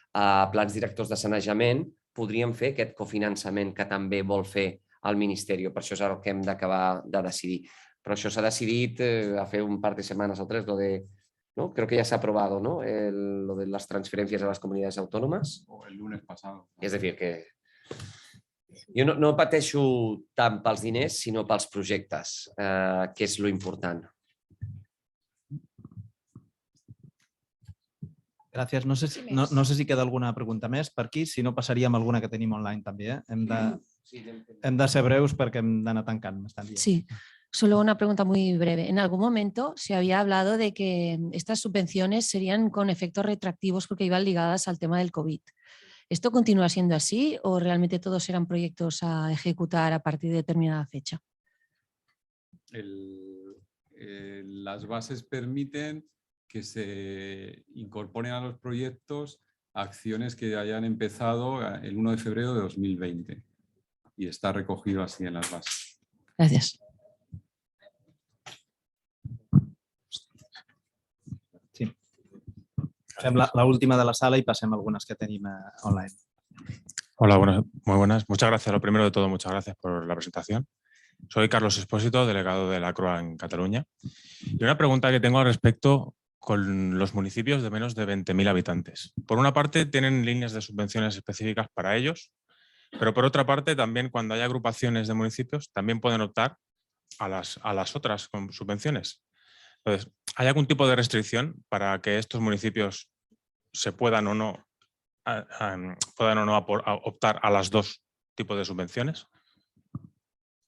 plans directors de sanejament, podríem fer aquest cofinançament que també vol fer el Ministeri. Per això és el que hem d'acabar de decidir. Però això s'ha decidit a fer un par de setmanes o tres, ¿no? Creo que ya se ha aprobado, ¿no? Lo de las transferencias a las comunidades autónomas. O el lunes pasado. És a dir, que jo no pateixo tant pels diners, sinó pels projectes, que és lo important. Gràcies. No sé si queda alguna pregunta més per aquí. Si no, passaríem a alguna que tenim online també. Hem de ser breus perquè hem d'anar tancant. Sí. Solo una pregunta muy breve. En algún momento se había hablado de que estas subvenciones serían con efectos retroactivos porque iban ligadas al tema del COVID. ¿Esto continúa siendo así o realmente todos eran proyectos a ejecutar a partir de determinada fecha? Las bases permiten que se incorporen a los proyectos acciones que hayan empezado el 1 de febrero de 2020 y está recogido así en las bases. Gracias. Fem l'última de la sala y pasem a algunas que tenim online. Hola, muy buenas. Muchas gracias. Lo primero de todo, muchas gracias por la presentación. Soy Carlos Espósito, delegado de la CROA en Cataluña. Y una pregunta que tengo al respecto con los municipios de menos de 20.000 habitantes. Por una parte, tienen líneas de subvenciones específicas para ellos, pero por otra parte, también cuando hay agrupaciones de municipios, también pueden optar a las otras subvenciones. Entonces, ¿hay algún tipo de restricción para que estos municipios se puedan o no optar a las dos tipos de subvenciones?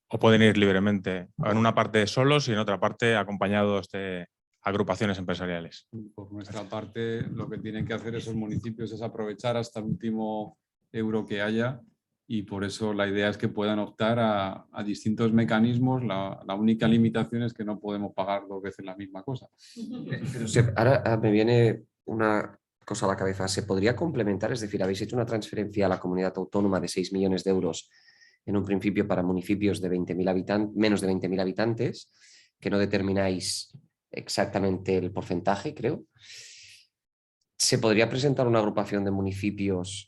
¿O pueden ir libremente en una parte solos y en otra parte acompañados de agrupaciones empresariales? Por nuestra parte, lo que tienen que hacer esos municipios es aprovechar hasta el último euro que haya y por eso la idea es que puedan optar a distintos mecanismos. La única limitación es que no podemos pagar dos veces la misma cosa. Pero ahora me viene una cosa a la cabeza. ¿Se podría complementar? Es decir, habéis hecho una transferencia a la comunidad autónoma de 6 millones de euros en un principio para municipios de 20.000 habitantes, menos de 20.000 habitantes, que no determináis exactamente el porcentaje, creo. ¿Se podría presentar una agrupación de municipios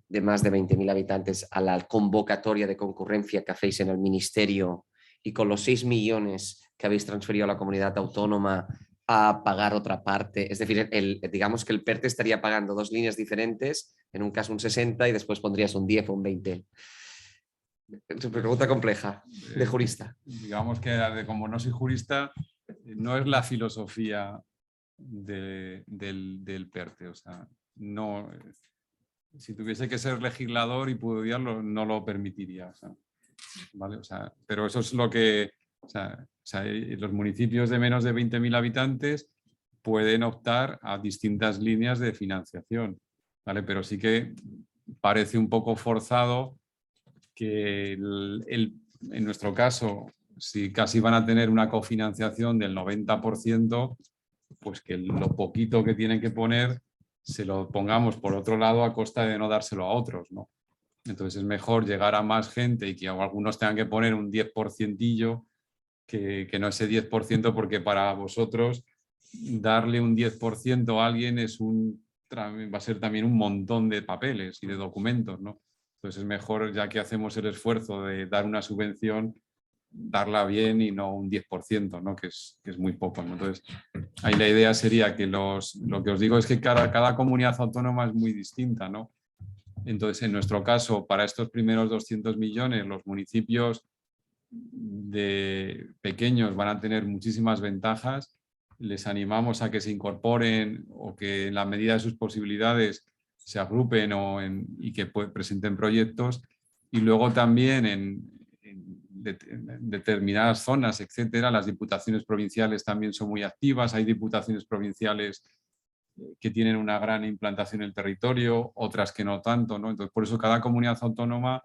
de más de 20.000 habitantes a la convocatoria de concurrencia que hacéis en el Ministerio y con los 6 millones que habéis transferido a la comunidad autónoma a pagar otra parte? Es decir, digamos que el PERTE estaría pagando dos líneas diferentes, en un caso un 60 y después pondrías un 10 o un 20. Es una pregunta compleja, de jurista. Digamos que como no soy jurista, no es la filosofía del PERTE. O sea, no... Si tuviese que ser legislador y pudiera, no lo permitiría. ¿Vale? O sea, pero eso es lo que... los municipios de menos de 20.000 habitantes pueden optar a distintas líneas de financiación. ¿Vale? Pero sí que parece un poco forzado que en nuestro caso, si casi van a tener una cofinanciación del 90%, pues que lo poquito que tienen que poner se lo pongamos por otro lado a costa de no dárselo a otros, ¿no? Entonces es mejor llegar a más gente y que algunos tengan que poner un 10% que no ese 10%, porque para vosotros darle un 10% a alguien va a ser también un montón de papeles y de documentos, ¿no? Entonces es mejor, ya que hacemos el esfuerzo de dar una subvención, darla bien y no un 10%, ¿no? Que es muy poco, ¿no? Entonces, ahí la idea sería que lo que os digo es que cada comunidad autónoma es muy distinta, ¿no? Entonces, en nuestro caso, para estos primeros 200 millones, los municipios pequeños van a tener muchísimas ventajas. Les animamos a que se incorporen o que en la medida de sus posibilidades se agrupen y que presenten proyectos. Y luego también en determinadas zonas, etcétera, las diputaciones provinciales también son muy activas. Hay diputaciones provinciales que tienen una gran implantación en el territorio, otras que no tanto, ¿no? Entonces, por eso cada comunidad autónoma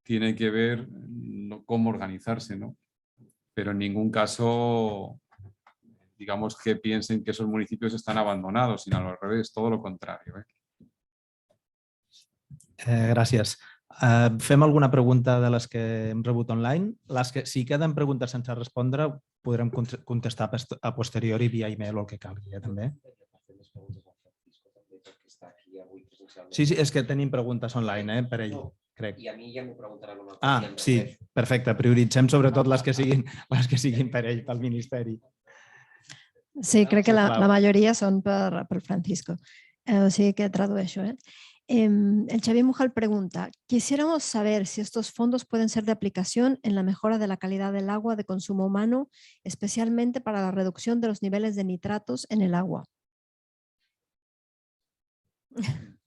tiene que ver cómo organizarse, ¿no? Pero en ningún caso, digamos, que piensen que esos municipios están abandonados, sino al revés, todo lo contrario. Gràcies. Fem alguna pregunta de les que hem rebut online. Les que, si queden preguntes sense respondre, podrem contestar a posteriori via email o el que calgui, també. Sí, és que tenim preguntes online per ell, crec. I a mi ja m'ho preguntaran una cosa. Sí, perfecte. Prioritzem sobretot les que siguin per ell, pel Ministeri. Sí, crec que la majoria són per Francisco. O sigui que tradueixo. El Xavier Mujal pregunta, quisiéramos saber si estos fondos pueden ser de aplicación en la mejora de la calidad del agua de consumo humano, especialmente para la reducción de los niveles de nitratos en el agua.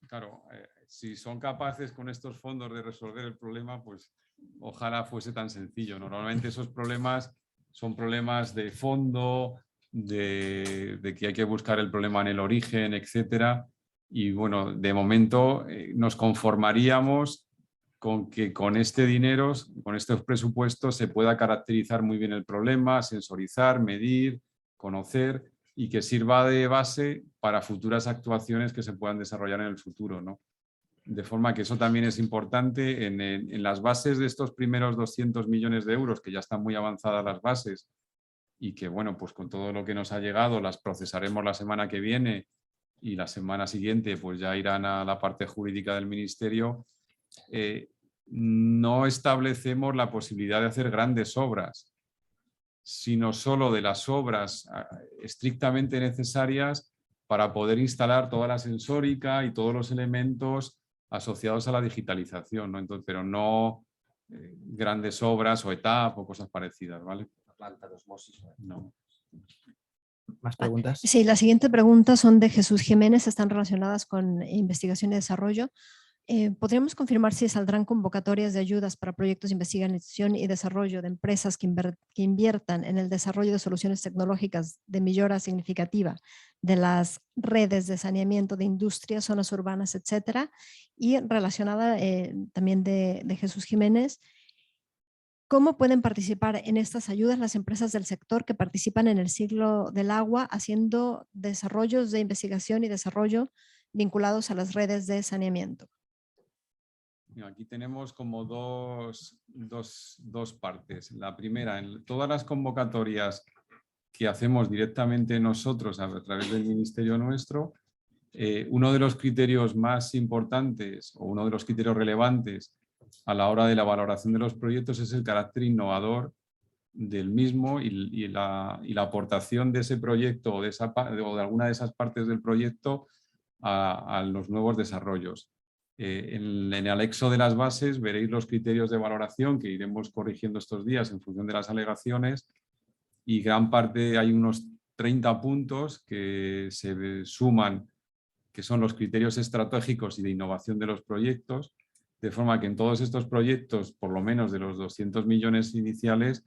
Claro, si son capaces con estos fondos de resolver el problema, pues ojalá fuese tan sencillo. Normalmente esos problemas son problemas de fondo, de que hay que buscar el problema en el origen, etcétera. Y bueno, de momento nos conformaríamos con que con este dinero, con estos presupuestos, se pueda caracterizar muy bien el problema, sensorizar, medir, conocer y que sirva de base para futuras actuaciones que se puedan desarrollar en el futuro, ¿no? De forma que eso también es importante en las bases de estos primeros 200 millones de euros, que ya están muy avanzadas las bases y que, bueno, pues con todo lo que nos ha llegado las procesaremos la semana que viene y la semana siguiente pues ya irán a la parte jurídica del Ministerio. No establecemos la posibilidad de hacer grandes obras, sino solo de las obras estrictamente necesarias para poder instalar toda la sensórica y todos los elementos asociados a la digitalización, ¿no? Entonces, pero no grandes obras o ETAP o cosas parecidas, ¿vale? La planta de osmosis. No. ¿Más preguntas? Sí, la siguiente pregunta son de Jesús Jiménez, están relacionadas con investigación y desarrollo. ¿Podríamos confirmar si saldrán convocatorias de ayudas para proyectos de investigación y desarrollo de empresas que inviertan en el desarrollo de soluciones tecnológicas de mejora significativa de las redes de saneamiento de industrias, zonas urbanas, etcétera? Y relacionada también de Jesús Jiménez, ¿cómo pueden participar en estas ayudas las empresas del sector que participan en el ciclo del agua haciendo desarrollos de investigación y desarrollo vinculados a las redes de saneamiento? Aquí tenemos como dos partes. La primera, en todas las convocatorias que hacemos directamente nosotros a través del ministerio nuestro, uno de los criterios más importantes o uno de los criterios relevantes a la hora de la valoración de los proyectos es el carácter innovador del mismo y la aportación de ese proyecto o de alguna de esas partes del proyecto a los nuevos desarrollos. En el anexo de las bases veréis los criterios de valoración que iremos corrigiendo estos días en función de las alegaciones y gran parte, hay unos 30 puntos que se suman, que son los criterios estratégicos y de innovación de los proyectos, de forma que en todos estos proyectos, por lo menos de los 200 millones iniciales,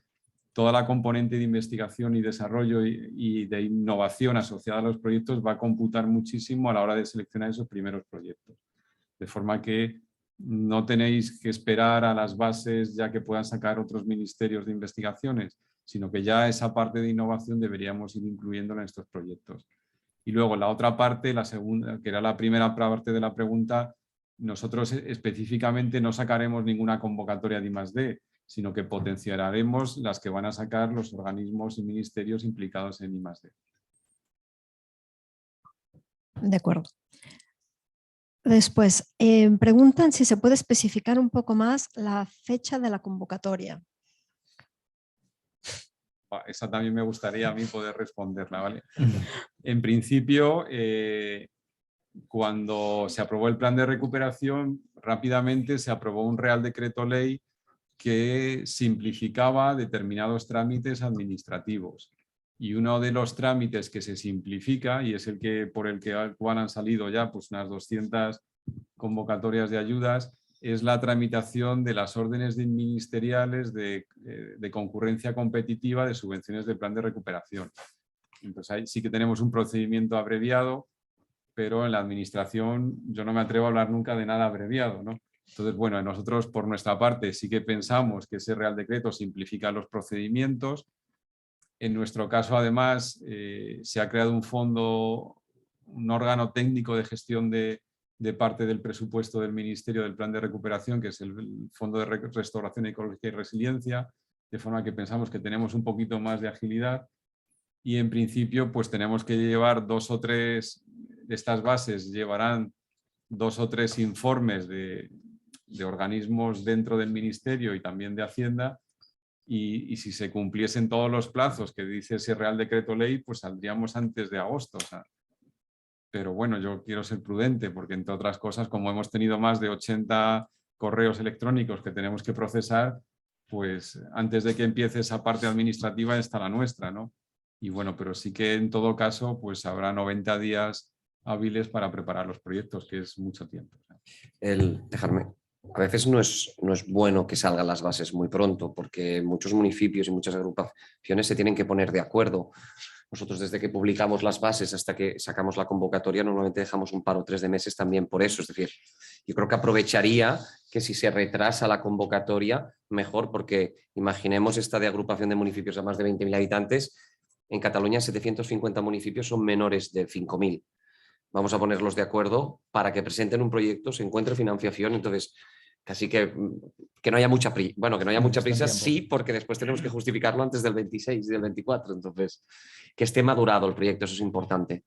toda la componente de investigación y desarrollo y de innovación asociada a los proyectos va a computar muchísimo a la hora de seleccionar esos primeros proyectos. De forma que no tenéis que esperar a las bases ya que puedan sacar otros ministerios de investigaciones, sino que ya esa parte de innovación deberíamos ir incluyéndola en estos proyectos. Y luego la otra parte, la segunda, que era la primera parte de la pregunta, nosotros específicamente no sacaremos ninguna convocatoria de I+D, sino que potenciaremos las que van a sacar los organismos y ministerios implicados en I+D. De acuerdo. Después, preguntan si se puede especificar un poco más la fecha de la convocatoria. Esa también me gustaría a mí poder responderla, ¿vale? En principio, cuando se aprobó el plan de recuperación, rápidamente se aprobó un Real Decreto Ley que simplificaba determinados trámites administrativos. Y uno de los trámites que se simplifica, y es el que por el cual han salido ya pues, unas 200 convocatorias de ayudas, es la tramitación de las órdenes ministeriales de concurrencia competitiva de subvenciones del plan de recuperación. Entonces ahí sí que tenemos un procedimiento abreviado, pero en la administración yo no me atrevo a hablar nunca de nada abreviado, ¿no? Entonces, bueno, nosotros por nuestra parte sí que pensamos que ese Real Decreto simplifica los procedimientos. En nuestro caso, además, se ha creado un fondo, un órgano técnico de gestión de parte del presupuesto del Ministerio del Plan de Recuperación, que es el Fondo de Restauración Ecológica y Resiliencia, de forma que pensamos que tenemos un poquito más de agilidad y en principio pues tenemos que llevar 2 o 3 de estas bases, llevarán 2 o 3 informes de organismos dentro del Ministerio y también de Hacienda. Y si se cumpliesen todos los plazos que dice ese Real Decreto Ley, pues saldríamos antes de agosto. O sea, pero bueno, yo quiero ser prudente porque, entre otras cosas, como hemos tenido más de 80 correos electrónicos que tenemos que procesar, pues antes de que empiece esa parte administrativa está la nuestra, ¿no? Y bueno, pero sí que en todo caso, pues habrá 90 días hábiles para preparar los proyectos, que es mucho tiempo. A veces no es bueno que salgan las bases muy pronto, porque muchos municipios y muchas agrupaciones se tienen que poner de acuerdo. Nosotros desde que publicamos las bases hasta que sacamos la convocatoria normalmente dejamos un par o 3 de meses también por eso. Es decir, yo creo que aprovecharía que si se retrasa la convocatoria, mejor, porque imaginemos esta de agrupación de municipios a más de 20.000 habitantes. En Cataluña 750 municipios son menores de 5.000. Vamos a ponerlos de acuerdo para que presenten un proyecto, se encuentre financiación, entonces casi que no haya mucha prisa. Bueno, que no haya mucha prisa, sí, porque después tenemos que justificarlo antes del 26 y del 24, entonces que esté madurado el proyecto, eso es importante.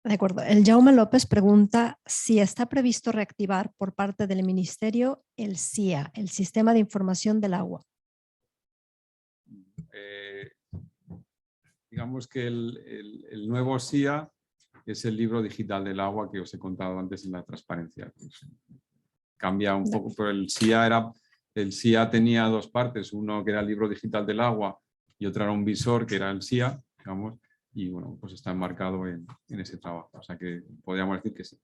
De acuerdo. El Jaume López pregunta si está previsto reactivar por parte del Ministerio el SIA, el Sistema de Información del Agua. Digamos que el nuevo SIA es el libro digital del agua que os he contado antes en la transparencia. Cambia un poco, pero el SIA tenía 2 partes, uno que era el libro digital del agua y otro era un visor que era el SIA, digamos, y bueno, pues está enmarcado en ese trabajo, o sea que podríamos decir que sí.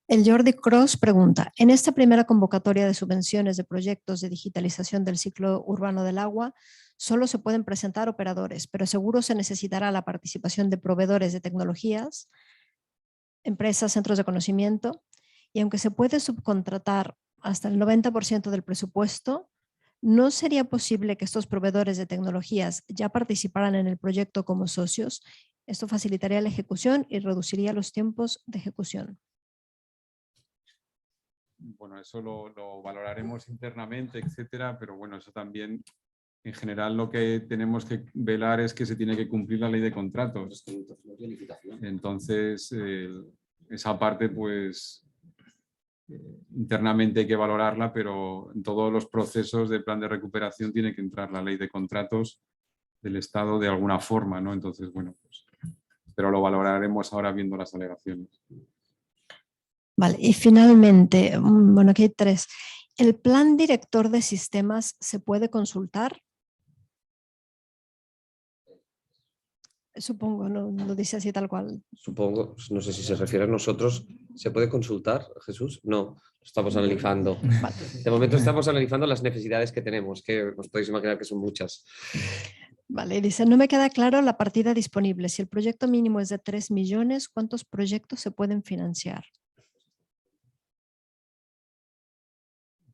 El Jordi Cross pregunta, en esta primera convocatoria de subvenciones de proyectos de digitalización del ciclo urbano del agua, solo se pueden presentar operadores, pero seguro se necesitará la participación de proveedores de tecnologías, empresas, centros de conocimiento, y aunque se puede subcontratar hasta el 90% del presupuesto, ¿no sería posible que estos proveedores de tecnologías ya participaran en el proyecto como socios? Esto facilitaría la ejecución y reduciría los tiempos de ejecución. Bueno, eso lo valoraremos internamente, etcétera, pero bueno, eso también, en general, lo que tenemos que velar es que se tiene que cumplir la ley de contratos. Entonces, esa parte, pues, internamente hay que valorarla, pero en todos los procesos de plan de recuperación tiene que entrar la ley de contratos del Estado de alguna forma, ¿no? Entonces, bueno, pues, pero lo valoraremos ahora viendo las alegaciones. Vale, y finalmente, bueno, aquí hay 3. ¿El plan director de sistemas se puede consultar? Supongo, no lo dice así tal cual. Supongo, no sé si se refiere a nosotros. ¿Se puede consultar, Jesús? No, estamos analizando. Vale. De momento estamos analizando las necesidades que tenemos, que os podéis imaginar que son muchas. Vale, dice, no me queda claro la partida disponible. Si el proyecto mínimo es de 3 millones, ¿cuántos proyectos se pueden financiar?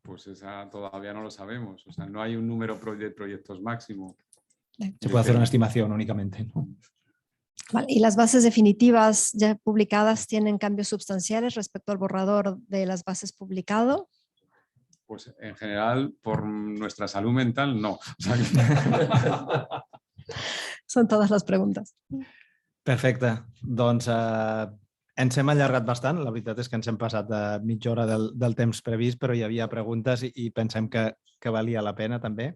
Pues esa todavía no lo sabemos. O sea, no hay un número de proyectos máximo. Se puede hacer una estimación únicamente, ¿no? Vale, ¿y las bases definitivas ya publicadas tienen cambios sustanciales respecto al borrador de las bases publicado? pues en general por nuestra salud mental no. O sea que... Son todas les preguntes. Perfecte. Doncs ens hem allargat bastant. La veritat és que ens hem passat mitja hora del temps previst, però hi havia preguntes i pensem que valia la pena també.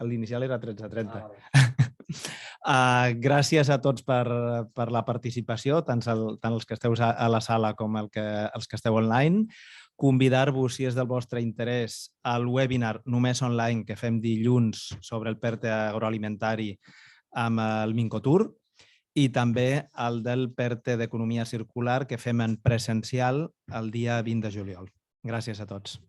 L'inicial era 13:30. Gràcies a tots per la participació, tant els que esteu a la sala com els que esteu online. Convidar-vos, si és del vostre interès, al webinar només online que fem dilluns sobre el PERTE agroalimentari amb el Mincotur i també el del PERTE d'Economia Circular que fem en presencial el dia 20 de juliol. Gràcies a tots.